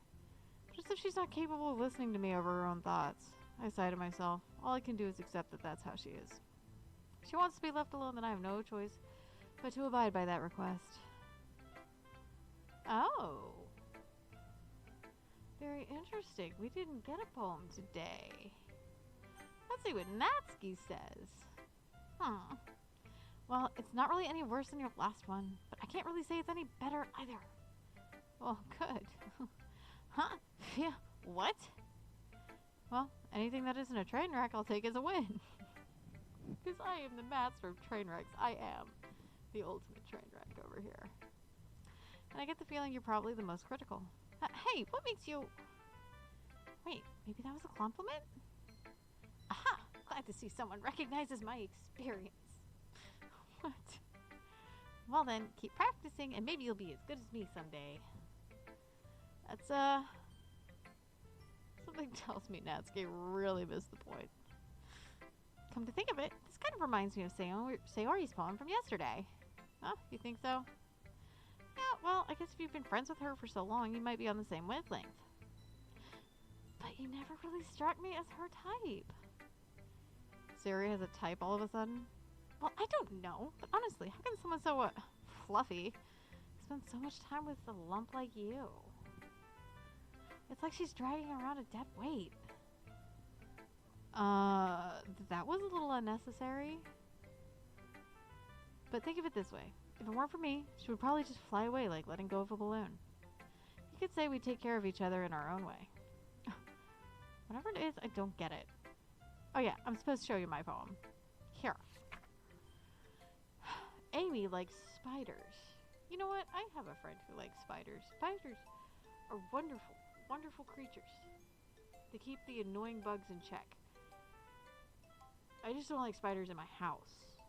Just if she's not capable of listening to me over her own thoughts. I sigh to myself. All I can do is accept that that's how she is. If she wants to be left alone, then I have no choice but to abide by that request. Oh. Very interesting. We didn't get a poem today. Let's see what Natsuki says. Well, it's not really any worse than your last one, but I can't really say it's any better either. Well, good. Huh? Yeah, what? Well, anything that isn't a train wreck I'll take as a win. Because I am the master of train wrecks. I am the ultimate train wreck over here. And I get the feeling you're probably the most critical. Hey, what makes you... Wait, maybe that was a compliment? Aha! Glad to see someone recognizes my experience. What? Well then, keep practicing and maybe you'll be as good as me someday. That's, something tells me Natsuki really missed the point. Come to think of it, this kind of reminds me of Sayori's poem from yesterday. Huh? You think so? Yeah, well, I guess if you've been friends with her for so long, you might be on the same wavelength. But you never really struck me as her type. Sayori has a type all of a sudden? Well, I don't know, but honestly, how can someone so, fluffy spend so much time with a lump like you? It's like she's dragging around a dead weight. That was a little unnecessary. But think of it this way. If it weren't for me, she would probably just fly away like letting go of a balloon. You could say we take care of each other in our own way. Whatever it is, I don't get it. Oh yeah, I'm supposed to show you my poem. Here. Amy likes spiders. You know what? I have a friend who likes spiders. Spiders are wonderful, wonderful creatures. They keep the annoying bugs in check. I just don't like spiders in my house.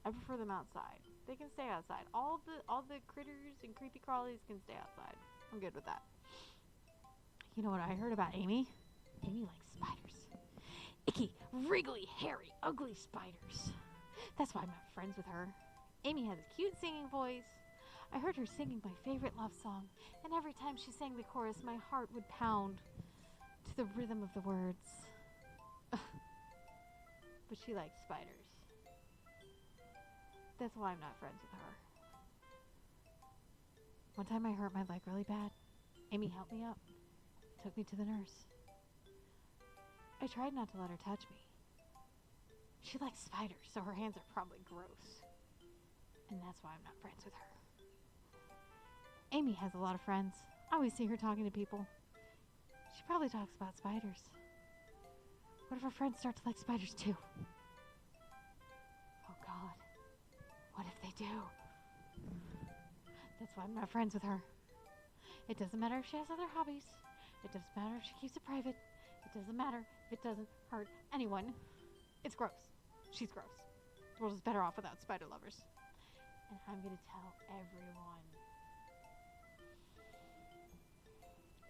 I prefer them outside. They can stay outside. All the critters and creepy crawlies can stay outside. I'm good with that. You know what I heard about Amy? Amy likes spiders. Icky, wriggly, hairy, ugly spiders. That's why I'm not friends with her. Amy has a cute singing voice. I heard her singing my favorite love song, and every time she sang the chorus, my heart would pound to the rhythm of the words. But she likes spiders. That's why I'm not friends with her. One time I hurt my leg really bad. Amy helped me up. Took me to the nurse. I tried not to let her touch me. She likes spiders, so her hands are probably gross. And that's why I'm not friends with her. Amy has a lot of friends. I always see her talking to people. She probably talks about spiders. What if her friends start to like spiders too? Oh God. What if they do? That's why I'm not friends with her. It doesn't matter if she has other hobbies. It doesn't matter if she keeps it private. It doesn't matter if it doesn't hurt anyone. It's gross. She's gross. The world is better off without spider lovers. And I'm gonna tell everyone.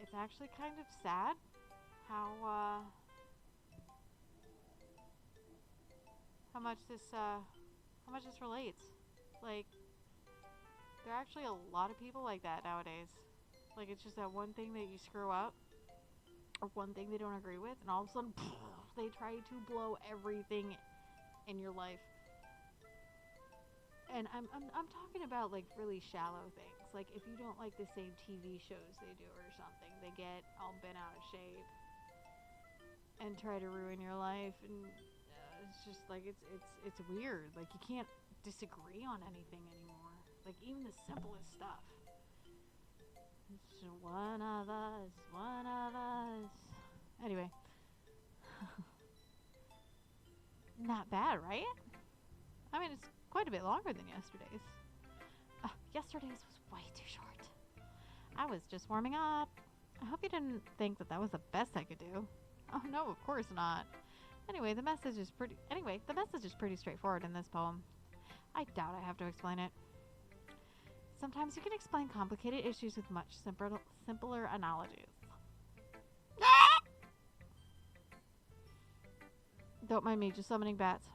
It's actually kind of sad how much this relates. Like, there are actually a lot of people like that nowadays. Like, it's just that one thing that you screw up, or one thing they don't agree with, and all of a sudden, they try to blow everything in your life. And I'm talking about, like, really shallow things. Like, if you don't like the same TV shows they do or something, they get all bent out of shape and try to ruin your life. And it's just like, it's weird. Like, you can't disagree on anything anymore. Like, even the simplest stuff. It's just one of us. Anyway. Not bad, right? I mean, it's quite a bit longer than yesterday's. Yesterday's was way too short. I was just warming up. I hope you didn't think that was the best I could do. Oh no, of course not. Anyway, the message is pretty straightforward in this poem. I doubt I have to explain it. Sometimes you can explain complicated issues with much simpler analogies. Don't mind me, just summoning bats.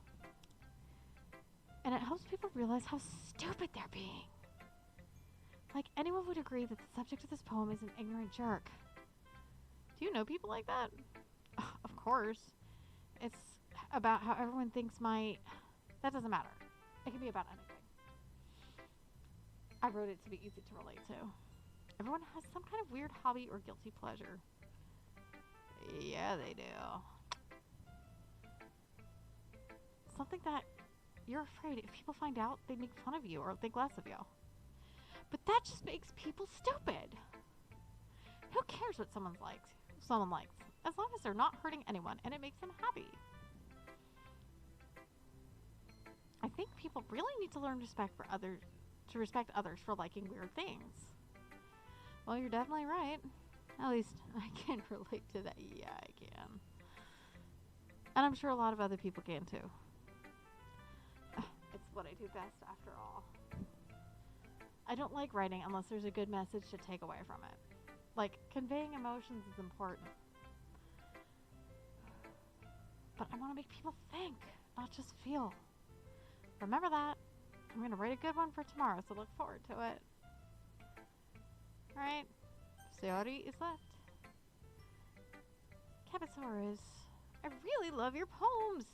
And it helps people realize how stupid they're being. Like, anyone would agree that the subject of this poem is an ignorant jerk. Do you know people like that? Of course. It's about how everyone thinks that doesn't matter. It can be about anything. I wrote it to be easy to relate to. Everyone has some kind of weird hobby or guilty pleasure. Yeah, they do. Something that you're afraid if people find out, they'd make fun of you or think less of you. But that just makes people stupid. Who cares what someone likes, as long as they're not hurting anyone and it makes them happy. I think people really need to learn to respect others for liking weird things. Well, you're definitely right. At least I can relate to that. Yeah, I can. And I'm sure a lot of other people can too. It's what I do best, after all. I don't like writing unless there's a good message to take away from it. Like, conveying emotions is important. But I want to make people think, not just feel. Remember that. I'm going to write a good one for tomorrow, so look forward to it. Alright. Sayori is left. CabbitsaurusRex, I really love your poems.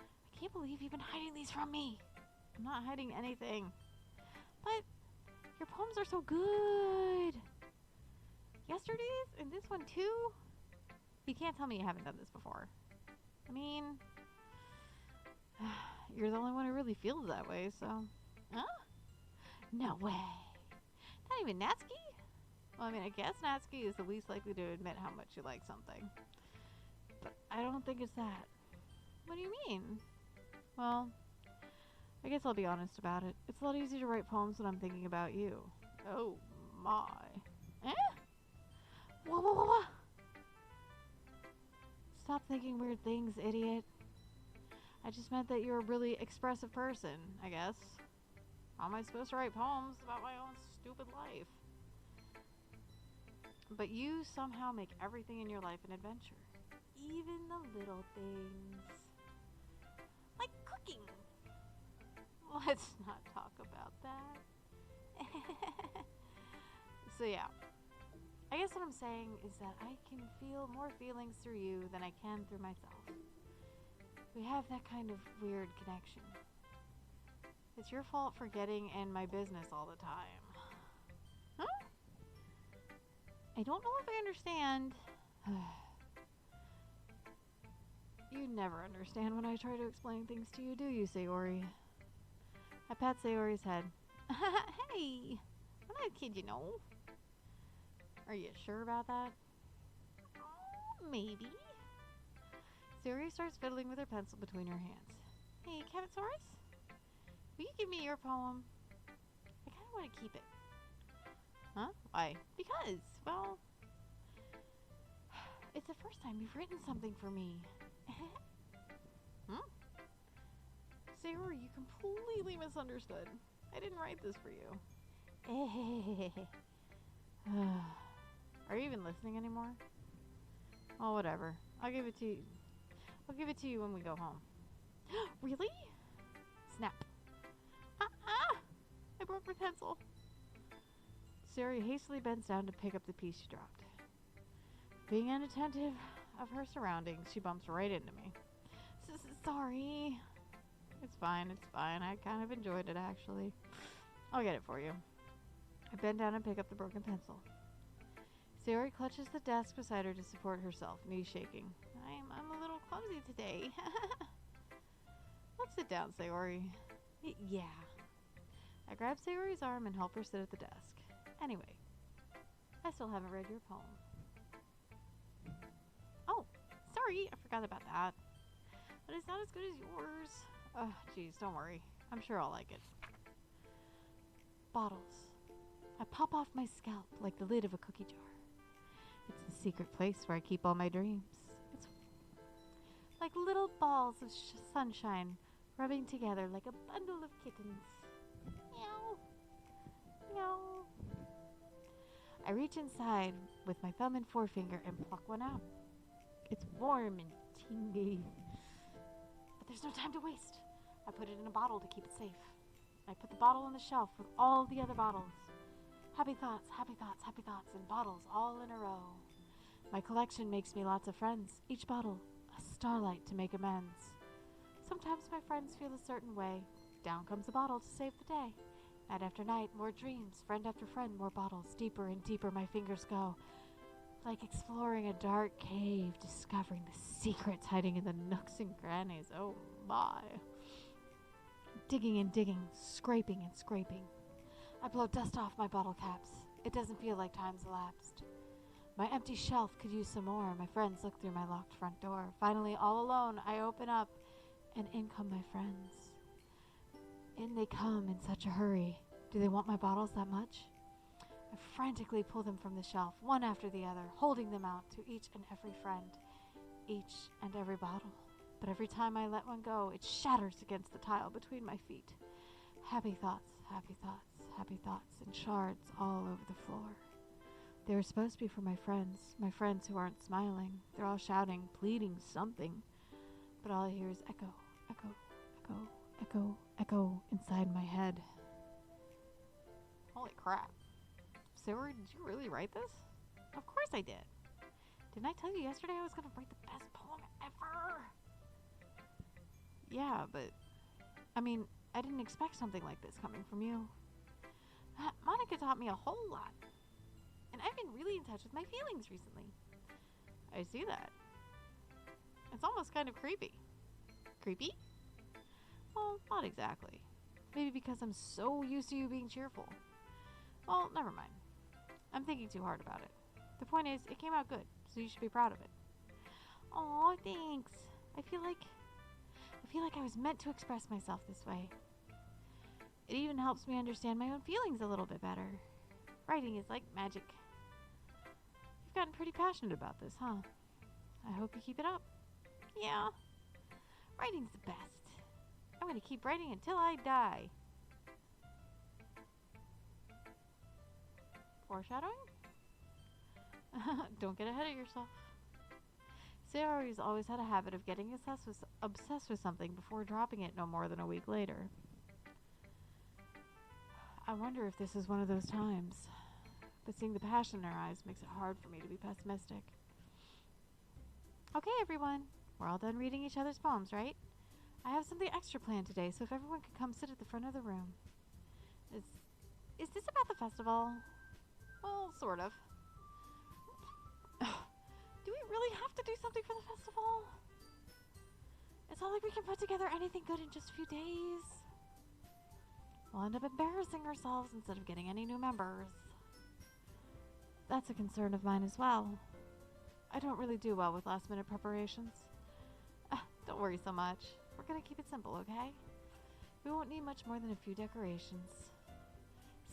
I can't believe you've been hiding these from me. I'm not hiding anything. But your poems are so good. Yesterday's and this one too? You can't tell me you haven't done this before. I mean, you're the only one who really feels that way, so. Huh? No way. Not even Natsuki? Well, I mean, I guess Natsuki is the least likely to admit how much you like something. But I don't think it's that. What do you mean? Well, I guess I'll be honest about it. It's a lot easier to write poems when I'm thinking about you. Oh my. Eh? Whoa. Stop thinking weird things, idiot. I just meant that you're a really expressive person, I guess. How am I supposed to write poems about my own stupid life? But you somehow make everything in your life an adventure. Even the little things. Like cooking. Let's not talk about that. So yeah. I guess what I'm saying is that I can feel more feelings through you than I can through myself. We have that kind of weird connection. It's your fault for getting in my business all the time. Huh? I don't know if I understand. You never understand when I try to explain things to you, do you, Sayori? I pat Sayori's head. Hey! I'm not a kid, you know. Are you sure about that? Maybe. Sayori starts fiddling with her pencil between her hands. Hey, CabbitsaurusRex? Will you give me your poem? I kind of want to keep it. does. Well, it's the first time you've written something for me. Hmm? Sayori, you completely misunderstood. I didn't write this for you. Are you even listening anymore? Oh, whatever. I'll give it to you. I'll give it to you when we go home. Really? Snap. I broke my pencil. Sayori hastily bends down to pick up the piece she dropped. Being inattentive of her surroundings, she bumps right into me. Sorry. It's fine, it's fine. I kind of enjoyed it, actually. I'll get it for you. I bend down and pick up the broken pencil. Sayori clutches the desk beside her to support herself, knees shaking. I'm a little clumsy today. Let's sit down, Sayori. Yeah. I grab Sayori's arm and help her sit at the desk. Anyway, I still haven't read your poem. Oh, sorry, I forgot about that. But it's not as good as yours. Oh, geez, don't worry. I'm sure I'll like it. Bottles. I pop off my scalp like the lid of a cookie jar. It's the secret place where I keep all my dreams. It's like little balls of sunshine rubbing together like a bundle of kittens. Meow. Meow. I reach inside with my thumb and forefinger and pluck one out. It's warm and tingly. But there's no time to waste. I put it in a bottle to keep it safe. I put the bottle on the shelf with all the other bottles. Happy thoughts, happy thoughts, happy thoughts, and bottles all in a row. My collection makes me lots of friends. Each bottle, a starlight to make amends. Sometimes my friends feel a certain way. Down comes a bottle to save the day. Night after night, more dreams. Friend after friend, more bottles. Deeper and deeper my fingers go. Like exploring a dark cave, discovering the secrets hiding in the nooks and crannies. Oh my. Digging and digging, scraping and scraping. I blow dust off my bottle caps. It doesn't feel like time's elapsed. My empty shelf could use some more. My friends look through my locked front door. Finally, all alone, I open up, and in come my friends. In they come in such a hurry. Do they want my bottles that much? I frantically pull them from the shelf, one after the other, holding them out to each and every friend, each and every bottle. But every time I let one go, it shatters against the tile between my feet. Happy thoughts, happy thoughts, happy thoughts, and shards all over the floor. They were supposed to be for my friends who aren't smiling. They're all shouting, pleading something. But all I hear is echo, echo, echo, echo, echo inside my head. Holy crap. Sayori, did you really write this? Of course I did. Didn't I tell you yesterday I was going to write the best poem ever? Yeah, but, I mean, I didn't expect something like this coming from you. Monica taught me a whole lot. And I've been really in touch with my feelings recently. I see that. It's almost kind of creepy. Creepy? Well, not exactly. Maybe because I'm so used to you being cheerful. Well, never mind. I'm thinking too hard about it. The point is, it came out good, so you should be proud of it. Aw, thanks. I feel like I was meant to express myself this way. It even helps me understand my own feelings a little bit better. Writing is like magic. You've gotten pretty passionate about this, huh? I hope you keep it up. Yeah. Writing's the best. I'm going to keep writing until I die. Foreshadowing? Don't get ahead of yourself. Sayori's always had a habit of getting obsessed with something before dropping it no more than a week later. I wonder if this is one of those times. But seeing the passion in her eyes makes it hard for me to be pessimistic. Okay, everyone. We're all done reading each other's poems, right? I have something extra planned today, so if everyone could come sit at the front of the room. Is this about the festival? Well, sort of. Do we really have to do something for the festival? It's not like we can put together anything good in just a few days. We'll end up embarrassing ourselves instead of getting any new members. That's a concern of mine as well. I don't really do well with last-minute preparations. Don't worry so much. We're gonna keep it simple, okay? We won't need much more than a few decorations.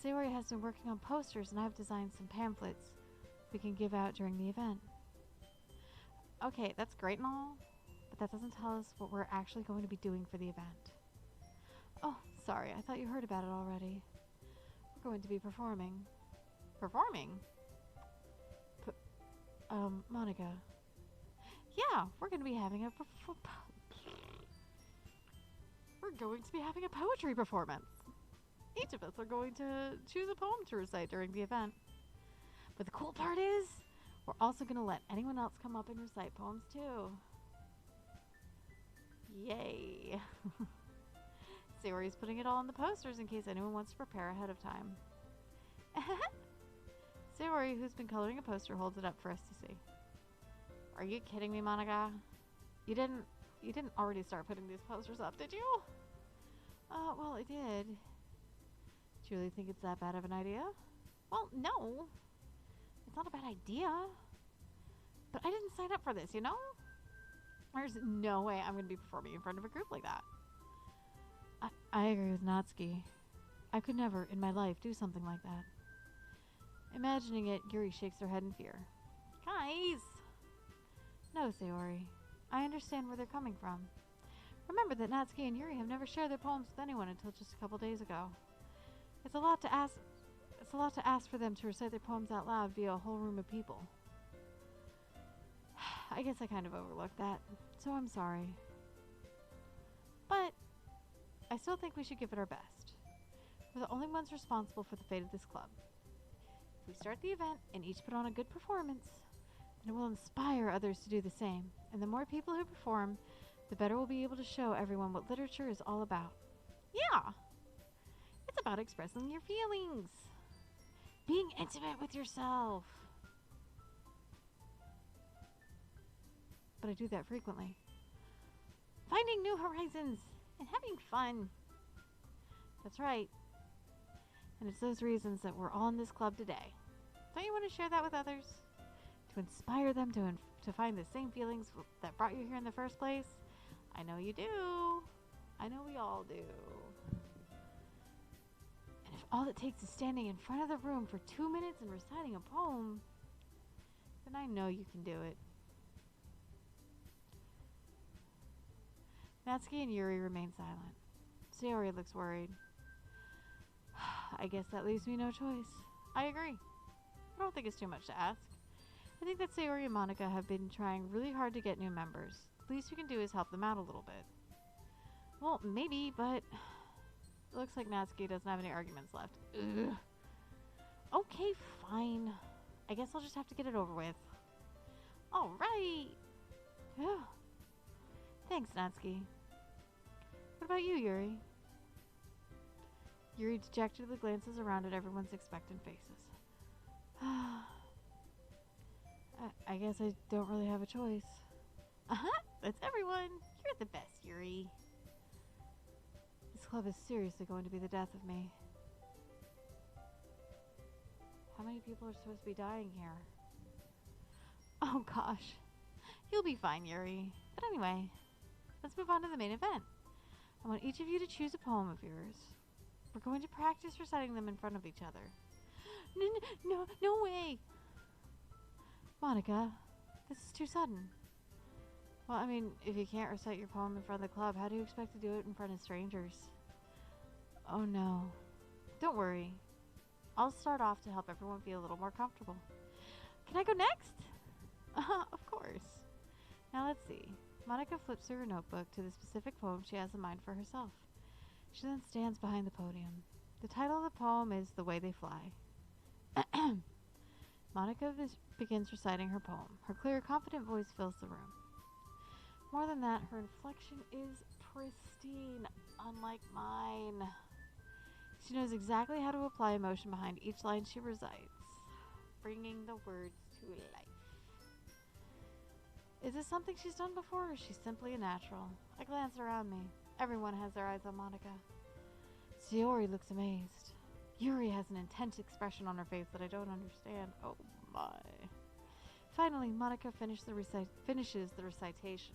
Sayori has been working on posters and I've designed some pamphlets we can give out during the event. Okay, that's great and all, but that doesn't tell us what we're actually going to be doing for the event. Oh, sorry, I thought you heard about it already. We're going to be performing. Performing? Monica. Yeah, we're going to be having a poetry performance. Each of us are going to choose a poem to recite during the event. But the cool part is, we're also going to let anyone else come up and recite poems too. Yay. Sayori's putting it all on the posters in case anyone wants to prepare ahead of time. Sayori, who's been coloring a poster, holds it up for us to see. Are you kidding me, Monica? You didn't already start putting these posters up, did you? Well, I did. Do you really think it's that bad of an idea? Well, no. It's not a bad idea. But I didn't sign up for this, you know? There's no way I'm going to be performing in front of a group like that. I agree with Natsuki. I could never, in my life, do something like that. Imagining it, Yuri shakes her head in fear. Guys! No, Sayori. I understand where they're coming from. Remember that Natsuki and Yuri have never shared their poems with anyone until just a couple days ago. It's a lot to ask for them to recite their poems out loud via a whole room of people. I guess I kind of overlooked that, so I'm sorry. But I still think we should give it our best. We're the only ones responsible for the fate of this club. If we start the event and each put on a good performance, then it will inspire others to do the same. And the more people who perform, the better we'll be able to show everyone what literature is all about. Yeah! It's about expressing your feelings. Being intimate with yourself. But I do that frequently. Finding new horizons and having fun. That's right. And it's those reasons that we're all in this club today. Don't you want to share that with others? To inspire them to find the same feelings that brought you here in the first place? I know you do. I know we all do. And if all it takes is standing in front of the room for 2 minutes and reciting a poem, then I know you can do it. Natsuki and Yuri remain silent. Sayori looks worried. I guess that leaves me no choice. I agree. I don't think it's too much to ask. I think that Sayori and Monica have been trying really hard to get new members. The least we can do is help them out a little bit. Well, maybe, but it looks like Natsuki doesn't have any arguments left. Ugh. Okay, fine. I guess I'll just have to get it over with. Alright. Thanks, Natsuki. What about you, Yuri? Yuri dejectedly glances around at everyone's expectant faces. I guess I don't really have a choice. That's everyone. You're the best, Yuri. This club is seriously going to be the death of me. How many people are supposed to be dying here? Oh gosh. You'll be fine, Yuri. But anyway, let's move on to the main event. I want each of you to choose a poem of yours. We're going to practice reciting them in front of each other. No way! Monica, this is too sudden. Well, I mean, if you can't recite your poem in front of the club, how do you expect to do it in front of strangers? Oh no. Don't worry. I'll start off to help everyone feel a little more comfortable. Can I go next? Of course. Now let's see. Monica flips through her notebook to the specific poem she has in mind for herself. She then stands behind the podium. The title of the poem is The Way They Fly. Monica begins reciting her poem. Her clear, confident voice fills the room. More than that, her inflection is pristine, unlike mine. She knows exactly how to apply emotion behind each line she recites, bringing the words to life. Is this something she's done before, or is she simply a natural? I glance around me. Everyone has their eyes on Monica. Sayori looks amazed. Yuri has an intense expression on her face that I don't understand. Oh my. Finally, Monica finishes the recitation.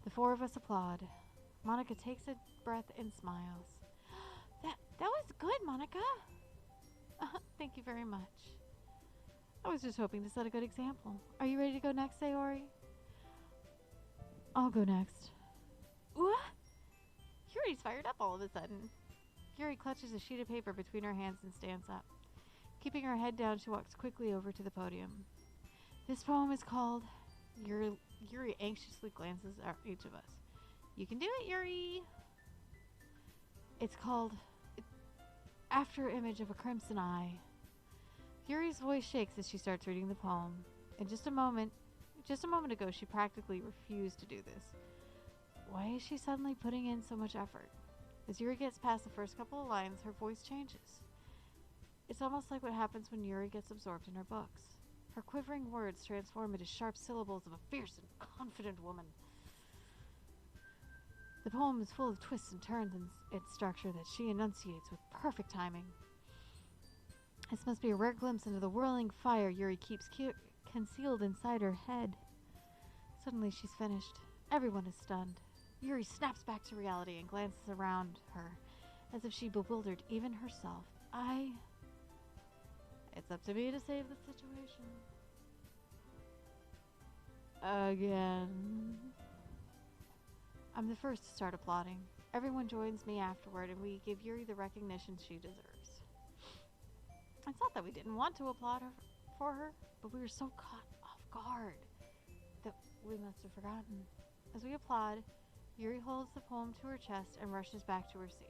The four of us applaud. Monica takes a breath and smiles. That was good, Monica. Thank you very much. I was just hoping to set a good example. Are you ready to go next, Sayori? I'll go next. What? Yuri's fired up all of a sudden. Yuri clutches a sheet of paper between her hands and stands up. Keeping her head down, she walks quickly over to the podium. This poem is called... Yuri anxiously glances at each of us. You can do it, Yuri! It's called... After Image of a Crimson Eye. Yuri's voice shakes as she starts reading the poem. In just a moment ago, she practically refused to do this. Why is she suddenly putting in so much effort? As Yuri gets past the first couple of lines, her voice changes. It's almost like what happens when Yuri gets absorbed in her books. Her quivering words transform into sharp syllables of a fierce and confident woman. The poem is full of twists and turns in its structure that she enunciates with perfect timing. This must be a rare glimpse into the whirling fire Yuri keeps concealed inside her head. Suddenly she's finished. Everyone is stunned. Yuri snaps back to reality and glances around her, as if she bewildered even herself. It's up to me to save the situation. Again. I'm the first to start applauding. Everyone joins me afterward, and we give Yuri the recognition she deserves. It's not that we didn't want to applaud for her, but we were so caught off guard that we must have forgotten. As we applaud, Yuri holds the poem to her chest and rushes back to her seat.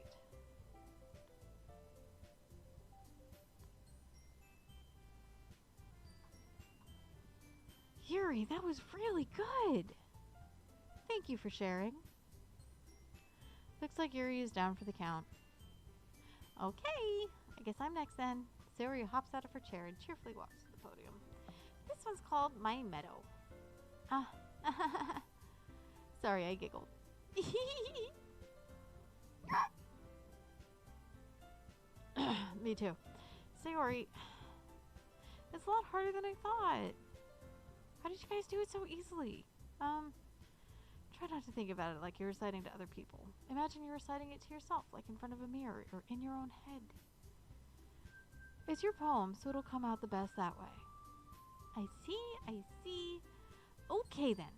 Yuri, that was really good! Thank you for sharing. Looks like Yuri is down for the count. Okay, I guess I'm next then. Sayori hops out of her chair and cheerfully walks to the podium. This one's called My Meadow. Sorry, I giggled. Me too. Sayori, it's a lot harder than I thought. How did you guys do it so easily? Try not to think about it like you're reciting to other people. Imagine you're reciting it to yourself, like in front of a mirror or in your own head. It's your poem, so it'll come out the best that way. I see. Okay then.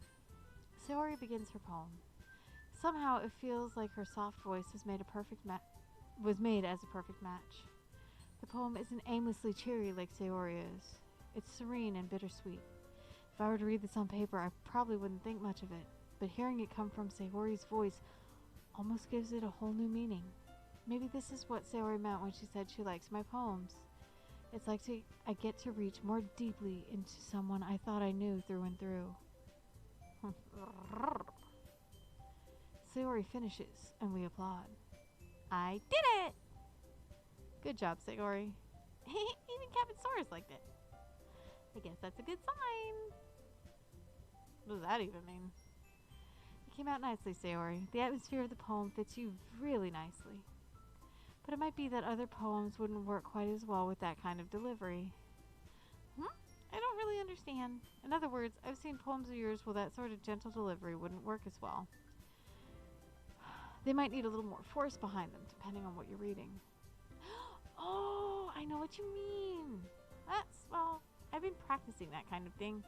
Sayori begins her poem. Somehow it feels like her soft voice was made as a perfect match. The poem isn't aimlessly cheery like Sayori is. It's serene and bittersweet. If I were to read this on paper, I probably wouldn't think much of it, but hearing it come from Sayori's voice almost gives it a whole new meaning. Maybe this is what Sayori meant when she said she likes my poems. It's like I get to reach more deeply into someone I thought I knew through and through. Sayori finishes, and we applaud. I did it! Good job, Sayori. Even CabbitsaurusRex liked it. I guess that's a good sign. What does that even mean? It came out nicely, Sayori. The atmosphere of the poem fits you really nicely. But it might be that other poems wouldn't work quite as well with that kind of delivery. I don't really understand. In other words, I've seen poems of yours where that sort of gentle delivery wouldn't work as well. They might need a little more force behind them, depending on what you're reading. Oh, I know what you mean. I've been practicing that kind of thing.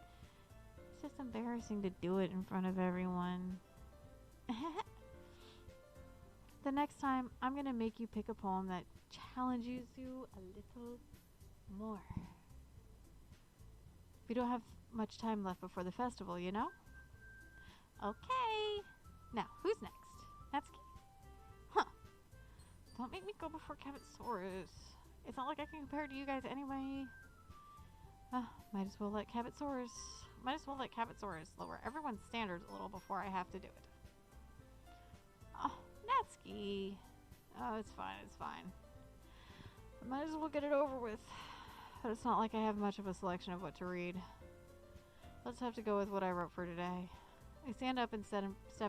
It's just embarrassing to do it in front of everyone. The next time, I'm going to make you pick a poem that challenges you a little more. We don't have much time left before the festival, you know? Okay. Now, who's next? Natsuki? Huh. Don't make me go before CabbitsaurusRex. It's not like I can compare to you guys anyway. Might as well let CabbitsaurusRex lower everyone's standards a little before I have to do it. Oh, Natsuki. Oh, it's fine. I might as well get it over with. But it's not like I have much of a selection of what to read. Let's have to go with what I wrote for today. I stand up and step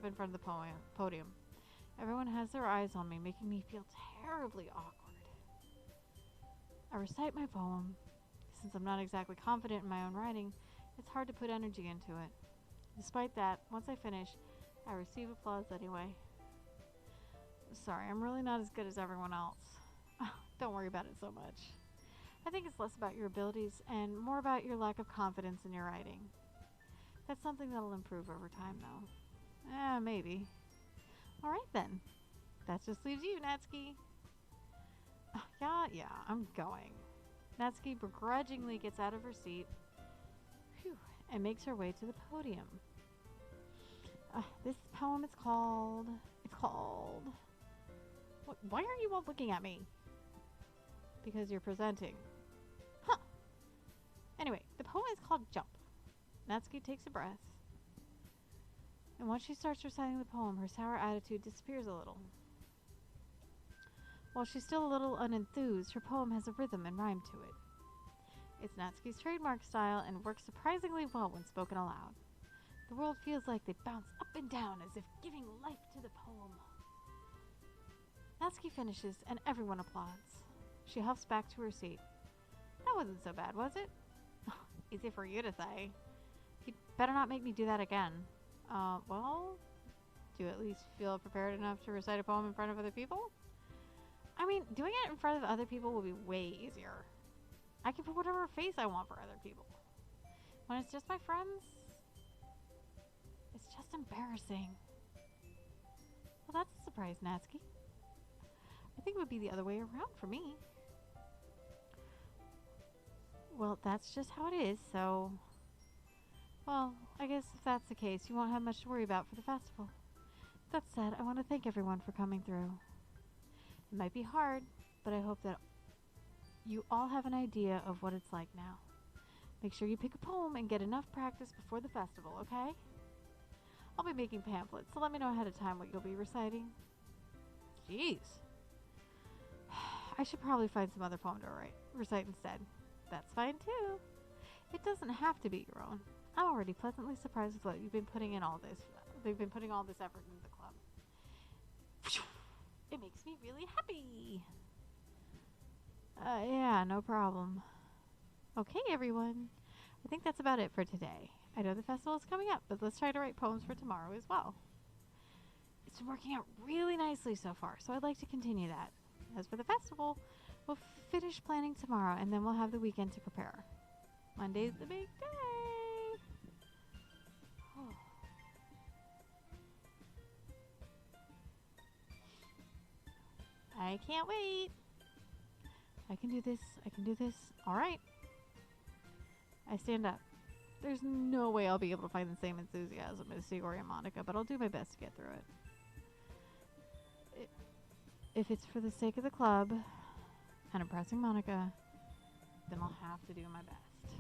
in front of the podium. Everyone has their eyes on me, making me feel terribly awkward. I recite my poem. Since I'm not exactly confident in my own writing, it's hard to put energy into it. Despite that, once I finish, I receive applause anyway. Sorry, I'm really not as good as everyone else. don't worry about it so much. I think it's less about your abilities and more about your lack of confidence in your writing. That's something that'll improve over time, though. Maybe. Alright then. That just leaves you, Natsuki. Yeah, I'm going. Natsuki begrudgingly gets out of her seat and makes her way to the podium. This poem is called... Why are you all looking at me? Because you're presenting. Huh. Anyway, the poem is called Jump. Natsuki takes a breath. And once she starts reciting the poem, her sour attitude disappears a little. While she's still a little unenthused, her poem has a rhythm and rhyme to it. It's Natsuki's trademark style and works surprisingly well when spoken aloud. The world feels like they bounce up and down as if giving life to the poem. Natsuki finishes and everyone applauds. She huffs back to her seat. That wasn't so bad, was it? Easy for you to say. You'd better not make me do that again. Well, do you at least feel prepared enough to recite a poem in front of other people? I mean, doing it in front of other people will be way easier. I can put whatever face I want for other people. When it's just my friends, it's just embarrassing. Well, that's a surprise, Natsuki. I think it would be the other way around for me. Well, that's just how it is, so... Well, I guess if that's the case, you won't have much to worry about for the festival. That said, I want to thank everyone for coming through. It might be hard, but I hope that you all have an idea of what it's like now. Make sure you pick a poem and get enough practice before the festival, okay? I'll be making pamphlets, so let me know ahead of time what you'll be reciting. Jeez. I should probably find some other poem to recite instead. That's fine too. It doesn't have to be your own. I'm already pleasantly surprised with what you've been putting in all this. They've been putting all this effort into the club. It makes me really happy. Yeah, no problem. Okay, everyone. I think that's about it for today. I know the festival is coming up, but let's try to write poems for tomorrow as well. It's been working out really nicely so far, so I'd like to continue that. As for the festival, we'll finish planning tomorrow, and then we'll have the weekend to prepare. Monday's the big day. I can't wait. I can do this. I can do this. All right. I stand up. There's no way I'll be able to find the same enthusiasm as Sayori and Monica, but I'll do my best to get through it. If it's for the sake of the club and impressing Monica, then I'll have to do my best.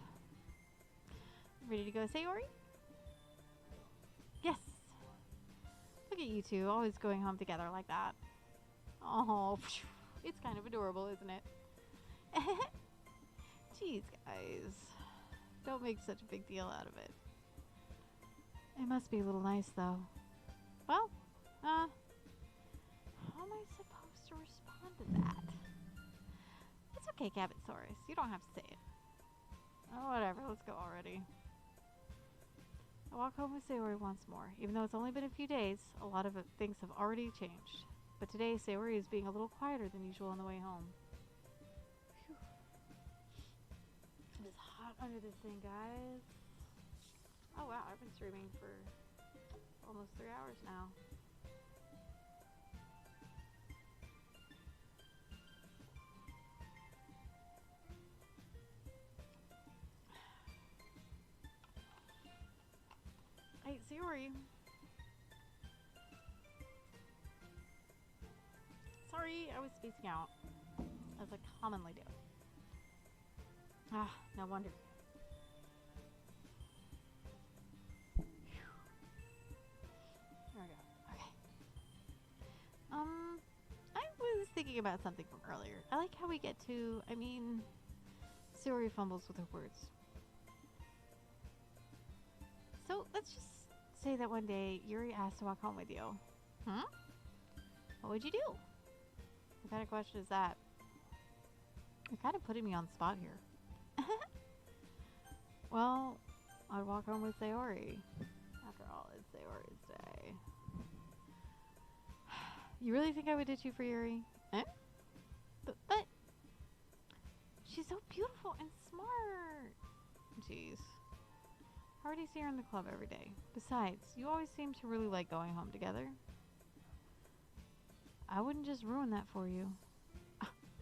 Ready to go, Sayori? Yes! Look at you two, always going home together like that. Oh, it's kind of adorable, isn't it? Jeez, guys. Don't make such a big deal out of it. It must be a little nice, though. Well, how am I supposed to respond to that? It's okay, CabbitsaurusRex. You don't have to say it. Oh, whatever. Let's go already. I walk home with Sayori once more. Even though it's only been a few days, a lot of things have already changed. But today, Sayori is being a little quieter than usual on the way home. Whew. It is hot under this thing, guys. Oh, wow. I've been streaming for almost 3 hours now. Hey, Sayori. Sorry, I was spacing out, as I commonly do. Ah, no wonder. There we go. Okay. I was thinking about something from earlier. I like how we get to, Sayori fumbles with her words. So, let's just say that one day, Yuri asked to walk home with you. What would you do? What kind of question is that? You're kind of putting me on the spot here. Well, I'd walk home with Sayori. After all, it's Sayori's day. You really think I would ditch you for Yuri? Eh? But She's so beautiful and smart. Jeez. I already see her in the club every day. Besides, you always seem to really like going home together. I wouldn't just ruin that for you.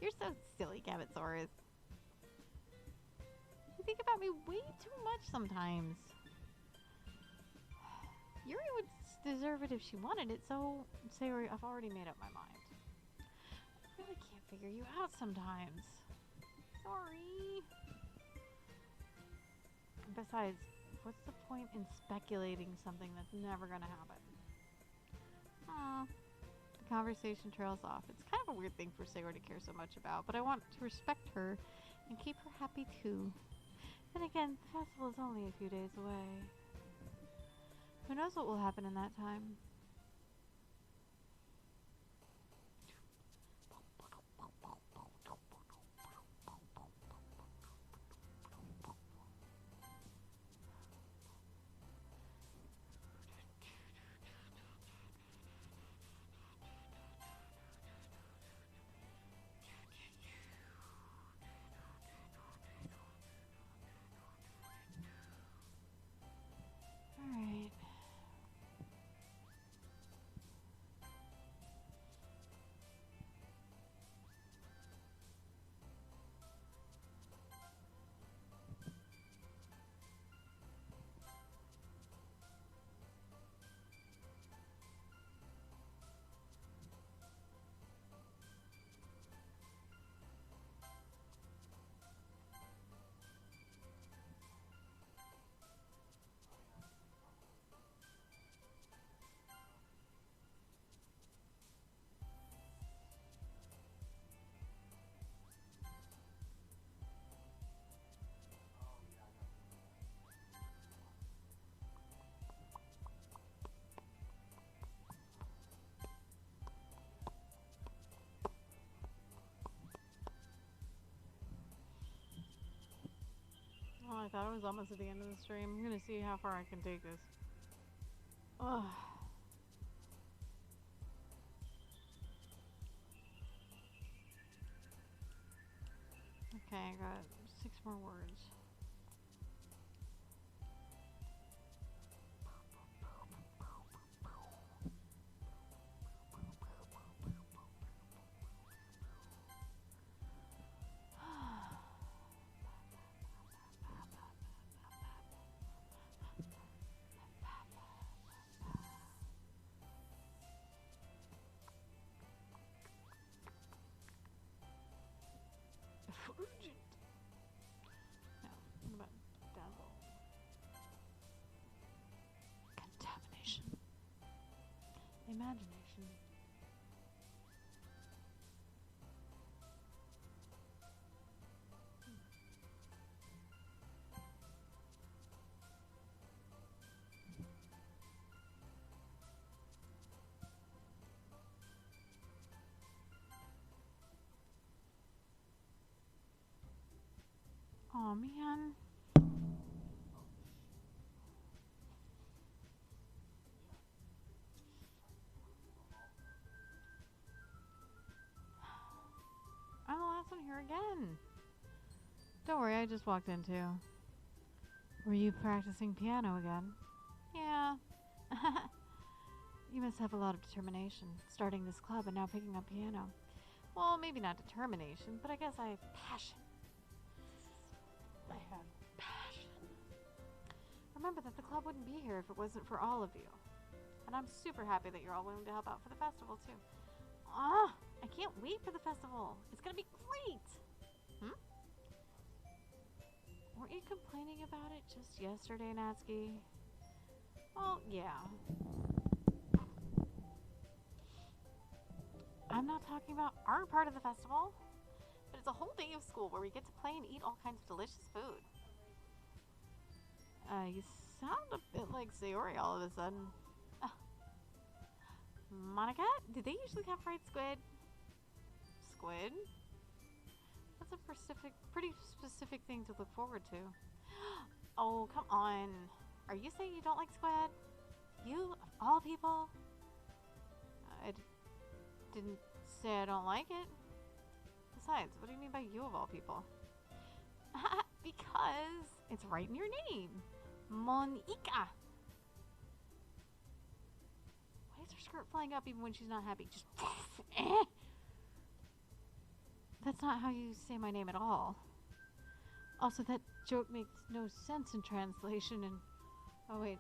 You're so silly, Cabbitsaurus. You think about me way too much sometimes. Yuri would deserve it if she wanted it, so Sayori, I've already made up my mind. I really can't figure you out sometimes. Sorry. Besides, what's the point in speculating something that's never gonna happen? Aw. The conversation trails off. It's kind of a weird thing for Sayori to care so much about, but I want to respect her and keep her happy too. Then again, the festival is only a few days away. Who knows what will happen in that time? Alright. Oh, I thought it was almost at the end of the stream. I'm gonna see how far I can take this. Ugh. Okay, I got 6 more words. Urgent. No, what about dazzle? Contamination. Imagination. Oh man. I'm the last one here again. Don't worry, I just walked in too. Were you practicing piano again? Yeah. You must have a lot of determination, starting this club and now picking up piano. Well, maybe not determination, but I guess I have passion. I have passion. Remember that the club wouldn't be here if it wasn't for all of you. And I'm super happy that you're all willing to help out for the festival too. Ah, I can't wait for the festival. It's gonna be great. Hmm? Weren't you complaining about it just yesterday, Natsuki? Well, yeah. I'm not talking about our part of the festival, but it's a whole day of school where we get to play and eat all kinds of delicious food. You sound a bit like Sayori all of a sudden. Monica, did they usually have fried squid? Squid? That's a pretty specific thing to look forward to. Oh, come on. Are you saying you don't like squid? You, of all people? I didn't say I don't like it. Besides, what do you mean by you of all people? Because it's right in your name. Monica. Why is her skirt flying up even when she's not happy? Just That's not how you say my name at all. Also, that joke makes no sense in translation and... Oh, wait.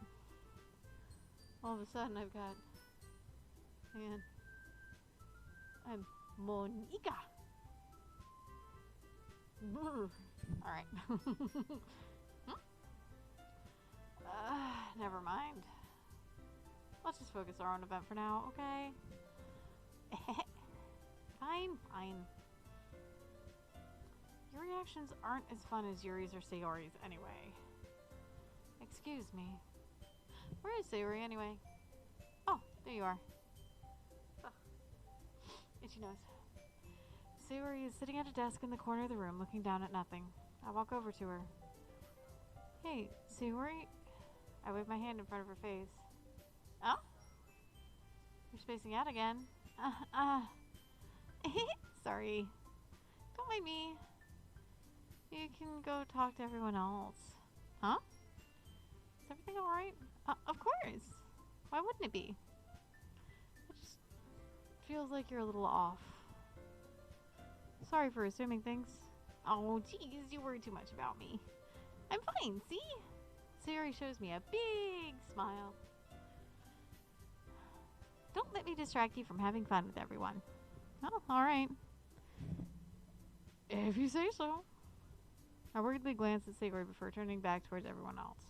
All of a sudden, I've got... Man. I'm Monica. Alright. Never mind. Let's just focus on our own event for now, okay? Fine. Your reactions aren't as fun as Yuri's or Sayori's anyway. Excuse me. Where is Sayori anyway? Oh, there you are. Ugh. Itchy nose. Sayori is sitting at a desk in the corner of the room looking down at nothing. I walk over to her. Hey, Sayori? I wave my hand in front of her face. Oh? You're spacing out again. Sorry. Don't mind me. You can go talk to everyone else. Huh? Is everything alright? Of course. Why wouldn't it be? It just feels like you're a little off. Sorry for assuming things. Oh, geez, you worry too much about me. I'm fine, see? Sayori shows me a big smile. Don't let me distract you from having fun with everyone. Oh, alright. If you say so. I worriedly glance at Sayori before turning back towards everyone else.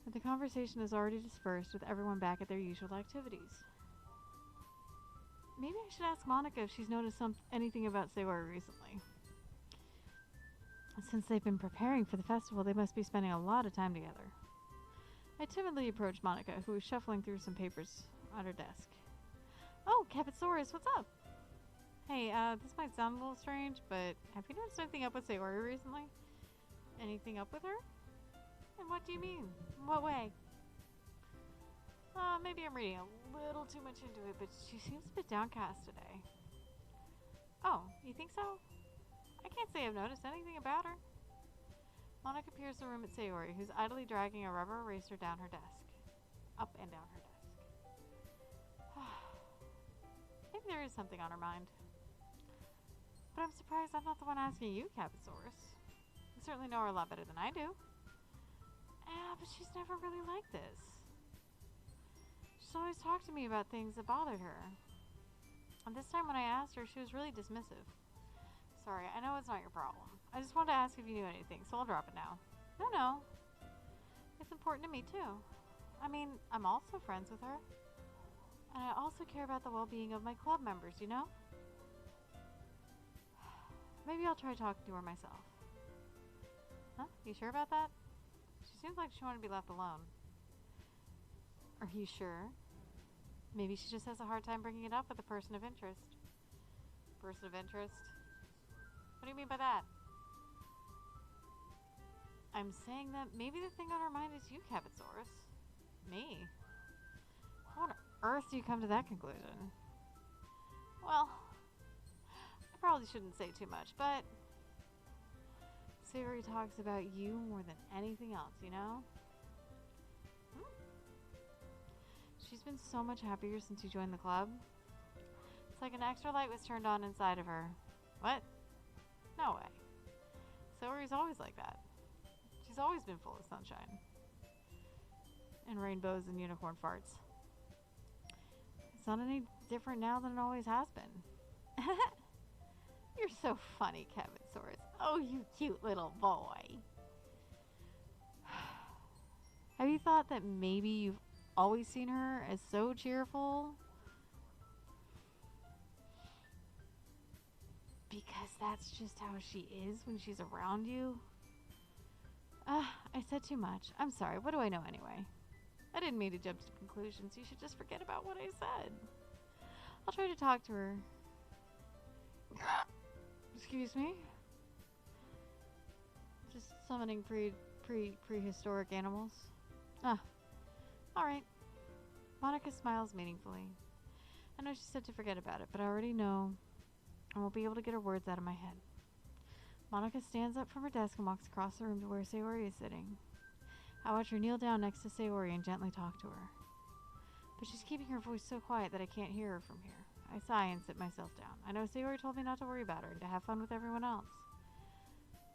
But the conversation is already dispersed with everyone back at their usual activities. Maybe I should ask Monica if she's noticed anything about Sayori recently. Since they've been preparing for the festival, they must be spending a lot of time together. I timidly approached Monica, who was shuffling through some papers on her desk. Oh, CabbitsaurusRex, what's up? Hey, this might sound a little strange, but have you noticed anything up with Sayori recently? Anything up with her? And what do you mean? In what way? Maybe I'm reading a little too much into it, but she seems a bit downcast today. Oh, you think so? I can't say I've noticed anything about her. Monica peers the room at Sayori, who's idly dragging a rubber eraser down her desk. Up and down her desk. Maybe there is something on her mind. But I'm surprised I'm not the one asking you, CabbitsaurusRex. You certainly know her a lot better than I do. Yeah, but she's never really like this. She's always talked to me about things that bothered her. And this time when I asked her, she was really dismissive. Sorry, I know it's not your problem. I just wanted to ask if you knew anything, so I'll drop it now. No. It's important to me, too. I mean, I'm also friends with her. And I also care about the well-being of my club members, you know? Maybe I'll try talking to her myself. Huh? You sure about that? She seems like she wanted to be left alone. Are you sure? Maybe she just has a hard time bringing it up with a person of interest. Person of interest? What do you mean by that? I'm saying that maybe the thing on her mind is you, CabbitsaurusRex. Me? How on earth do you come to that conclusion? Well, I probably shouldn't say too much, but Sayori talks about you more than anything else, you know? She's been so much happier since you joined the club. It's like an extra light was turned on inside of her. What? No way. Sayori's always like that. She's always been full of sunshine. And rainbows and unicorn farts. It's not any different now than it always has been. You're so funny, CabbitsaurusRex. Oh, you cute little boy. Have you thought that maybe you've always seen her as so cheerful? Because that's just how she is when she's around you? I said too much. I'm sorry. What do I know anyway? I didn't mean to jump to conclusions. You should just forget about what I said. I'll try to talk to her. Excuse me? Just summoning prehistoric animals. Alright. Monica smiles meaningfully. I know she said to forget about it, but I already know I won't be able to get her words out of my head. Monica stands up from her desk and walks across the room to where Sayori is sitting. I watch her kneel down next to Sayori and gently talk to her. But she's keeping her voice so quiet that I can't hear her from here. I sigh and sit myself down. I know Sayori told me not to worry about her and to have fun with everyone else.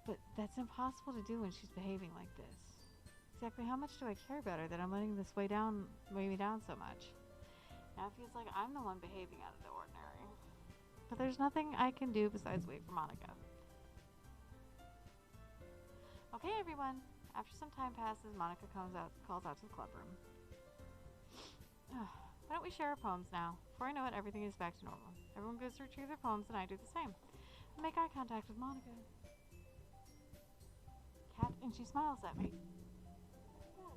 But that's impossible to do when she's behaving like this. Exactly how much do I care about her that I'm letting this weigh me down so much? Now it feels like I'm the one behaving out of the ordinary. But there's nothing I can do besides wait for Monica. Okay, everyone. After some time passes, Monica calls out to the club room. Why don't we share our poems now? Before I know it, everything is back to normal. Everyone goes to retrieve their poems, and I do the same. I make eye contact with Monica. Cat, and she smiles at me. No.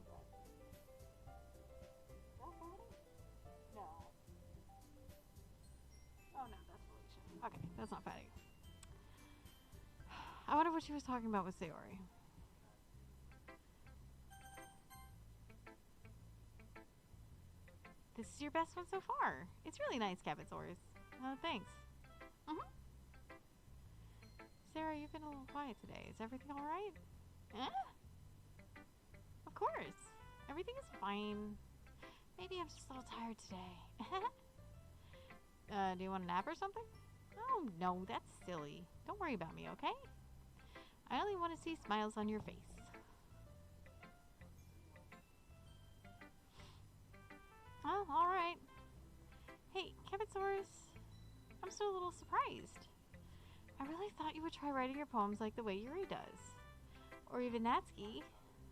Oh no, that's Felicia. Okay, that's not Fatty. I wonder what she was talking about with Sayori. This is your best one so far. It's really nice, CabbitsaurusRex. Thanks. Sarah, you've been a little quiet today. Is everything alright? Of course. Everything is fine. Maybe I'm just a little tired today. Do you want a nap or something? Oh, no, that's silly. Don't worry about me, okay? I only want to see smiles on your face. Oh, alright. Hey, CabbitsaurusRex, I'm still a little surprised. I really thought you would try writing your poems like the way Yuri does. Or even Natsuki.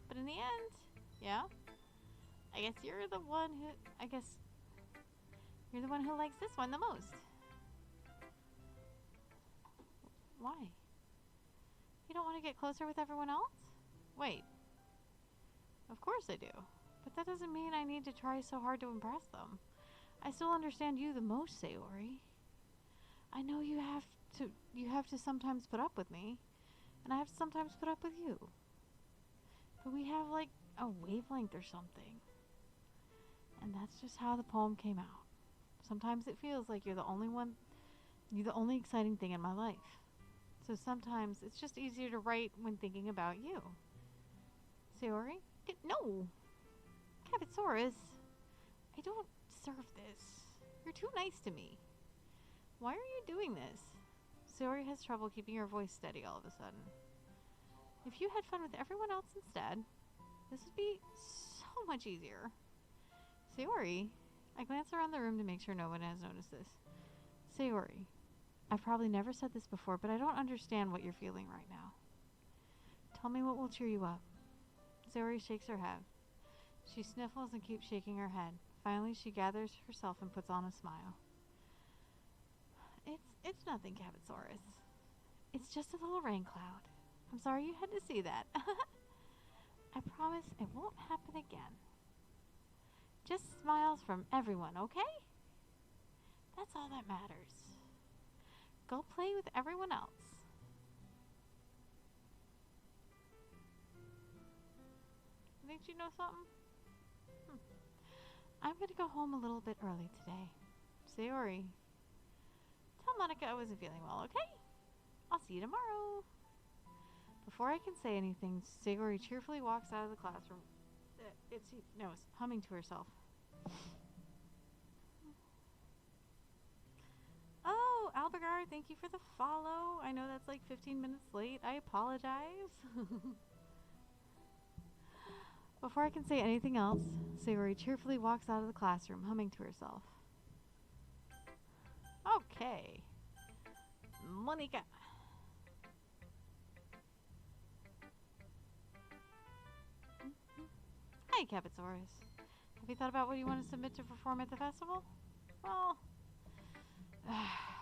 But in the end, yeah. I guess you're the one who likes this one the most. Why? You don't want to get closer with everyone else? Wait. Of course I do. But that doesn't mean I need to try so hard to impress them. I still understand you the most, Sayori. I know you have to sometimes put up with me, and I have to sometimes put up with you. But we have like a wavelength or something. And that's just how the poem came out. Sometimes it feels like you're the only exciting thing in my life. So sometimes it's just easier to write when thinking about you. Sayori? No! CabbitsaurusRex, I don't deserve this. You're too nice to me. Why are you doing this? Sayori has trouble keeping her voice steady all of a sudden. If you had fun with everyone else instead, this would be so much easier. Sayori, I glance around the room to make sure no one has noticed this. Sayori, I've probably never said this before, but I don't understand what you're feeling right now. Tell me what will cheer you up. Sayori shakes her head. She sniffles and keeps shaking her head. Finally, she gathers herself and puts on a smile. It's nothing, CabbitsaurusRex. It's just a little rain cloud. I'm sorry you had to see that. I promise it won't happen again. Just smiles from everyone, okay? That's all that matters. Go play with everyone else. Think you know something? I'm gonna go home a little bit early today. Sayori, tell Monica I wasn't feeling well, okay? I'll see you tomorrow. Before I can say anything, Sayori cheerfully walks out of the classroom. It's humming to herself. Oh, Albergar, thank you for the follow. I know that's like 15 minutes late. I apologize. Before I can say anything else, Sayori cheerfully walks out of the classroom, humming to herself. Okay. Monica. Hi, CabbitsaurusRex. Have you thought about what you want to submit to perform at the festival? Well,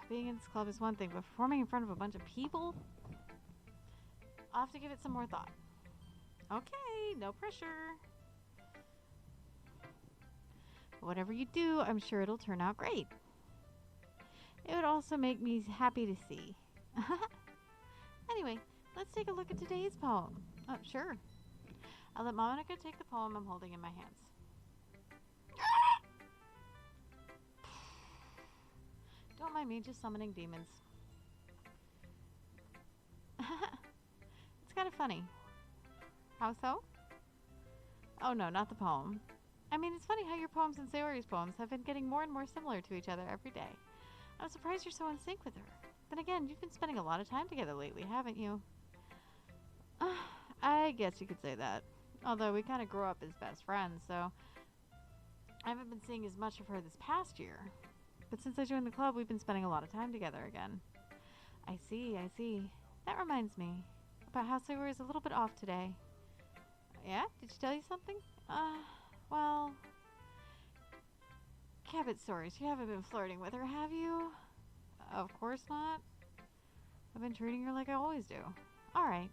being in this club is one thing, but performing in front of a bunch of people? I'll have to give it some more thought. Okay, no pressure. Whatever you do, I'm sure it'll turn out great. It would also make me happy to see. Anyway, let's take a look at today's poem. Oh, sure. I'll let Monica take the poem I'm holding in my hands. Don't mind me, just summoning demons. kind of funny. How so? Oh no, not the poem. I mean, it's funny how your poems and Sayori's poems have been getting more and more similar to each other every day. I'm surprised you're so in sync with her. Then again, you've been spending a lot of time together lately, haven't you? I guess you could say that. Although we kind of grew up as best friends, so I haven't been seeing as much of her this past year. But since I joined the club, we've been spending a lot of time together again. I see, I see. That reminds me about how Sayori is a little bit off today. Yeah? Did she tell you something? Well... CabbitsaurusRex, you haven't been flirting with her, have you? Of course not. I've been treating her like I always do. Alright.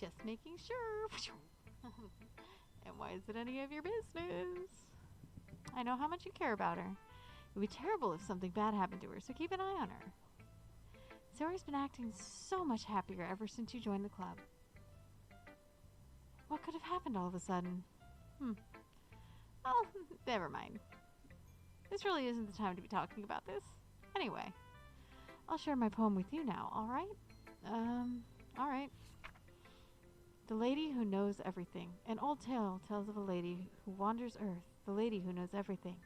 Just making sure. And why is it any of your business? I know how much you care about her. It would be terrible if something bad happened to her, so keep an eye on her. Sayori's been acting so much happier ever since you joined the club. What could have happened all of a sudden? Well, never mind. This really isn't the time to be talking about this. Anyway, I'll share my poem with you now, alright? Alright. The Lady Who Knows Everything. An old tale tells of a lady who wanders earth, the lady who knows everything.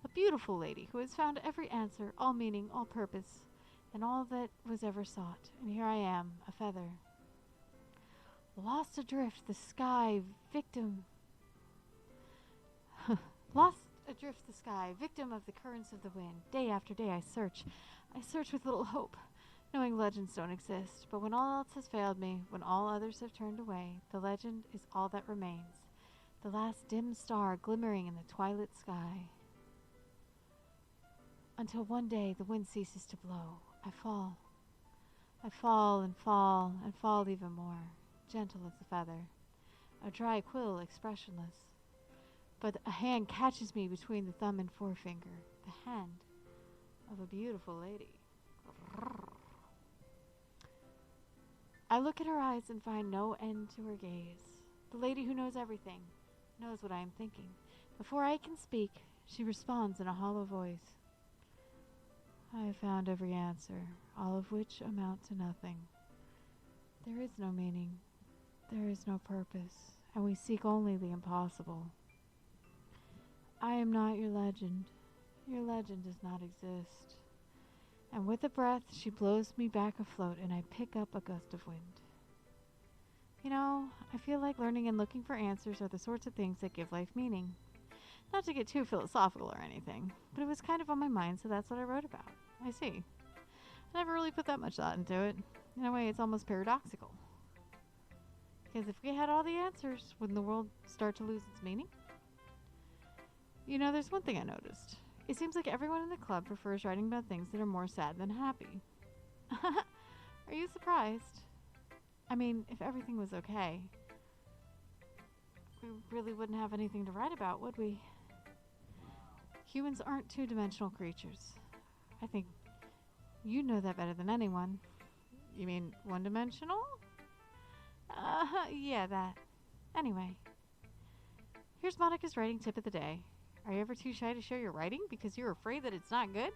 A beautiful lady who has found every answer, all meaning, all purpose, and all that was ever sought. And here I am, a feather. Lost adrift the sky, victim... Lost adrift the sky, victim of the currents of the wind. Day after day I search with little hope, knowing legends don't exist. But when all else has failed me, when all others have turned away, the legend is all that remains. The last dim star glimmering in the twilight sky. Until one day the wind ceases to blow. I fall. I fall and fall and fall even more, gentle as a feather, a dry quill expressionless. But a hand catches me between the thumb and forefinger, the hand of a beautiful lady. I look at her eyes and find no end to her gaze. The lady who knows everything, knows what I am thinking. Before I can speak, she responds in a hollow voice. I have found every answer, all of which amount to nothing. There is no meaning, there is no purpose, and we seek only the impossible. I am not your legend. Your legend does not exist. And with a breath, she blows me back afloat, and I pick up a gust of wind. You know, I feel like learning and looking for answers are the sorts of things that give life meaning. Not to get too philosophical or anything, but it was kind of on my mind, so that's what I wrote about. I see. I never really put that much thought into it. In a way, it's almost paradoxical. Because if we had all the answers, wouldn't the world start to lose its meaning? You know, there's one thing I noticed. It seems like everyone in the club prefers writing about things that are more sad than happy. Are you surprised? I mean, if everything was okay, we really wouldn't have anything to write about, would we? Humans aren't two-dimensional creatures. I think you know that better than anyone. You mean one-dimensional? Yeah, that. Anyway, here's Monica's writing tip of the day. Are you ever too shy to share your writing because you're afraid that it's not good?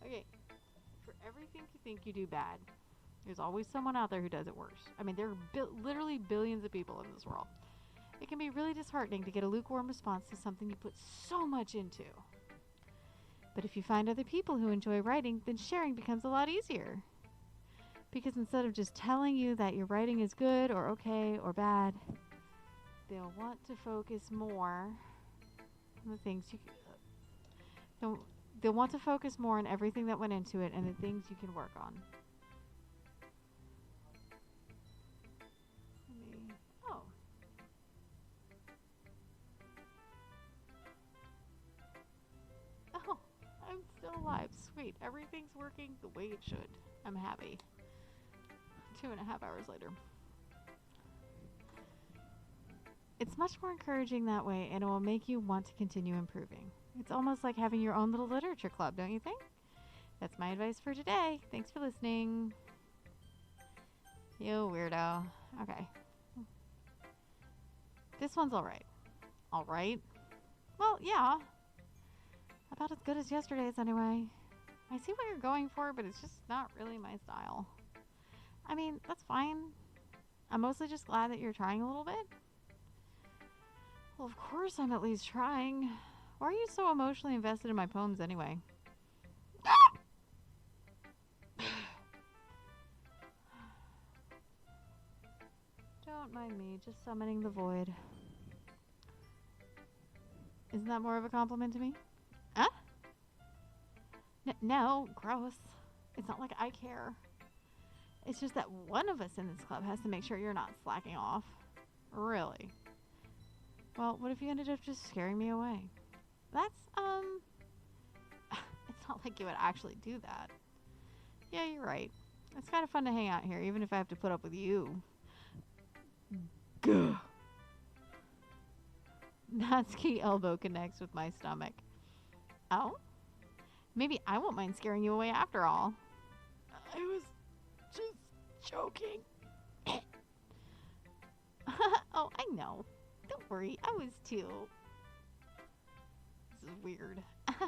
Okay, for everything you think you do bad, there's always someone out there who does it worse. I mean, there are literally billions of people in this world. It can be really disheartening to get a lukewarm response to something you put so much into. But if you find other people who enjoy writing, then sharing becomes a lot easier. Because instead of just telling you that your writing is good or okay or bad, they'll want to focus more on the things they'll want to focus more on everything that went into it and the things you can work on. Oh, I'm still alive. Sweet. Everything's working the way it should. I'm happy. 2.5 hours later. It's much more encouraging that way, and it will make you want to continue improving. It's almost like having your own little literature club, don't you think? That's my advice for today. Thanks for listening. You weirdo. Okay. This one's alright. Alright? Well, yeah. About as good as yesterday's anyway. I see what you're going for, but it's just not really my style. I mean, that's fine. I'm mostly just glad that you're trying a little bit. Well, of course I'm at least trying. Why are you so emotionally invested in my poems anyway? Don't mind me, just summoning the void. Isn't that more of a compliment to me? Huh? No, gross. It's not like I care. It's just that one of us in this club has to make sure you're not slacking off. Really? Well, what if you ended up just scaring me away? That's, it's not like you would actually do that. Yeah, you're right. It's kind of fun to hang out here, even if I have to put up with you. Gah. Natsuki elbow connects with my stomach. Oh? Maybe I won't mind scaring you away after all. I was just joking. Oh, I know. Don't worry, I was too. This is weird. How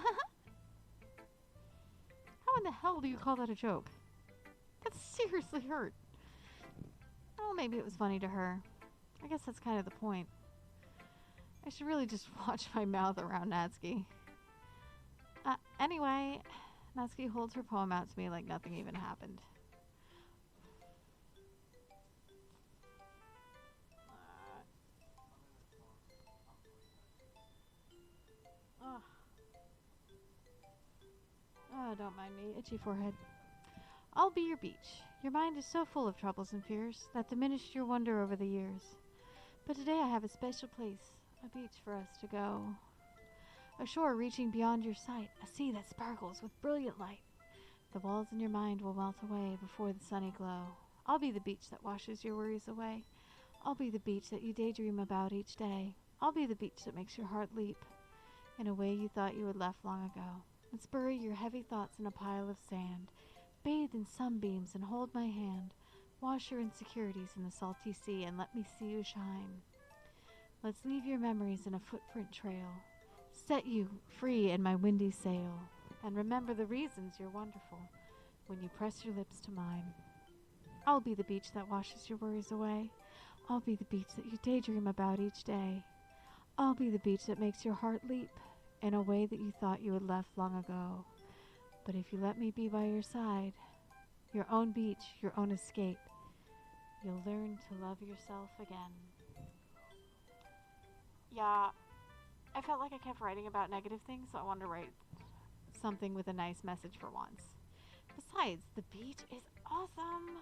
in the hell do you call that a joke? That seriously hurt. Oh, maybe it was funny to her. I guess that's kind of the point. I should really just watch my mouth around Natsuki. Anyway, Natsuki holds her poem out to me like nothing even happened. Oh, don't mind me. Itchy forehead. I'll be your beach. Your mind is so full of troubles and fears that diminished your wonder over the years. But today I have a special place, a beach for us to go. A shore reaching beyond your sight, a sea that sparkles with brilliant light. The walls in your mind will melt away before the sunny glow. I'll be the beach that washes your worries away. I'll be the beach that you daydream about each day. I'll be the beach that makes your heart leap in a way you thought you had left long ago. Let's bury your heavy thoughts in a pile of sand. Bathe in sunbeams and hold my hand. Wash your insecurities in the salty sea and let me see you shine. Let's leave your memories in a footprint trail. Set you free in my windy sail. And remember the reasons you're wonderful when you press your lips to mine. I'll be the beach that washes your worries away. I'll be the beach that you daydream about each day. I'll be the beach that makes your heart leap in a way that you thought you had left long ago. But if you let me be by your side, your own beach, your own escape, you'll learn to love yourself again. Yeah, I felt like I kept writing about negative things, so I wanted to write something with a nice message for once. Besides, the beach is awesome.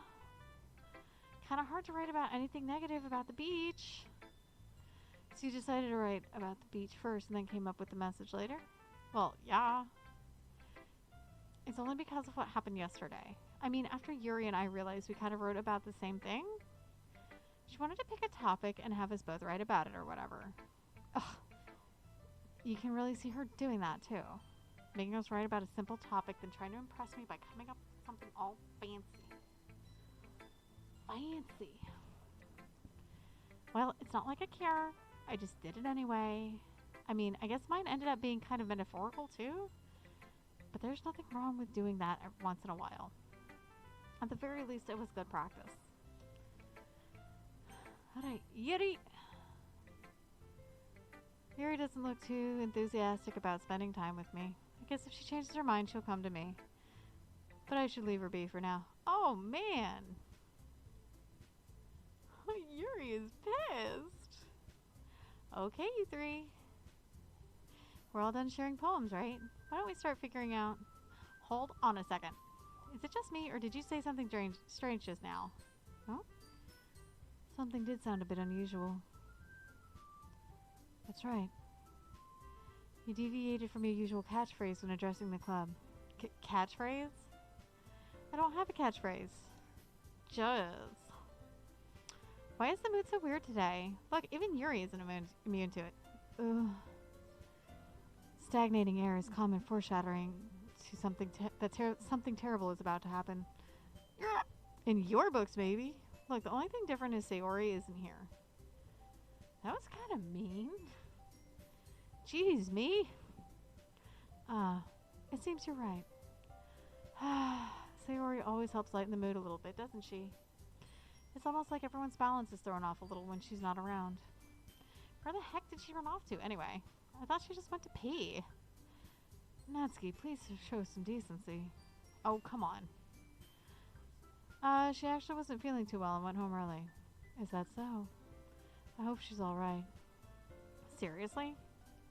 Kind of hard to write about anything negative about the beach. So you decided to write about the beach first and then came up with the message later? Well, yeah. It's only because of what happened yesterday. I mean, after Yuri and I realized we kind of wrote about the same thing, she wanted to pick a topic and have us both write about it or whatever. Ugh. You can really see her doing that too. Making us write about a simple topic, then trying to impress me by coming up with something all fancy. Fancy. Well, it's not like I care. I just did it anyway. I mean, I guess mine ended up being kind of metaphorical too. But there's nothing wrong with doing that once in a while. At the very least, it was good practice. Alright, Yuri! Yuri doesn't look too enthusiastic about spending time with me. I guess if she changes her mind, she'll come to me. But I should leave her be for now. Oh, man! Yuri is pissed! Okay, you three. We're all done sharing poems, right? Why don't we start figuring out... Hold on a second. Is it just me, or did you say something strange just now? Oh? Something did sound a bit unusual. That's right. You deviated from your usual catchphrase when addressing the club. Catchphrase? I don't have a catchphrase. Juzz. Why is the mood so weird today? Look, even Yuri isn't immune to it. Ugh. Stagnating air is common foreshadowing to something something terrible is about to happen. In your books, maybe. Look, the only thing different is Sayori isn't here. That was kind of mean. Jeez, me. It seems you're right. Sayori always helps lighten the mood a little bit, doesn't she? It's almost like everyone's balance is thrown off a little when she's not around. Where the heck did she run off to, anyway? I thought she just went to pee. Natsuki, please show some decency. Oh, come on. She actually wasn't feeling too well and went home early. Is that so? I hope she's alright. Seriously?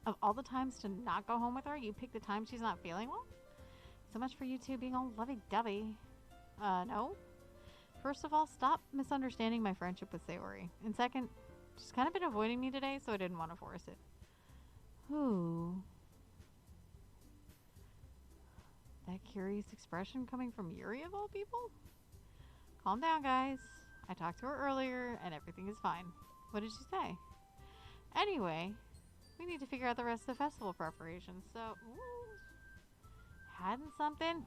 Of all the times to not go home with her, you pick the time she's not feeling well? So much for you two being all lovey-dovey. No. First of all, stop misunderstanding my friendship with Sayori. And second, she's kind of been avoiding me today, so I didn't want to force it. Ooh. That curious expression coming from Yuri of all people? Calm down, guys. I talked to her earlier, and everything is fine. What did she say? Anyway, we need to figure out the rest of the festival preparations, so... Hadn't something?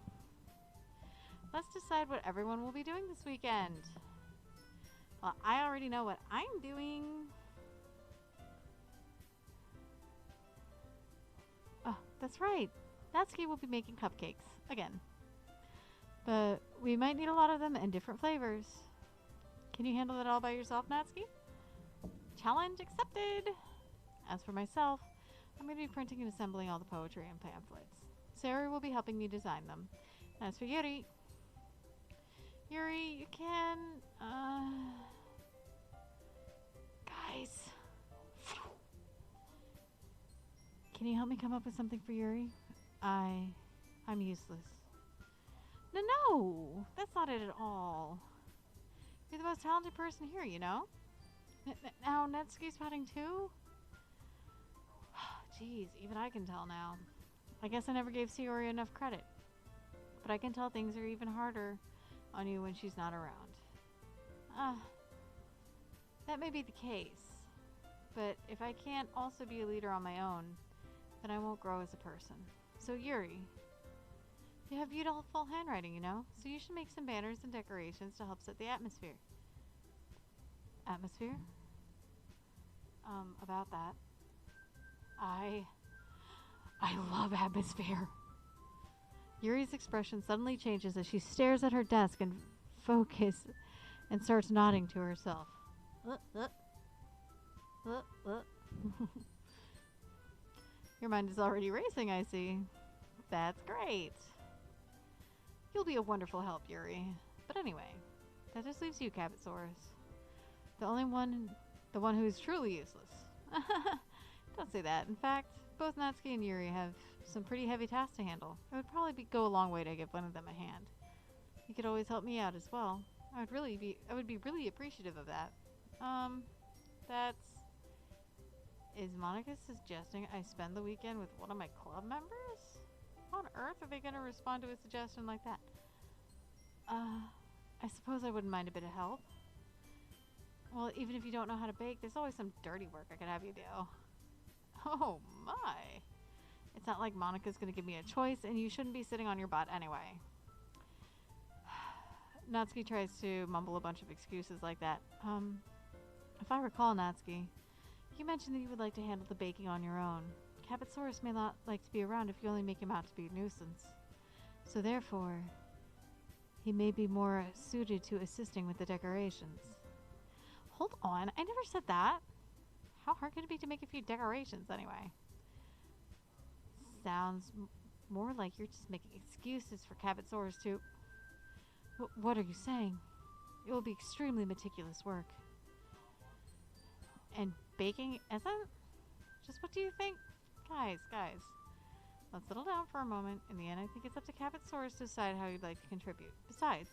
Let's decide what everyone will be doing this weekend. Well, I already know what I'm doing. Oh, that's right. Natsuki will be making cupcakes. Again. But we might need a lot of them and different flavors. Can you handle it all by yourself, Natsuki? Challenge accepted! As for myself, I'm going to be printing and assembling all the poetry and pamphlets. Sayori will be helping me design them. As for Yuri... Yuri, you can... Guys... Can you help me come up with something for Yuri? I'm useless. No! That's not it at all. You're the most talented person here, you know? Now, Netsuki's spotting too? Jeez, even I can tell now. I guess I never gave Sayori enough credit. But I can tell things are even harder on you when she's not around. That may be the case. But if I can't also be a leader on my own, then I won't grow as a person. So Yuri, you have beautiful handwriting, you know? So you should make some banners and decorations to help set the atmosphere. Atmosphere? About that. I love atmosphere. Yuri's expression suddenly changes as she stares at her desk and focus and starts nodding to herself. Your mind is already racing, I see. That's great. You'll be a wonderful help, Yuri. But anyway, that just leaves you, CabbitsaurusRex. The one who is truly useless. Don't say that. In fact, both Natsuki and Yuri have some pretty heavy tasks to handle. It would probably go a long way to give one of them a hand. You could always help me out as well. I would be really appreciative of that. Is Monica suggesting I spend the weekend with one of my club members? How on earth are they going to respond to a suggestion like that? I suppose I wouldn't mind a bit of help. Well, even if you don't know how to bake, there's always some dirty work I could have you do. Oh my. It's not like Monica's going to give me a choice, and you shouldn't be sitting on your butt anyway. Natsuki tries to mumble a bunch of excuses like that. If I recall, Natsuki, you mentioned that you would like to handle the baking on your own. CabbitsaurusRex may not like to be around if you only make him out to be a nuisance. So therefore, he may be more suited to assisting with the decorations. Hold on, I never said that. How hard could it be to make a few decorations anyway? Sounds more like you're just making excuses for CabbitsaurusRex to... What are you saying? It will be extremely meticulous work. And baking isn't? Just what do you think? Guys, let's settle down for a moment. In the end, I think it's up to CabbitsaurusRex to decide how you'd like to contribute. Besides,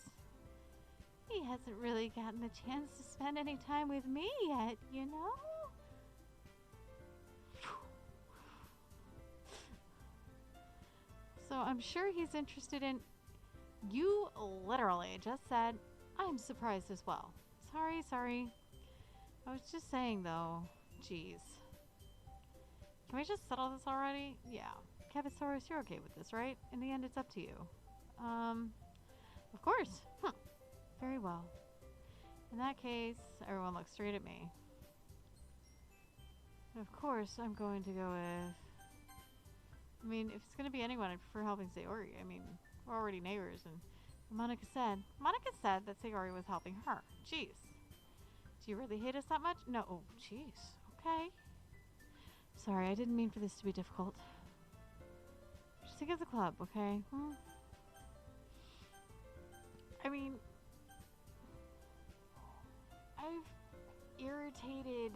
he hasn't really gotten the chance to spend any time with me yet, you know? So I'm sure he's interested in... You literally just said, I'm surprised as well. Sorry. I was just saying though, jeez. Can we just settle this already? Yeah. CabbitsaurusRex, you're okay with this, right? In the end, it's up to you. Of course. Very well. In that case, everyone looks straight at me. And of course, I'm going to go with... I mean, if it's going to be anyone, I'd prefer helping Sayori. I mean, We're already neighbors, and Monica said that Sayori was helping her. Jeez. Do you really hate us that much? No. Oh, jeez. Okay. Sorry, I didn't mean for this to be difficult. Just think of the club, okay? I mean, I've irritated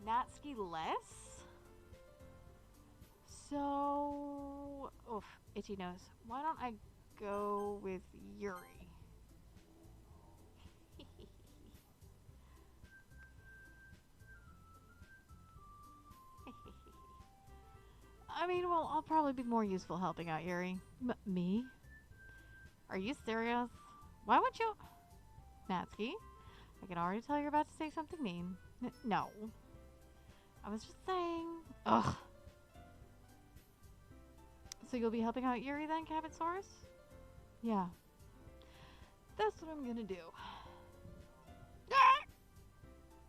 Natsuki less. So, oof, itchy nose. Why don't I go with Yuri? I mean, well, I'll probably be more useful helping out Yuri. Me? Are you serious? Why would you? Natsuki, I can already tell you're about to say something mean. No. I was just saying. Ugh. So you'll be helping out Yuri then, CabbitsaurusRex? Yeah. That's what I'm gonna do.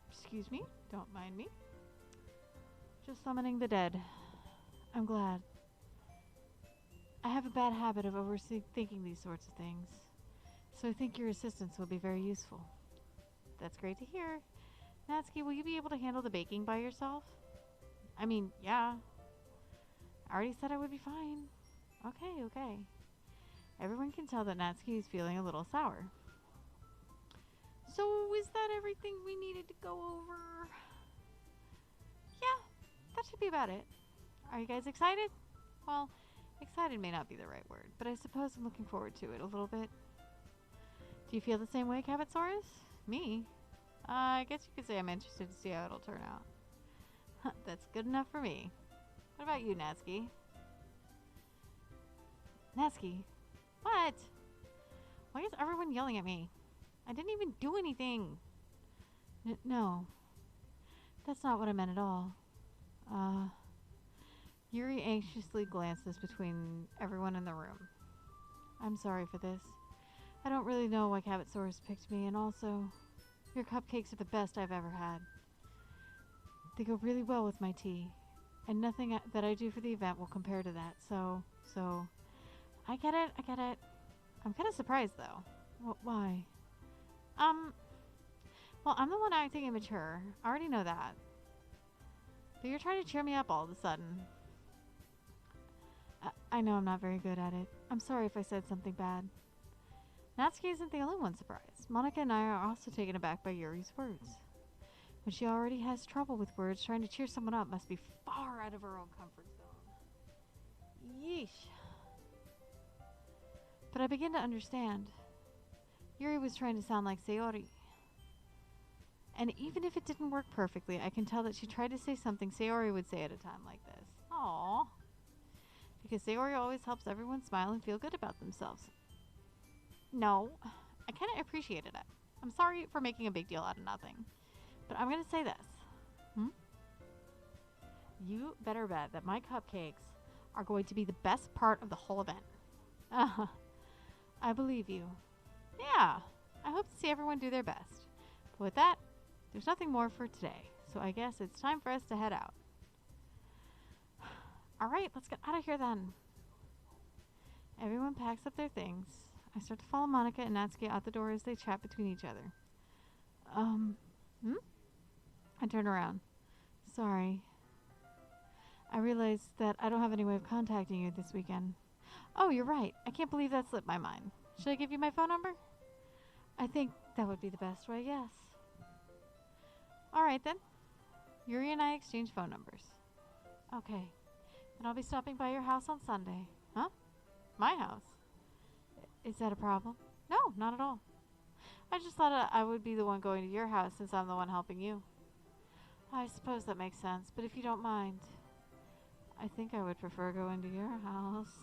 Excuse me. Don't mind me. Just summoning the dead. I'm glad. I have a bad habit of overthinking these sorts of things, so I think your assistance will be very useful. That's great to hear. Natsuki, will you be able to handle the baking by yourself? I mean, yeah. I already said I would be fine. Okay. Everyone can tell that Natsuki is feeling a little sour. So, is that everything we needed to go over? Yeah, that should be about it. Are you guys excited? Well, excited may not be the right word, but I suppose I'm looking forward to it a little bit. Do you feel the same way, CabbitsaurusRex? Me? I guess you could say I'm interested to see how it'll turn out. That's good enough for me. What about you, Natsuki? Natsuki? What? Why is everyone yelling at me? I didn't even do anything. No. That's not what I meant at all. Yuri anxiously glances between everyone in the room. I'm sorry for this. I don't really know why CabbitsaurusRex picked me, and also, your cupcakes are the best I've ever had. They go really well with my tea, and nothing that I do for the event will compare to that, so, I get it. I'm kind of surprised, though. Why? Well, I'm the one acting immature. I already know that. But you're trying to cheer me up all of a sudden. I know I'm not very good at it. I'm sorry if I said something bad. Natsuki isn't the only one surprised. Monica and I are also taken aback by Yuri's words. When she already has trouble with words, trying to cheer someone up must be far out of her own comfort zone. Yeesh. But I begin to understand. Yuri was trying to sound like Sayori. And even if it didn't work perfectly, I can tell that she tried to say something Sayori would say at a time like this. Aww. Because Sayori always helps everyone smile and feel good about themselves. No, I kind of appreciated it. I'm sorry for making a big deal out of nothing. But I'm going to say this. You better bet that my cupcakes are going to be the best part of the whole event. I believe you. Yeah, I hope to see everyone do their best. But with that, there's nothing more for today. So I guess it's time for us to head out. Alright, let's get out of here then. Everyone packs up their things. I start to follow Monica and Natsuki out the door as they chat between each other. I turn around. Sorry. I realize that I don't have any way of contacting you this weekend. Oh, you're right. I can't believe that slipped my mind. Should I give you my phone number? I think that would be the best way, yes. Alright then. Yuri and I exchange phone numbers. Okay. Then I'll be stopping by your house on Sunday. Huh? My house? Is that a problem? No, not at all. I just thought I would be the one going to your house since I'm the one helping you. I suppose that makes sense, but if you don't mind, I think I would prefer going to your house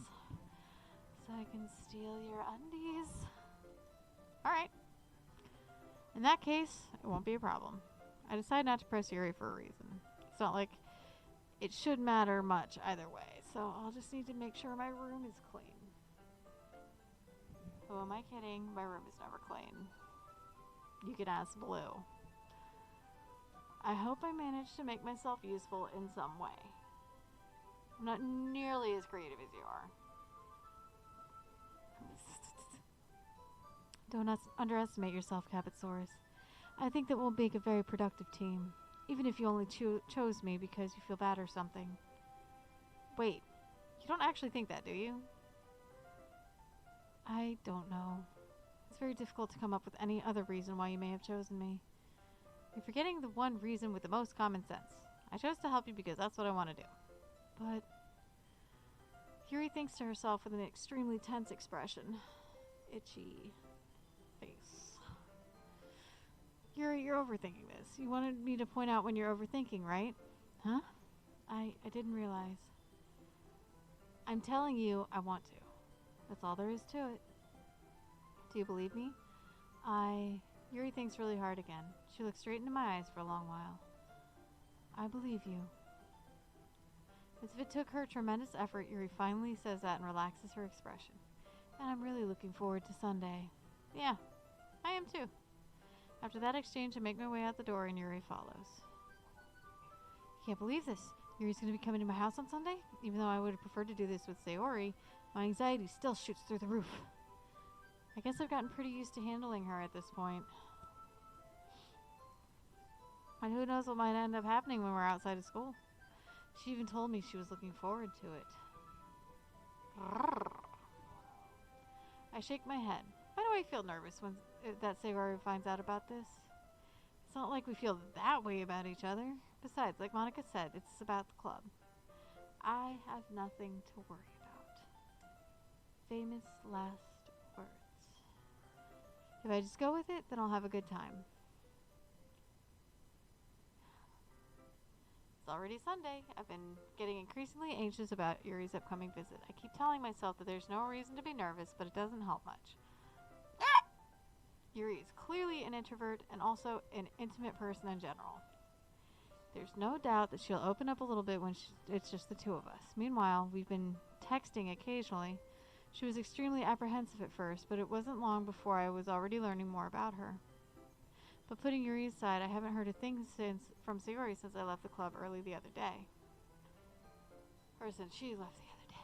so I can steal your undies. Alright. In that case, it won't be a problem. I decide not to press Yuri for a reason. It's not like it should matter much either way, so I'll just need to make sure my room is clean. Who am I kidding? My room is never clean. You can ask Blue. I hope I managed to make myself useful in some way. I'm not nearly as creative as you are. Don't underestimate yourself, Cabbitsaurus. I think that we'll make a very productive team, even if you only chose me because you feel bad or something. Wait, you don't actually think that, do you? I don't know. It's very difficult to come up with any other reason why you may have chosen me. You're forgetting the one reason with the most common sense. I chose to help you because that's what I want to do. But Yuri thinks to herself with an extremely tense expression. Itchy face. Yuri, you're overthinking this. You wanted me to point out when you're overthinking, right? Huh? I didn't realize. I'm telling you I want to. That's all there is to it. Do you believe me? Yuri thinks really hard again. She looks straight into my eyes for a long while. I believe you. As if it took her tremendous effort, Yuri finally says that and relaxes her expression. And I'm really looking forward to Sunday. Yeah, I am too. After that exchange, I make my way out the door and Yuri follows. Can't believe this. Yuri's going to be coming to my house on Sunday? Even though I would have preferred to do this with Sayori, my anxiety still shoots through the roof. I guess I've gotten pretty used to handling her at this point. And who knows what might end up happening when we're outside of school. She even told me she was looking forward to it. I shake my head. Why do I feel nervous when that Sayori finds out about this? It's not like we feel that way about each other. Besides, like Monica said, it's about the club. I have nothing to worry about. Famous last words. If I just go with it, then I'll have a good time. It's already Sunday. I've been getting increasingly anxious about Yuri's upcoming visit. I keep telling myself that there's no reason to be nervous, but it doesn't help much. Yuri is clearly an introvert and also an intimate person in general. There's no doubt that she'll open up a little bit when it's just the two of us. Meanwhile, we've been texting occasionally. She was extremely apprehensive at first, but it wasn't long before I was already learning more about her. But putting Yuri aside, I haven't heard a thing from Sayori since I left the club early the other day. Or since she left the other day.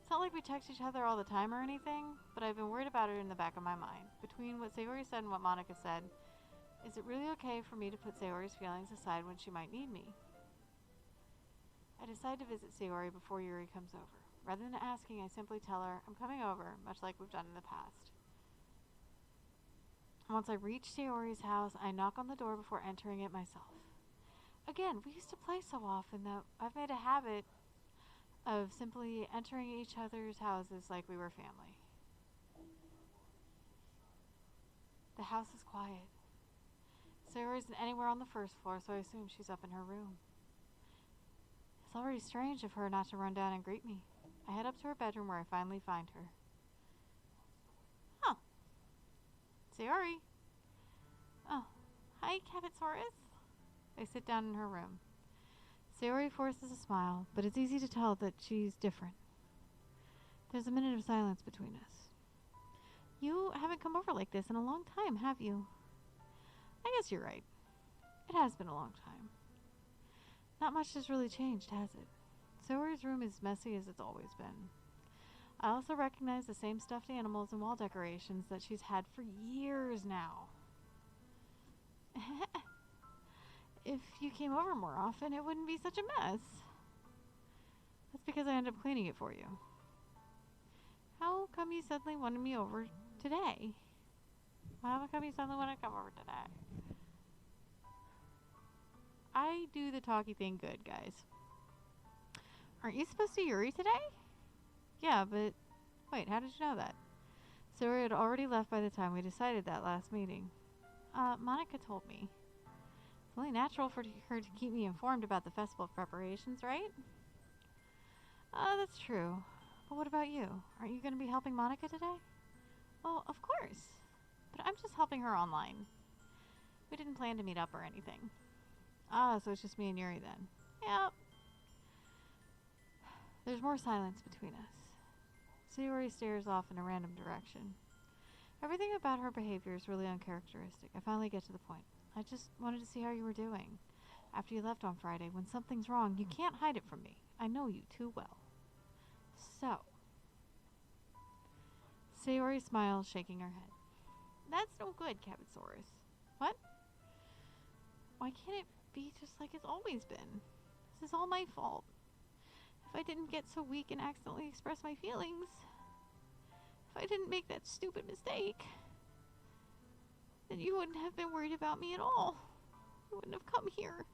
It's not like we text each other all the time or anything, but I've been worried about it in the back of my mind. Between what Sayori said and what Monica said, is it really okay for me to put Sayori's feelings aside when she might need me? I decide to visit Sayori before Yuri comes over. Rather than asking, I simply tell her I'm coming over, much like we've done in the past. Once I reach Sayori's house, I knock on the door before entering it myself. Again, we used to play so often that I've made a habit of simply entering each other's houses like we were family. The house is quiet. Sayori isn't anywhere on the first floor, so I assume she's up in her room. It's already strange of her not to run down and greet me. I head up to her bedroom where I finally find her. Huh. Sayori. Oh, hi, Cabbitsaurus. I sit down in her room. Sayori forces a smile, but it's easy to tell that she's different. There's a minute of silence between us. You haven't come over like this in a long time, have you? I guess you're right. It has been a long time. Not much has really changed, has it? Sayori's room is messy as it's always been. I also recognize the same stuffed animals and wall decorations that she's had for years now. If you came over more often, it wouldn't be such a mess. That's because I end up cleaning it for you. How come you suddenly wanted me over today? How come you suddenly want to come over today? I do the talky thing good, guys. Aren't you supposed to see Yuri today? Yeah, but wait, how did you know that? Sayori had already left by the time we decided that last meeting. Monica told me. It's only natural for her to keep me informed about the festival preparations, right? That's true. But what about you? Aren't you going to be helping Monica today? Well, of course. But I'm just helping her online. We didn't plan to meet up or anything. So it's just me and Yuri then. Yep. There's more silence between us. Sayori stares off in a random direction. Everything about her behavior is really uncharacteristic. I finally get to the point. I just wanted to see how you were doing. After you left on Friday, when something's wrong, you can't hide it from me. I know you too well. So. Sayori smiles, shaking her head. That's no good, Cabbitsaurus. What? Why can't it be just like it's always been? This is all my fault. If I didn't get so weak and accidentally express my feelings, if I didn't make that stupid mistake, then you wouldn't have been worried about me at all. You wouldn't have come here.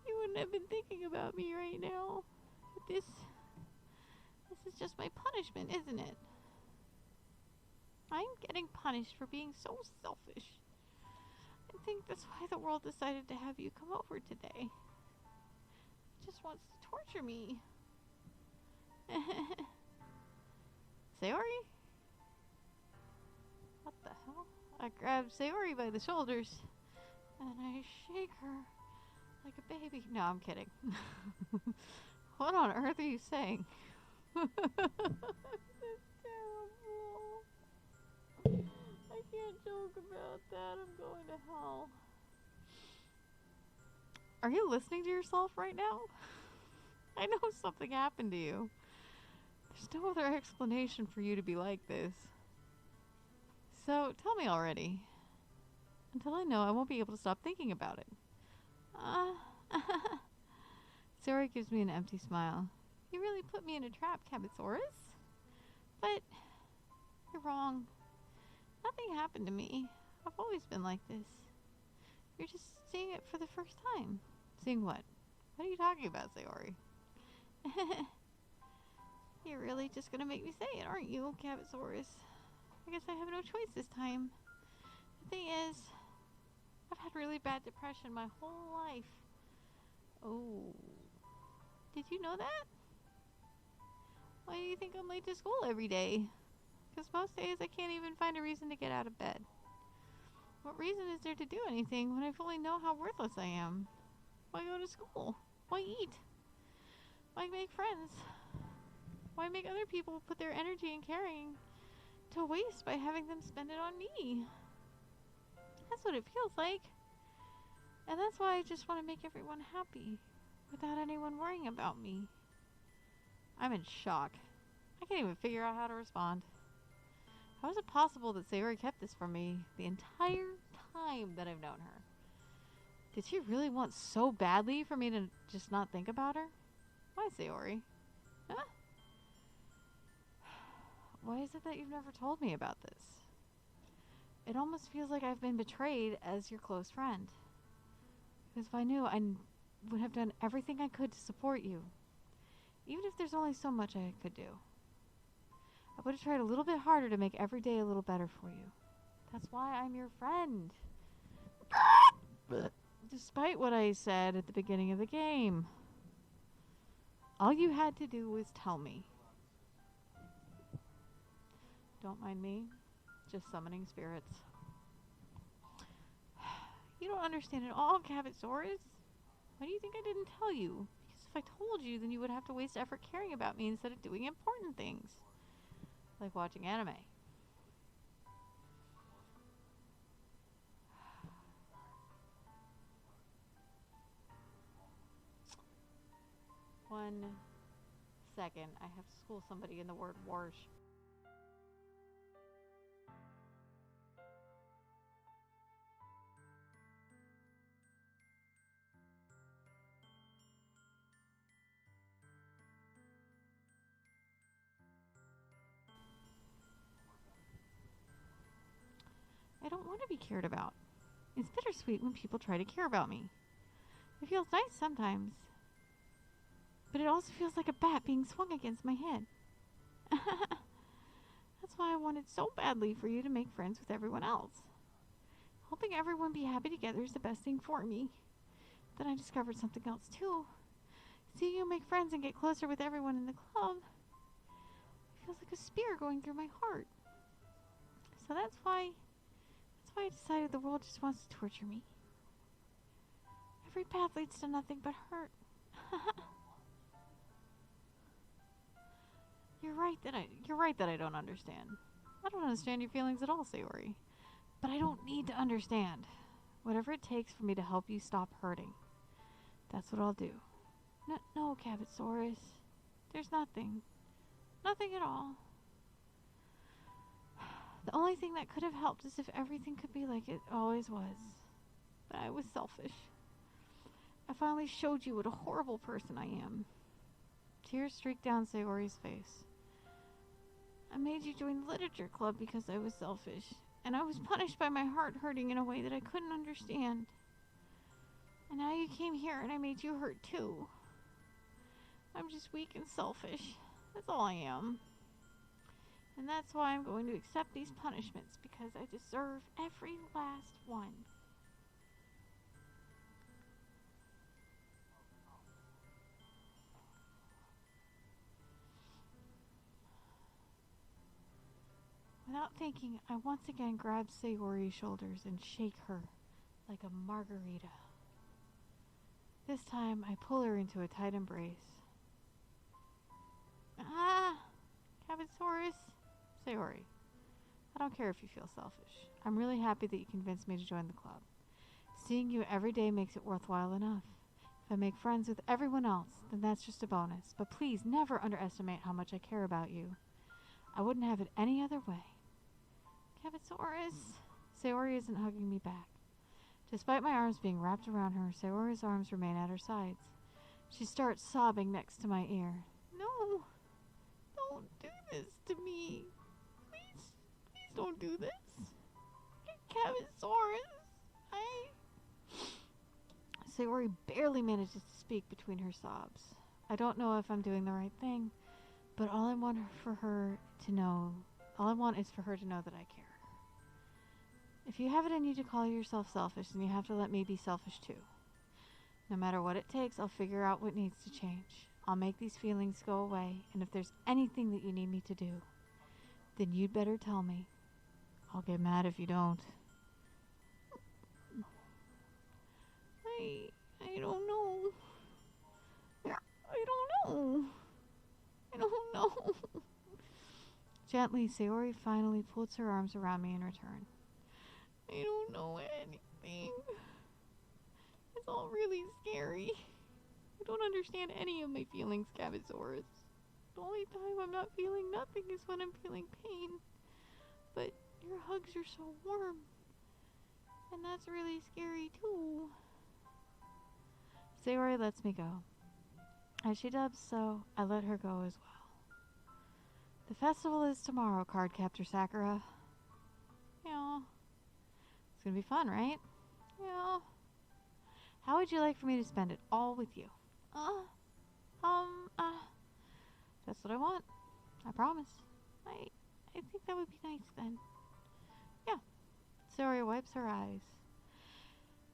You wouldn't have been thinking about me right now. But this is just my punishment, isn't it? I'm getting punished for being so selfish. I think that's why the world decided to have you come over today. It just wants to torture me. Sayori? What the hell? I grab Sayori by the shoulders and I shake her like a baby. No, I'm kidding. What on earth are you saying? That's terrible. I can't joke about that. I'm going to hell. Are you listening to yourself right now? I know something happened to you. There's no other explanation for you to be like this. So, tell me already. Until I know, I won't be able to stop thinking about it. Sayori gives me an empty smile. You really put me in a trap, Cabbitsaurus. But, you're wrong. Nothing happened to me. I've always been like this. You're just seeing it for the first time. Seeing what? What are you talking about, Sayori? You're really just gonna make me say it, aren't you, Cabbitsaurus? I guess I have no choice this time. The thing is, I've had really bad depression my whole life. Oh. Did you know that? Why do you think I'm late to school every day? Because most days I can't even find a reason to get out of bed. What reason is there to do anything when I fully know how worthless I am? Why go to school? Why eat? Why make friends? Why make other people put their energy and caring to waste by having them spend it on me? That's what it feels like. And that's why I just want to make everyone happy without anyone worrying about me. I'm in shock. I can't even figure out how to respond. How is it possible that Sayori kept this from me the entire time that I've known her? Did she really want so badly for me to just not think about her? Why, Sayori? Huh? Why is it that you've never told me about this? It almost feels like I've been betrayed as your close friend. Because if I knew, I would have done everything I could to support you. Even if there's only so much I could do. I would have tried a little bit harder to make every day a little better for you. That's why I'm your friend. Despite what I said at the beginning of the game. All you had to do was tell me. Don't mind me. Just summoning spirits. You don't understand at all, Cabbitsaurus. Why do you think I didn't tell you? Because if I told you, then you would have to waste effort caring about me instead of doing important things. Like watching anime. One second. I have to school somebody in the word warsh. I don't want to be cared about. It's bittersweet when people try to care about me. It feels nice sometimes. But it also feels like a bat being swung against my head. That's why I wanted so badly for you to make friends with everyone else. Helping everyone be happy together is the best thing for me. Then I discovered something else too. Seeing you make friends and get closer with everyone in the club feels like a spear going through my heart. So that's why I decided the world just wants to torture me. Every path leads to nothing but hurt. You're right that I don't understand. I don't understand your feelings at all, Sayori. But I don't need to understand. Whatever it takes for me to help you stop hurting. That's what I'll do. No, Cabbitsaurus. There's nothing. Nothing at all. The only thing that could have helped is if everything could be like it always was. But I was selfish. I finally showed you what a horrible person I am. Tears streaked down Sayori's face. I made you join the literature club because I was selfish, and I was punished by my heart hurting in a way that I couldn't understand. And now you came here and I made you hurt too. I'm just weak and selfish. That's all I am. And that's why I'm going to accept these punishments, because I deserve every last one. Without thinking, I once again grab Sayori's shoulders and shake her like a margarita. This time, I pull her into a tight embrace. Ah! CabbitsaurusRex Sayori. I don't care if you feel selfish. I'm really happy that you convinced me to join the club. Seeing you every day makes it worthwhile enough. If I make friends with everyone else, then that's just a bonus. But please never underestimate how much I care about you. I wouldn't have it any other way. CabbitsaurusRex. Sayori isn't hugging me back. Despite my arms being wrapped around her, Sayori's arms remain at her sides. She starts sobbing next to my ear. No! Don't do this to me! Please don't do this! CabbitsaurusRex! Sayori barely manages to speak between her sobs. I don't know if I'm doing the right thing, but all I want is for her to know that I care. If you have it in you to call yourself selfish, then you have to let me be selfish too. No matter what it takes, I'll figure out what needs to change. I'll make these feelings go away, and if there's anything that you need me to do, then you'd better tell me. I'll get mad if you don't. I don't know. I don't know. Gently, Sayori finally puts her arms around me in return. I don't know anything. It's all really scary. I don't understand any of my feelings, CabbitsaurusRex. The only time I'm not feeling nothing is when I'm feeling pain. But your hugs are so warm. And that's really scary too. Sayori lets me go. As she does so, I let her go as well. The festival is tomorrow, Cardcaptor Sakura. Yeah. It's gonna be fun, right? Yeah. How would you like for me to spend it all with you? That's what I want. I promise. I think that would be nice then. Yeah. Sayori wipes her eyes.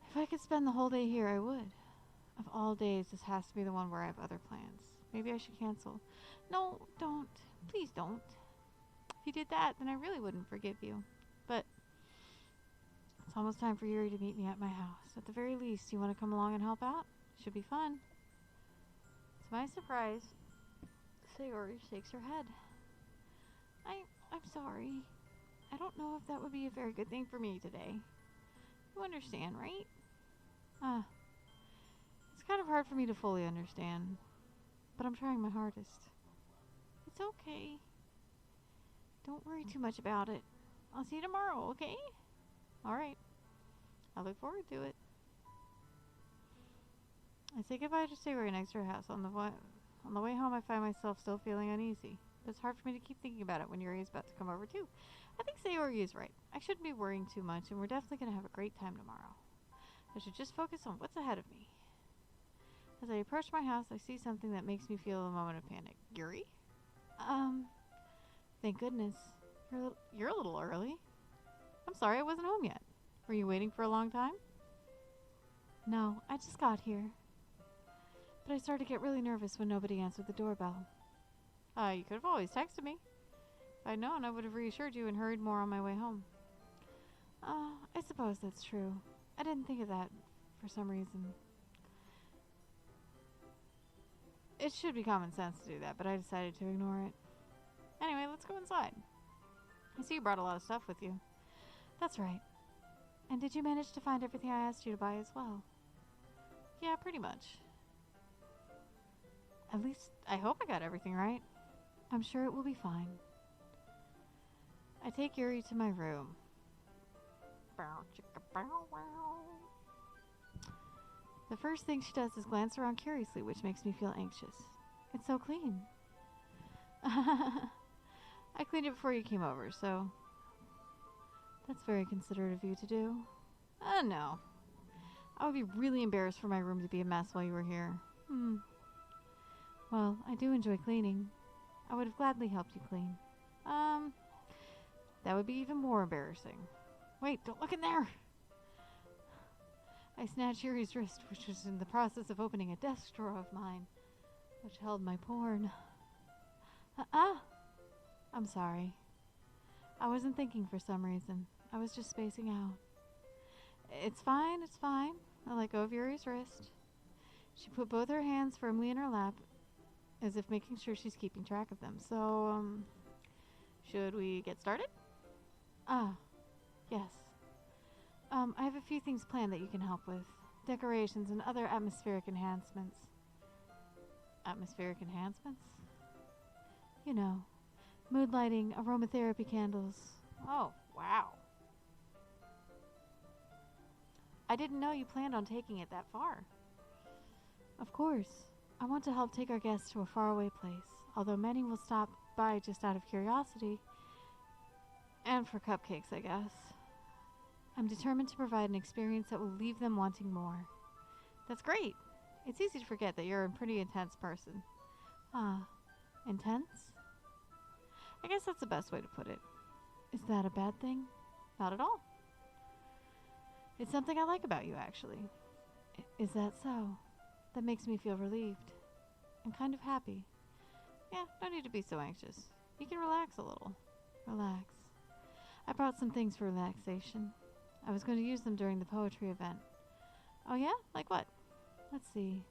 If I could spend the whole day here, I would. Of all days, this has to be the one where I have other plans. Maybe I should cancel. No, don't. Please don't. If you did that, then I really wouldn't forgive you. But it's almost time for Yuri to meet me at my house. At the very least, you want to come along and help out? Should be fun. To my surprise, Sayori shakes her head. I'm sorry. I don't know if that would be a very good thing for me today. You understand, right? It's kind of hard for me to fully understand, but I'm trying my hardest. It's okay. Don't worry too much about it. I'll see you tomorrow, okay? Alright. I look forward to it. I say goodbye to Sayori next to her house. On the way home, I find myself still feeling uneasy. But it's hard for me to keep thinking about it when Yuri is about to come over too. I think Sayori is right. I shouldn't be worrying too much, and we're definitely going to have a great time tomorrow. I should just focus on what's ahead of me. As I approach my house, I see something that makes me feel a moment of panic. Yuri? Thank goodness. You're a little early. I'm sorry I wasn't home yet. Were you waiting for a long time? No, I just got here. But I started to get really nervous when nobody answered the doorbell. You could have always texted me. If I'd known, I would have reassured you and hurried more on my way home. I suppose that's true. I didn't think of that for some reason. It should be common sense to do that, but I decided to ignore it. Anyway, let's go inside. I see you brought a lot of stuff with you. That's right. And did you manage to find everything I asked you to buy as well? Yeah, pretty much. At least, I hope I got everything right. I'm sure it will be fine. I take Yuri to my room. Bow, chicka, bow, wow. The first thing she does is glance around curiously, which makes me feel anxious. It's so clean. I cleaned it before you came over, so that's very considerate of you to do. No. I would be really embarrassed for my room to be a mess while you were here. Well, I do enjoy cleaning. I would have gladly helped you clean. That would be even more embarrassing. Wait, don't look in there! I snatched Yuri's wrist, which was in the process of opening a desk drawer of mine, which held my porn. I'm sorry. I wasn't thinking for some reason. I was just spacing out. It's fine, it's fine. I let go of Yuri's wrist. She put both her hands firmly in her lap, as if making sure she's keeping track of them. So, should we get started? Yes. I have a few things planned that you can help with. Decorations and other atmospheric enhancements. Atmospheric enhancements? You know, mood lighting, aromatherapy candles. Oh, wow. I didn't know you planned on taking it that far. Of course. I want to help take our guests to a faraway place, although many will stop by just out of curiosity. And for cupcakes, I guess. I'm determined to provide an experience that will leave them wanting more. That's great. It's easy to forget that you're a pretty intense person. Intense? I guess that's the best way to put it. Is that a bad thing? Not at all. It's something I like about you, actually. Is that so? That makes me feel relieved. And kind of happy. Yeah, no need to be so anxious. You can relax a little. Relax. I brought some things for relaxation. I was going to use them during the poetry event. Oh yeah? Like what? Let's see.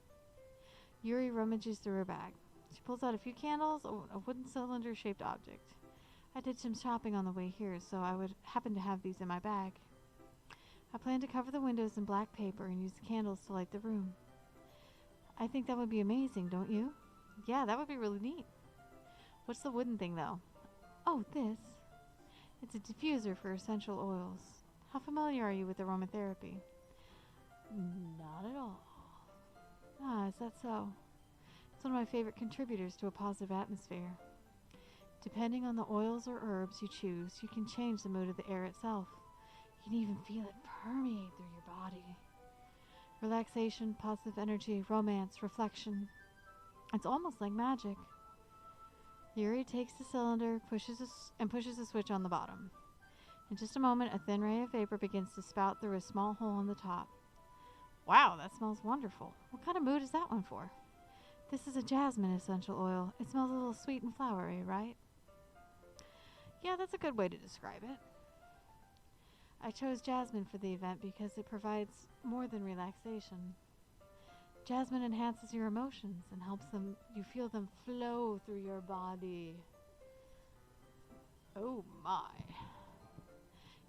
Yuri rummages through her bag. She pulls out a few candles, a wooden cylinder-shaped object. I did some shopping on the way here, so I would happen to have these in my bag. I plan to cover the windows in black paper and use the candles to light the room. I think that would be amazing, don't you? Yeah, that would be really neat. What's the wooden thing, though? Oh, this. It's a diffuser for essential oils. How familiar are you with aromatherapy? Not at all. Is that so? It's one of my favorite contributors to a positive atmosphere. Depending on the oils or herbs you choose, you can change the mood of the air itself. You can even feel it permeate through your body. Relaxation, positive energy, romance, reflection. It's almost like magic. Yuri takes the cylinder, pushes a switch on the bottom. In just a moment, a thin ray of vapor begins to spout through a small hole in the top. Wow, that smells wonderful. What kind of mood is that one for? This is a jasmine essential oil. It smells a little sweet and flowery, right? Yeah, that's a good way to describe it. I chose jasmine for the event because it provides more than relaxation. Jasmine enhances your emotions and helps you feel them flow through your body. Oh my.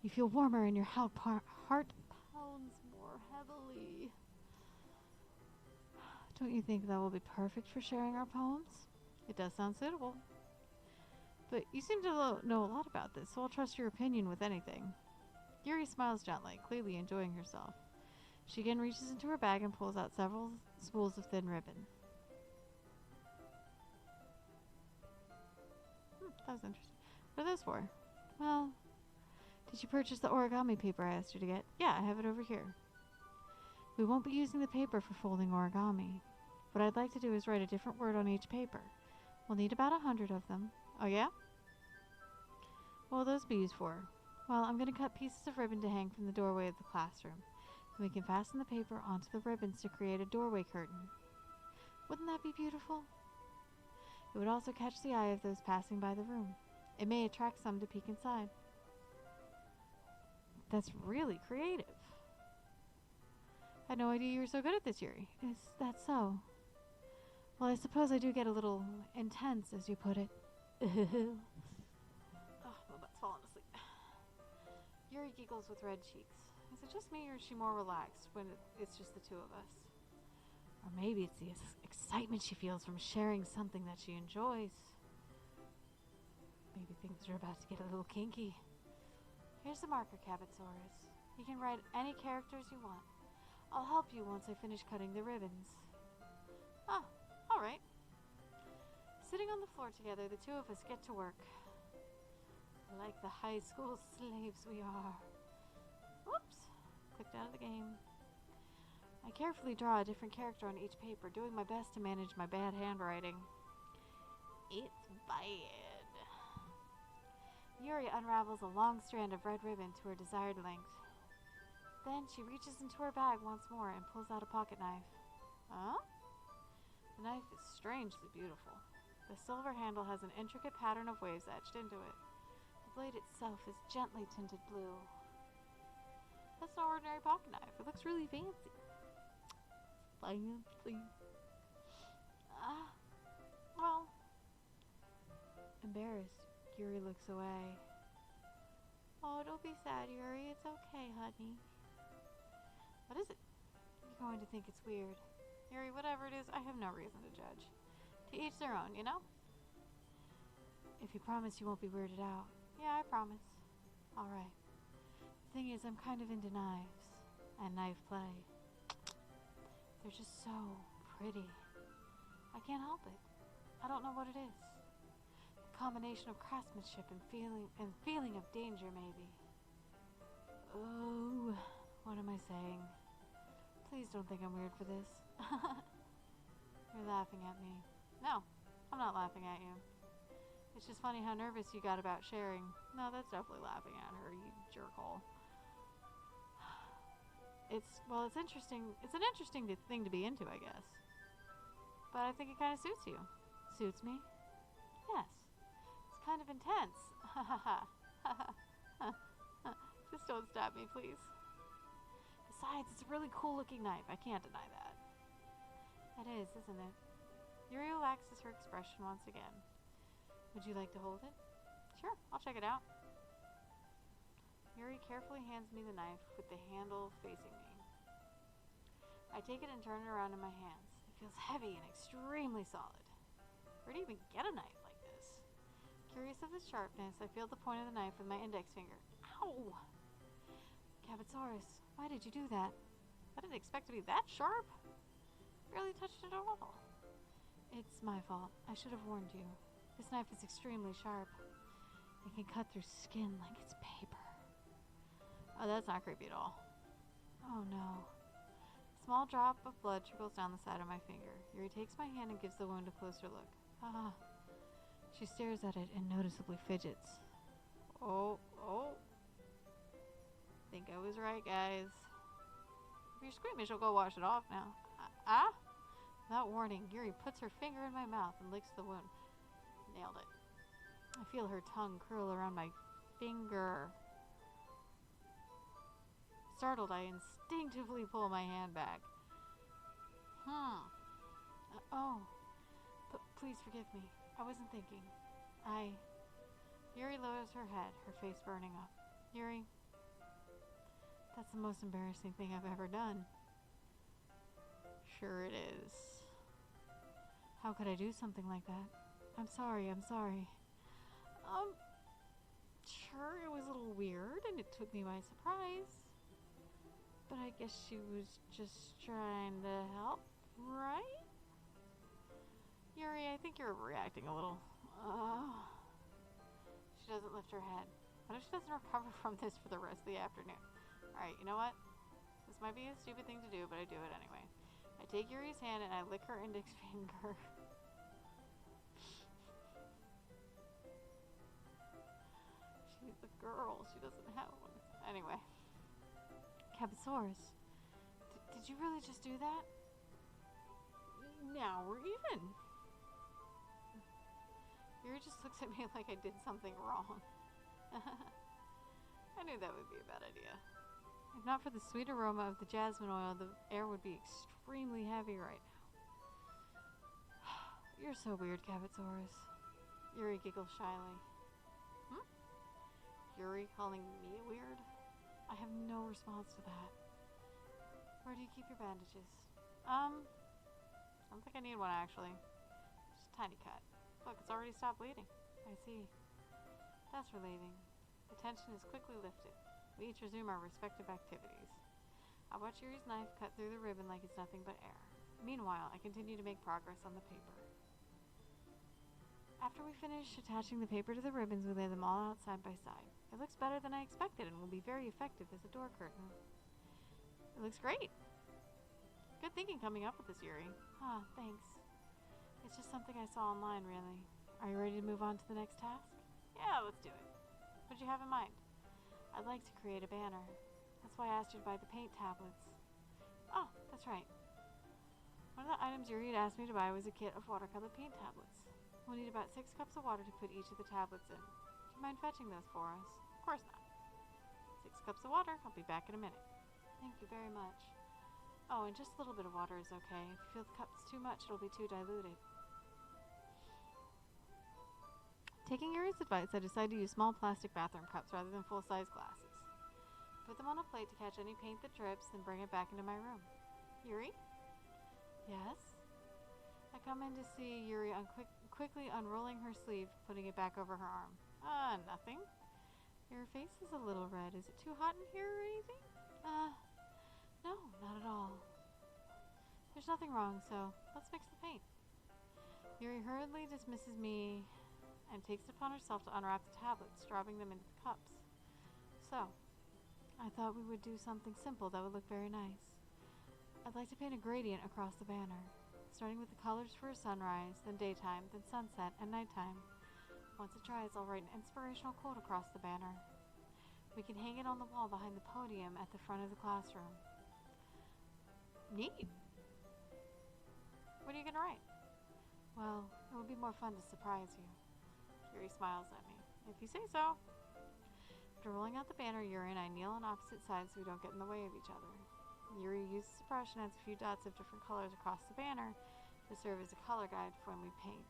You feel warmer and your heart pounds more heavily. Don't you think that will be perfect for sharing our poems? It does sound suitable. But you seem to know a lot about this, so I'll trust your opinion with anything. Yuri smiles gently, clearly enjoying herself. She again reaches into her bag and pulls out several spools of thin ribbon. That was interesting. What are those for? Well, did you purchase the origami paper I asked you to get? Yeah, I have it over here. We won't be using the paper for folding origami. What I'd like to do is write a different word on each paper. We'll need about 100 of them. Oh yeah? What will those be used for? Well, I'm going to cut pieces of ribbon to hang from the doorway of the classroom. Then we can fasten the paper onto the ribbons to create a doorway curtain. Wouldn't that be beautiful? It would also catch the eye of those passing by the room. It may attract some to peek inside. That's really creative. I had no idea you were so good at this, Yuri. Is that so? Well, I suppose I do get a little intense, as you put it. Oh, my butt's falling asleep. Yuri giggles with red cheeks. Is it just me, or is she more relaxed when it's just the two of us? Or maybe it's the excitement she feels from sharing something that she enjoys. maybe things are about to get a little kinky. Here's the marker, CabbitsaurusRex. You can write any characters you want. I'll help you once I finish cutting the ribbons. Oh, alright. Sitting on the floor together, the two of us get to work. Like the high school slaves we are. Whoops. Clicked out of the game. I carefully draw a different character on each paper, doing my best to manage my bad handwriting. It's bad. Yuri unravels a long strand of red ribbon to her desired length. Then she reaches into her bag once more and pulls out a pocket knife. Huh? The knife is strangely beautiful. The silver handle has an intricate pattern of waves etched into it. The blade itself is gently tinted blue. That's an ordinary pocket knife. It looks really fancy. Fancy. Well, embarrassed, Yuri looks away. Oh, don't be sad, Yuri. It's okay, honey. What is it? You're going to think it's weird. Yuri, whatever it is, I have no reason to judge. To each their own, you know? If you promise you won't be weirded out. Yeah, I promise. Alright. The thing is, I'm kind of into knives. And knife play. They're just so pretty. I can't help it. I don't know what it is. The combination of craftsmanship and feeling of danger, maybe. Oh, what am I saying? Please don't think I'm weird for this. You're laughing at me. No, I'm not laughing at you. It's just funny how nervous you got about sharing. No, that's definitely laughing at her, you jerkhole. It's interesting. It's an interesting thing to be into, I guess. But I think it kind of suits you. Suits me? Yes. It's kind of intense. Ha ha ha. Just don't stab me, please. Besides, it's a really cool looking knife. I can't deny that. It is, isn't it? Yuri relaxes her expression once again. Would you like to hold it? Sure, I'll check it out. Yuri carefully hands me the knife with the handle facing me. I take it and turn it around in my hands. It feels heavy and extremely solid. Where do you even get a knife like this? Curious of the sharpness, I feel the point of the knife with my index finger. Ow! CabbitsaurusRex, why did you do that? I didn't expect to be that sharp. Barely touched it at all. It's my fault. I should have warned you. This knife is extremely sharp. It can cut through skin like it's paper. Oh, that's not creepy at all. Oh no. A small drop of blood trickles down the side of my finger. Yuri takes my hand and gives the wound a closer look. Ah. She stares at it and noticeably fidgets. Oh. Think I was right, guys. If you're squeamish, I'll go wash it off now. Without warning, Yuri puts her finger in my mouth and licks the wound. Nailed it. I feel her tongue curl around my finger. Startled, I instinctively pull my hand back. But please forgive me. I wasn't thinking. Yuri lowers her head, her face burning up. Yuri, that's the most embarrassing thing I've ever done. Sure it is. How could I do something like that? I'm sorry. Sure, it was a little weird and it took me by surprise. But I guess she was just trying to help, right? Yuri, I think you're overreacting a little. She doesn't lift her head. What if she doesn't recover from this for the rest of the afternoon? Alright, you know what? This might be a stupid thing to do, but I do it anyway. I take Yuri's hand and I lick her index finger. She's a girl. She doesn't have one. Anyway. CabbitsaurusRex, did you really just do that? Now we're even. Yuri just looks at me like I did something wrong. I knew that would be a bad idea. If not for the sweet aroma of the jasmine oil, the air would be extremely heavy right now. You're so weird, CabbitsaurusRex. Yuri giggles shyly. Yuri calling me weird? I have no response to that. Where do you keep your bandages? I don't think I need one actually. Just a tiny cut. Look, it's already stopped bleeding. I see. That's relieving. The tension is quickly lifted. We each resume our respective activities. I watch Yuri's knife cut through the ribbon like it's nothing but air. Meanwhile, I continue to make progress on the paper. After we finish attaching the paper to the ribbons, we lay them all out side by side. It looks better than I expected and will be very effective as a door curtain. It looks great. Good thinking coming up with this, Yuri. Ah, thanks. It's just something I saw online, really. Are you ready to move on to the next task? Yeah, let's do it. What do you have in mind? I'd like to create a banner. That's why I asked you to buy the paint tablets. Oh, that's right. One of the items Yuri had asked me to buy was a kit of watercolor paint tablets. We'll need about 6 cups of water to put each of the tablets in. Do you mind fetching those for us? Of course not. 6 cups of water. I'll be back in a minute. Thank you very much. Oh, and just a little bit of water is okay. If you feel the cup's too much, it'll be too diluted. Taking Yuri's advice, I decided to use small plastic bathroom cups rather than full-size glasses. Put them on a plate to catch any paint that drips, then bring it back into my room. Yuri? Yes? I come in to see Yuri quickly unrolling her sleeve, putting it back over her arm. Nothing. Your face is a little red. Is it too hot in here or anything? No, not at all. There's nothing wrong, so let's mix the paint. Yuri hurriedly dismisses me and takes it upon herself to unwrap the tablets, dropping them into the cups. So, I thought we would do something simple that would look very nice. I'd like to paint a gradient across the banner, starting with the colors for sunrise, then daytime, then sunset, and nighttime. Once it dries, I'll write an inspirational quote across the banner. We can hang it on the wall behind the podium at the front of the classroom. Neat! What are you going to write? Well, it would be more fun to surprise you. Yuri smiles at me. If you say so. After rolling out the banner, Yuri and I kneel on opposite sides so we don't get in the way of each other. Yuri uses a brush and adds a few dots of different colors across the banner to serve as a color guide for when we paint.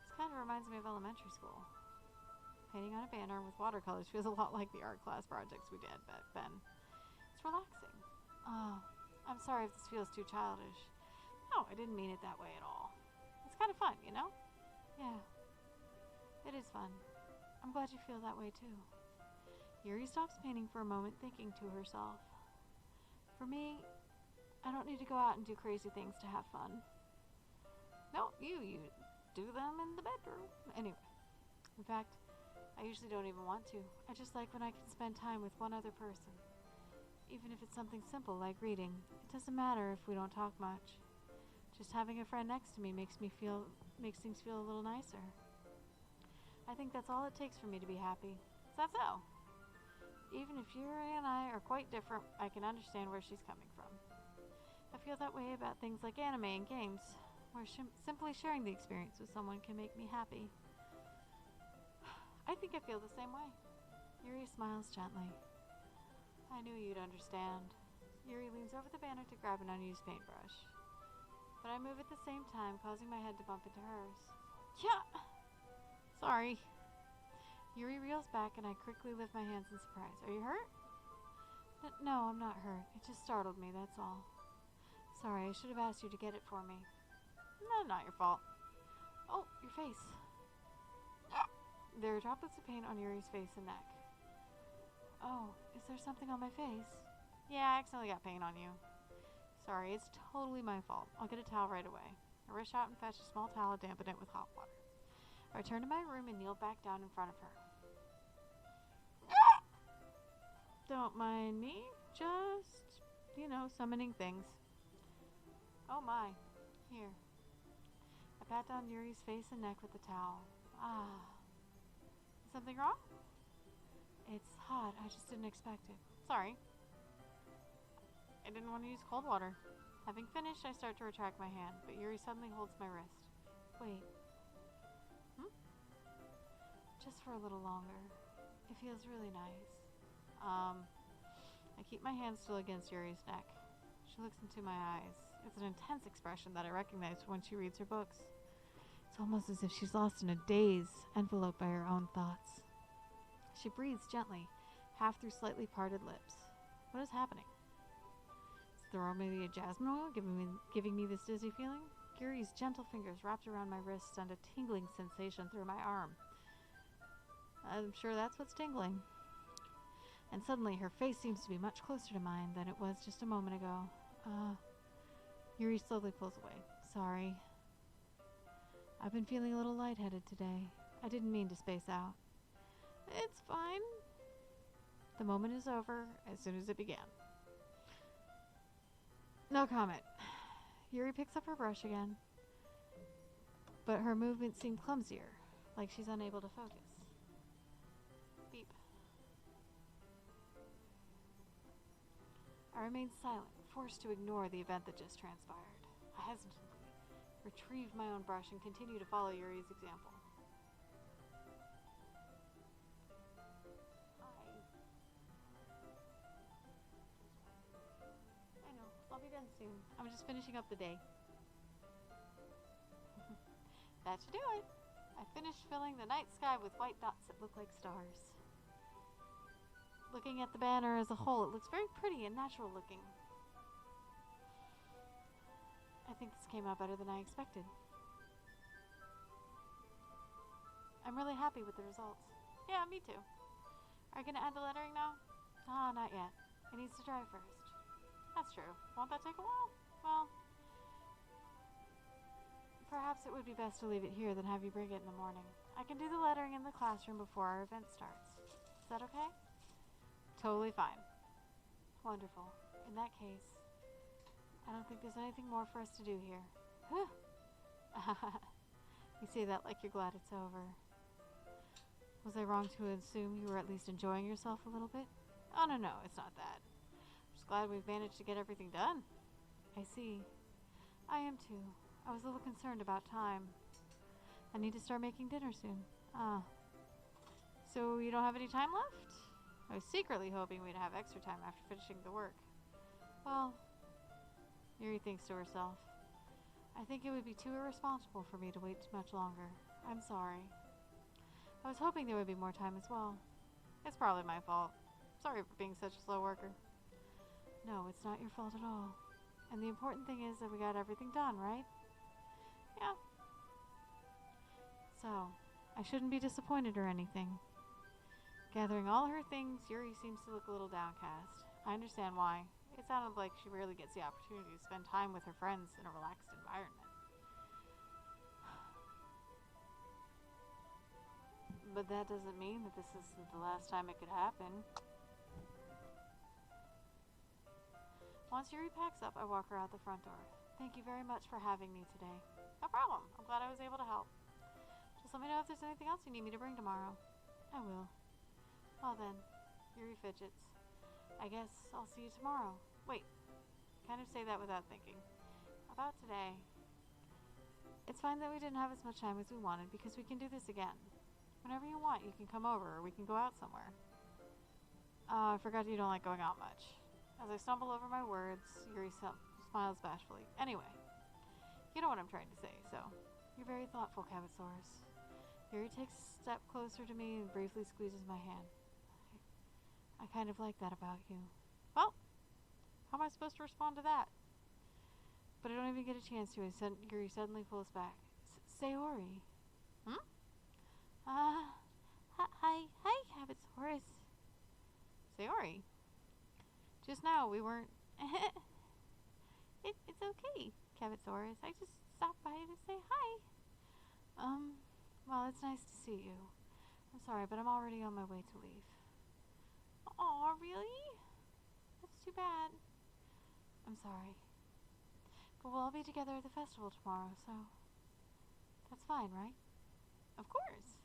This kind of reminds me of elementary school. Painting on a banner with watercolors feels a lot like the art class projects we did back then. It's relaxing. Oh, I'm sorry if this feels too childish. No, I didn't mean it that way at all. It's kind of fun, you know? Yeah, it is fun. I'm glad you feel that way too. Yuri stops painting for a moment, thinking to herself. For me, I don't need to go out and do crazy things to have fun. No, you do them in the bedroom. Anyway, in fact, I usually don't even want to. I just like when I can spend time with one other person. Even if it's something simple like reading. It doesn't matter if we don't talk much. Just having a friend next to me makes things feel a little nicer. I think that's all it takes for me to be happy. Is that so? Even if Yuri and I are quite different, I can understand where she's coming from. I feel that way about things like anime and games, where simply sharing the experience with someone can make me happy. I think I feel the same way. Yuri smiles gently. I knew you'd understand. Yuri leans over the banner to grab an unused paintbrush. But I move at the same time, causing my head to bump into hers. Yeah! Sorry. Yuri reels back and I quickly lift my hands in surprise. Are you hurt? No, I'm not hurt. It just startled me, that's all. Sorry, I should have asked you to get it for me. No, not your fault. Oh, your face. There are droplets of paint on Yuri's face and neck. Oh, is there something on my face? Yeah, I accidentally got paint on you. Sorry, it's totally my fault. I'll get a towel right away. I rush out and fetch a small towel, dampen it with hot water. I return to my room and kneel back down in front of her. Don't mind me, just, summoning things. Oh my, here. I pat down Yuri's face and neck with the towel. Is something wrong? It's hot, I just didn't expect it. Sorry. I didn't want to use cold water. Having finished, I start to retract my hand, but Yuri suddenly holds my wrist. Wait. Just for a little longer. It feels really nice. I keep my hand still against Yuri's neck. She looks into my eyes. It's an intense expression that I recognize when she reads her books. It's almost as if she's lost in a daze, enveloped by her own thoughts. She breathes gently, half through slightly parted lips. What is happening? Is the aromalia jasmine oil giving me this dizzy feeling? Yuri's gentle fingers wrapped around my wrist send a tingling sensation through my arm. I'm sure that's what's tingling. And suddenly her face seems to be much closer to mine than it was just a moment ago. Yuri slowly pulls away. Sorry. I've been feeling a little lightheaded today. I didn't mean to space out. It's fine. The moment is over as soon as it began. No comment. Yuri picks up her brush again, but her movements seem clumsier, like she's unable to focus. Beep. I remained silent, forced to ignore the event that just transpired. I hesitantly retrieved my own brush and continued to follow Yuri's example. I know, I'll be done soon. I'm just finishing up the day. That should do it. I finished filling the night sky with white dots that look like stars. Looking at the banner as a whole, it looks very pretty and natural looking. I think this came out better than I expected. I'm really happy with the results. Yeah, me too. Are you going to add the lettering now? Ah, not yet. It needs to dry first. That's true. Won't that take a while? Well, perhaps it would be best to leave it here than have you bring it in the morning. I can do the lettering in the classroom before our event starts. Is that okay? Totally fine. Wonderful. In that case, I don't think there's anything more for us to do here. You say that like you're glad it's over. Was I wrong to assume you were at least enjoying yourself a little bit? Oh, no, it's not that. I'm just glad we've managed to get everything done. I see. I am too. I was a little concerned about time. I need to start making dinner soon. So you don't have any time left? I was secretly hoping we'd have extra time after finishing the work. Well, Yuri thinks to herself. I think it would be too irresponsible for me to wait too much longer. I'm sorry. I was hoping there would be more time as well. It's probably my fault. Sorry for being such a slow worker. No, it's not your fault at all. And the important thing is that we got everything done, right? Yeah. So, I shouldn't be disappointed or anything. Gathering all her things, Yuri seems to look a little downcast. I understand why. It sounded like she rarely gets the opportunity to spend time with her friends in a relaxed environment. But that doesn't mean that this isn't the last time it could happen. Once Yuri packs up, I walk her out the front door. Thank you very much for having me today. No problem. I'm glad I was able to help. Just let me know if there's anything else you need me to bring tomorrow. I will. Well then, Yuri fidgets. I guess I'll see you tomorrow. Wait, kind of say that without thinking. About today. It's fine that we didn't have as much time as we wanted because we can do this again. Whenever you want, you can come over or we can go out somewhere. I forgot you don't like going out much. As I stumble over my words, Yuri smiles bashfully. Anyway, you know what I'm trying to say, so you're very thoughtful, CabbitsaurusRex. Yuri takes a step closer to me and briefly squeezes my hand. I kind of like that about you. Well, how am I supposed to respond to that? But I don't even get a chance to. Yuri suddenly pulls back. Sayori. Hmm? Hi, CabbitsaurusRex. Sayori. Just now we weren't. It's okay, CabbitsaurusRex. I just stopped by to say hi. Well, it's nice to see you. I'm sorry, but I'm already on my way to leave. Aw, really? That's too bad. I'm sorry. But we'll all be together at the festival tomorrow, so that's fine, right? Of course.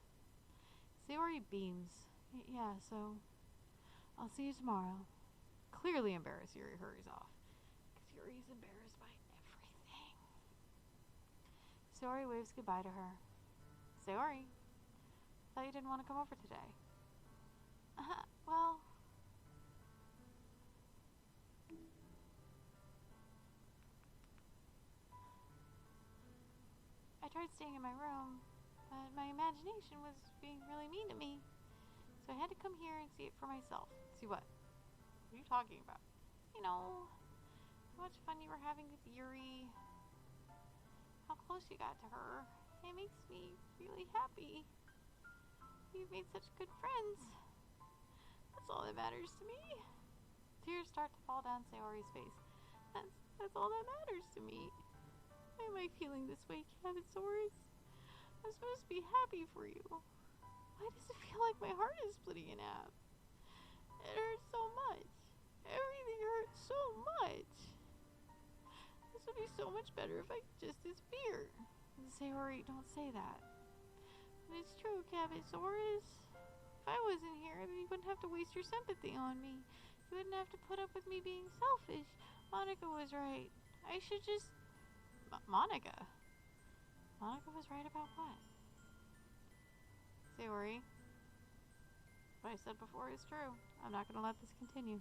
Sayori beams. Yeah, so I'll see you tomorrow. Clearly embarrassed, Yuri hurries off. Because Yuri's embarrassed by everything. Sayori waves goodbye to her. Sayori, thought you didn't want to come over today. Well, I tried staying in my room, but my imagination was being really mean to me. So I had to come here and see it for myself. See what? What are you talking about? You know, how much fun you were having with Yuri. How close you got to her. It makes me really happy. You've made such good friends. That's all that matters to me. Tears start to fall down Sayori's face. That's all that matters to me. Why am I feeling this way, CabbitsaurusRex? I'm supposed to be happy for you. Why does it feel like my heart is splitting in half? It hurts so much. Everything hurts so much. This would be so much better if I could just disappear. Sayori, don't say that. But it's true, CabbitsaurusRex. If I wasn't here, then you wouldn't have to waste your sympathy on me. You wouldn't have to put up with me being selfish. Monica was right. I should just... Monica? Monica was right about what? Sayori, what I said before is true. I'm not going to let this continue.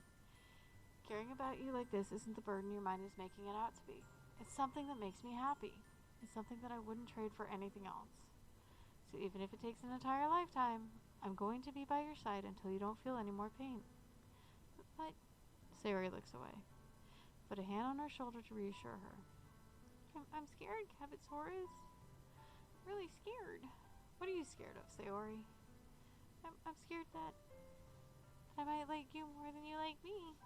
Caring about you like this isn't the burden your mind is making it out to be. It's something that makes me happy. It's something that I wouldn't trade for anything else. So even if it takes an entire lifetime, I'm going to be by your side until you don't feel any more pain. But Sayori looks away. Put a hand on her shoulder to reassure her. I'm scared, CabbitsaurusRex. Really scared. What are you scared of, Sayori? I'm scared that I might like you more than you like me.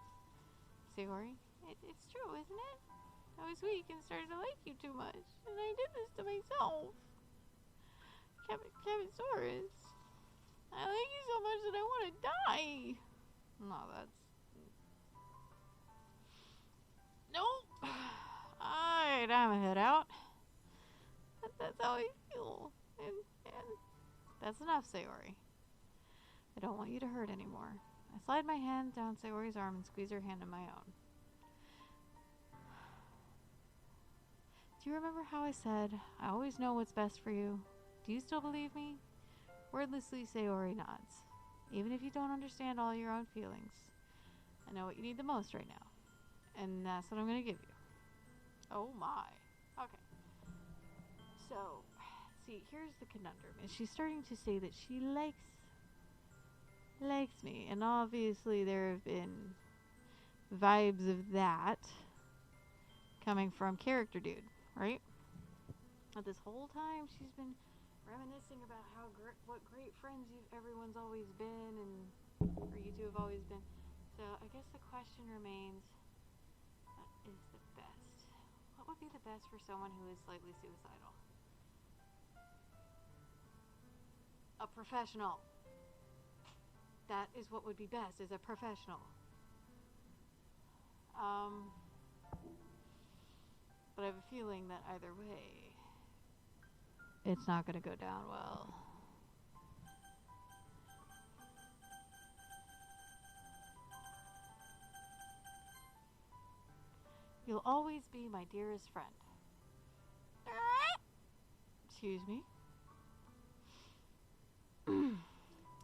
Sayori, it's true, isn't it? I was weak and started to like you too much, and I did this to myself. CabbitsaurusRex, I like you so much that I want to die. No, that's... Nope. Alright, I'm gonna head out. That's how I feel. And that's enough, Sayori. I don't want you to hurt anymore. I slide my hand down Sayori's arm and squeeze her hand in my own. Do you remember how I said, I always know what's best for you? Do you still believe me? Wordlessly, Sayori nods. Even if you don't understand all your own feelings, I know what you need the most right now. And that's what I'm going to give you. Oh my. Okay. So, see, here's the conundrum. Is she's starting to say that she likes me. And obviously there have been vibes of that coming from Character Dude, right? But this whole time she's been reminiscing about how what great friends everyone's always been, or you two have always been. So I guess the question remains, what is the best? What would be the best for someone who is slightly suicidal? A professional. That is what would be best, is a professional. But I have a feeling that either way, it's not going to go down well. You'll always be my dearest friend. Excuse me.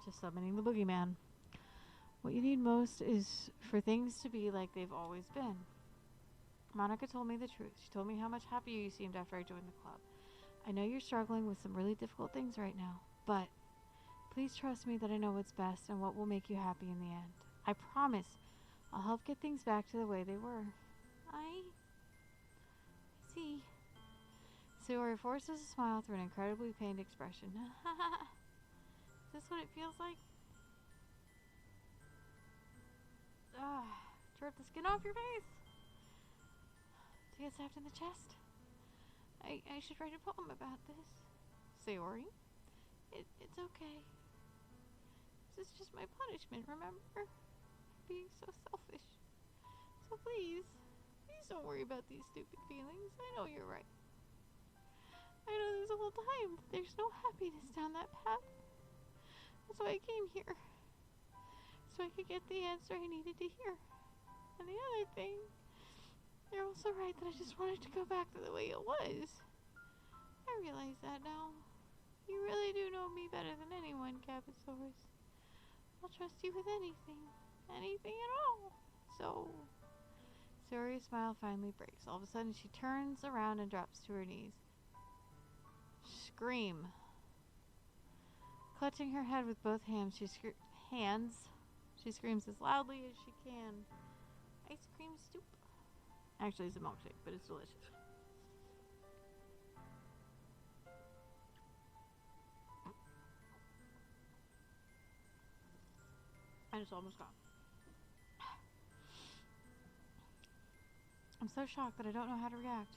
Just summoning the boogeyman. What you need most is for things to be like they've always been. Monica told me the truth. She told me how much happier you seemed after I joined the club. I know you're struggling with some really difficult things right now, but please trust me that I know what's best and what will make you happy in the end. I promise I'll help get things back to the way they were. I see. Sayori forces a smile through an incredibly pained expression. Is this what it feels like? To rip the skin off your face? To get stabbed in the chest? I should write a poem about this. Sayori, it's okay. This is just my punishment, remember? For being so selfish. So please don't worry about these stupid feelings. I know you're right. I know this whole time that there's no happiness down that path. That's why I came here. So I could get the answer I needed to hear. And the other thing, you're also right that I just wanted to go back to the way it was. I realize that now. You really do know me better than anyone, CabbitsaurusRex. I'll trust you with anything. Anything at all. So, Sayori's smile finally breaks. All of a sudden, she turns around and drops to her knees. Scream. Clutching her head with both hands, she screams as loudly as she can. Ice cream soup. Actually, it's a milkshake, but it's delicious. And it's almost gone. I'm so shocked that I don't know how to react.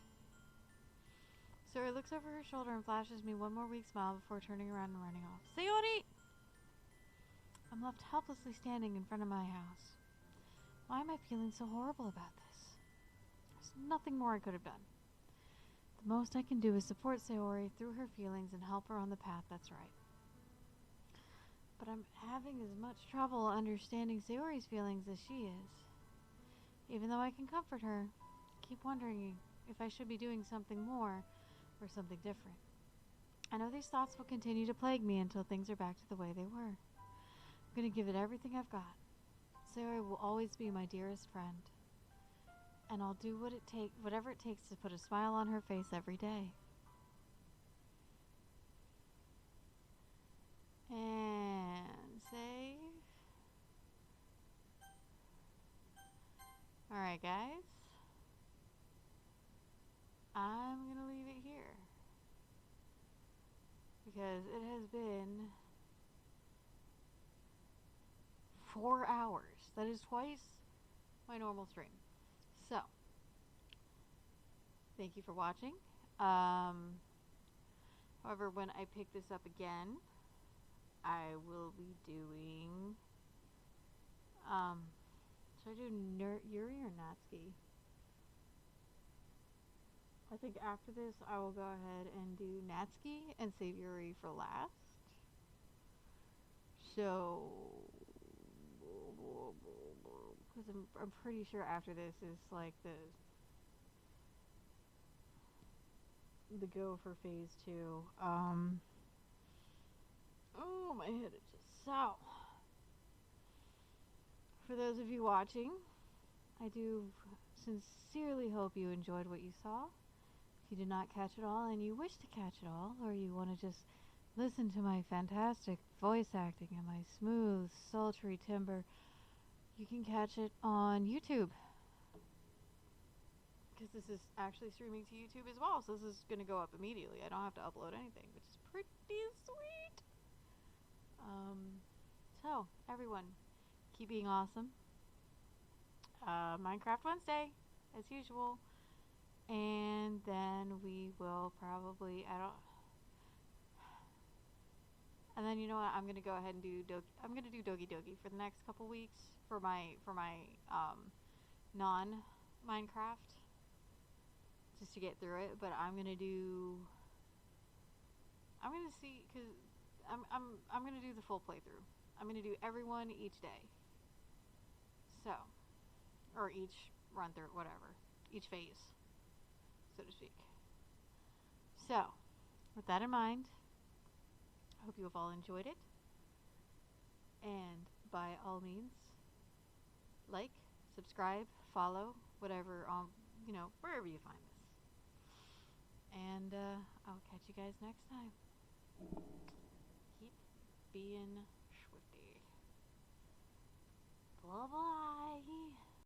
Sayori looks over her shoulder and flashes me one more weak smile before turning around and running off. Sayori! I'm left helplessly standing in front of my house. Why am I feeling so horrible about this? There's nothing more I could have done. The most I can do is support Sayori through her feelings and help her on the path that's right. But I'm having as much trouble understanding Sayori's feelings as she is. Even though I can comfort her, I keep wondering if I should be doing something more or something different. I know these thoughts will continue to plague me until things are back to the way they were. I'm going to give it everything I've got. Sayori will always be my dearest friend. And I'll do whatever it takes to put a smile on her face every day. And save. Alright, guys. I'm going to leave it here. Because it has been 4 hours. That is twice my normal stream. So, thank you for watching. However, when I pick this up again, I will be doing, should I do Yuri or Natsuki? I think after this, I will go ahead and do Natsuki and save Yuri for last. So, because I'm pretty sure after this is like the go for phase 2. Oh, my head is just so. For those of you watching, I do sincerely hope you enjoyed what you saw. If you did not catch it all and you wish to catch it all, or you want to just listen to my fantastic voice acting and my smooth, sultry timbre, you can catch it on YouTube. Because this is actually streaming to YouTube as well, so this is going to go up immediately. I don't have to upload anything, which is pretty sweet. So, everyone, keep being awesome. Minecraft Wednesday, as usual. And then we will probably, and then you know what, I'm going to go ahead and do Doki Doki for the next couple weeks for my non-Minecraft, just to get through it. But I'm going to see, because I'm going to do the full playthrough. I'm going to do every one each day. So, or each run through, whatever. Each phase, so to speak. So, with that in mind, I hope you have all enjoyed it. And by all means, like, subscribe, follow, whatever, wherever you find this. And I'll catch you guys next time. Keep being swifty. Blah blah.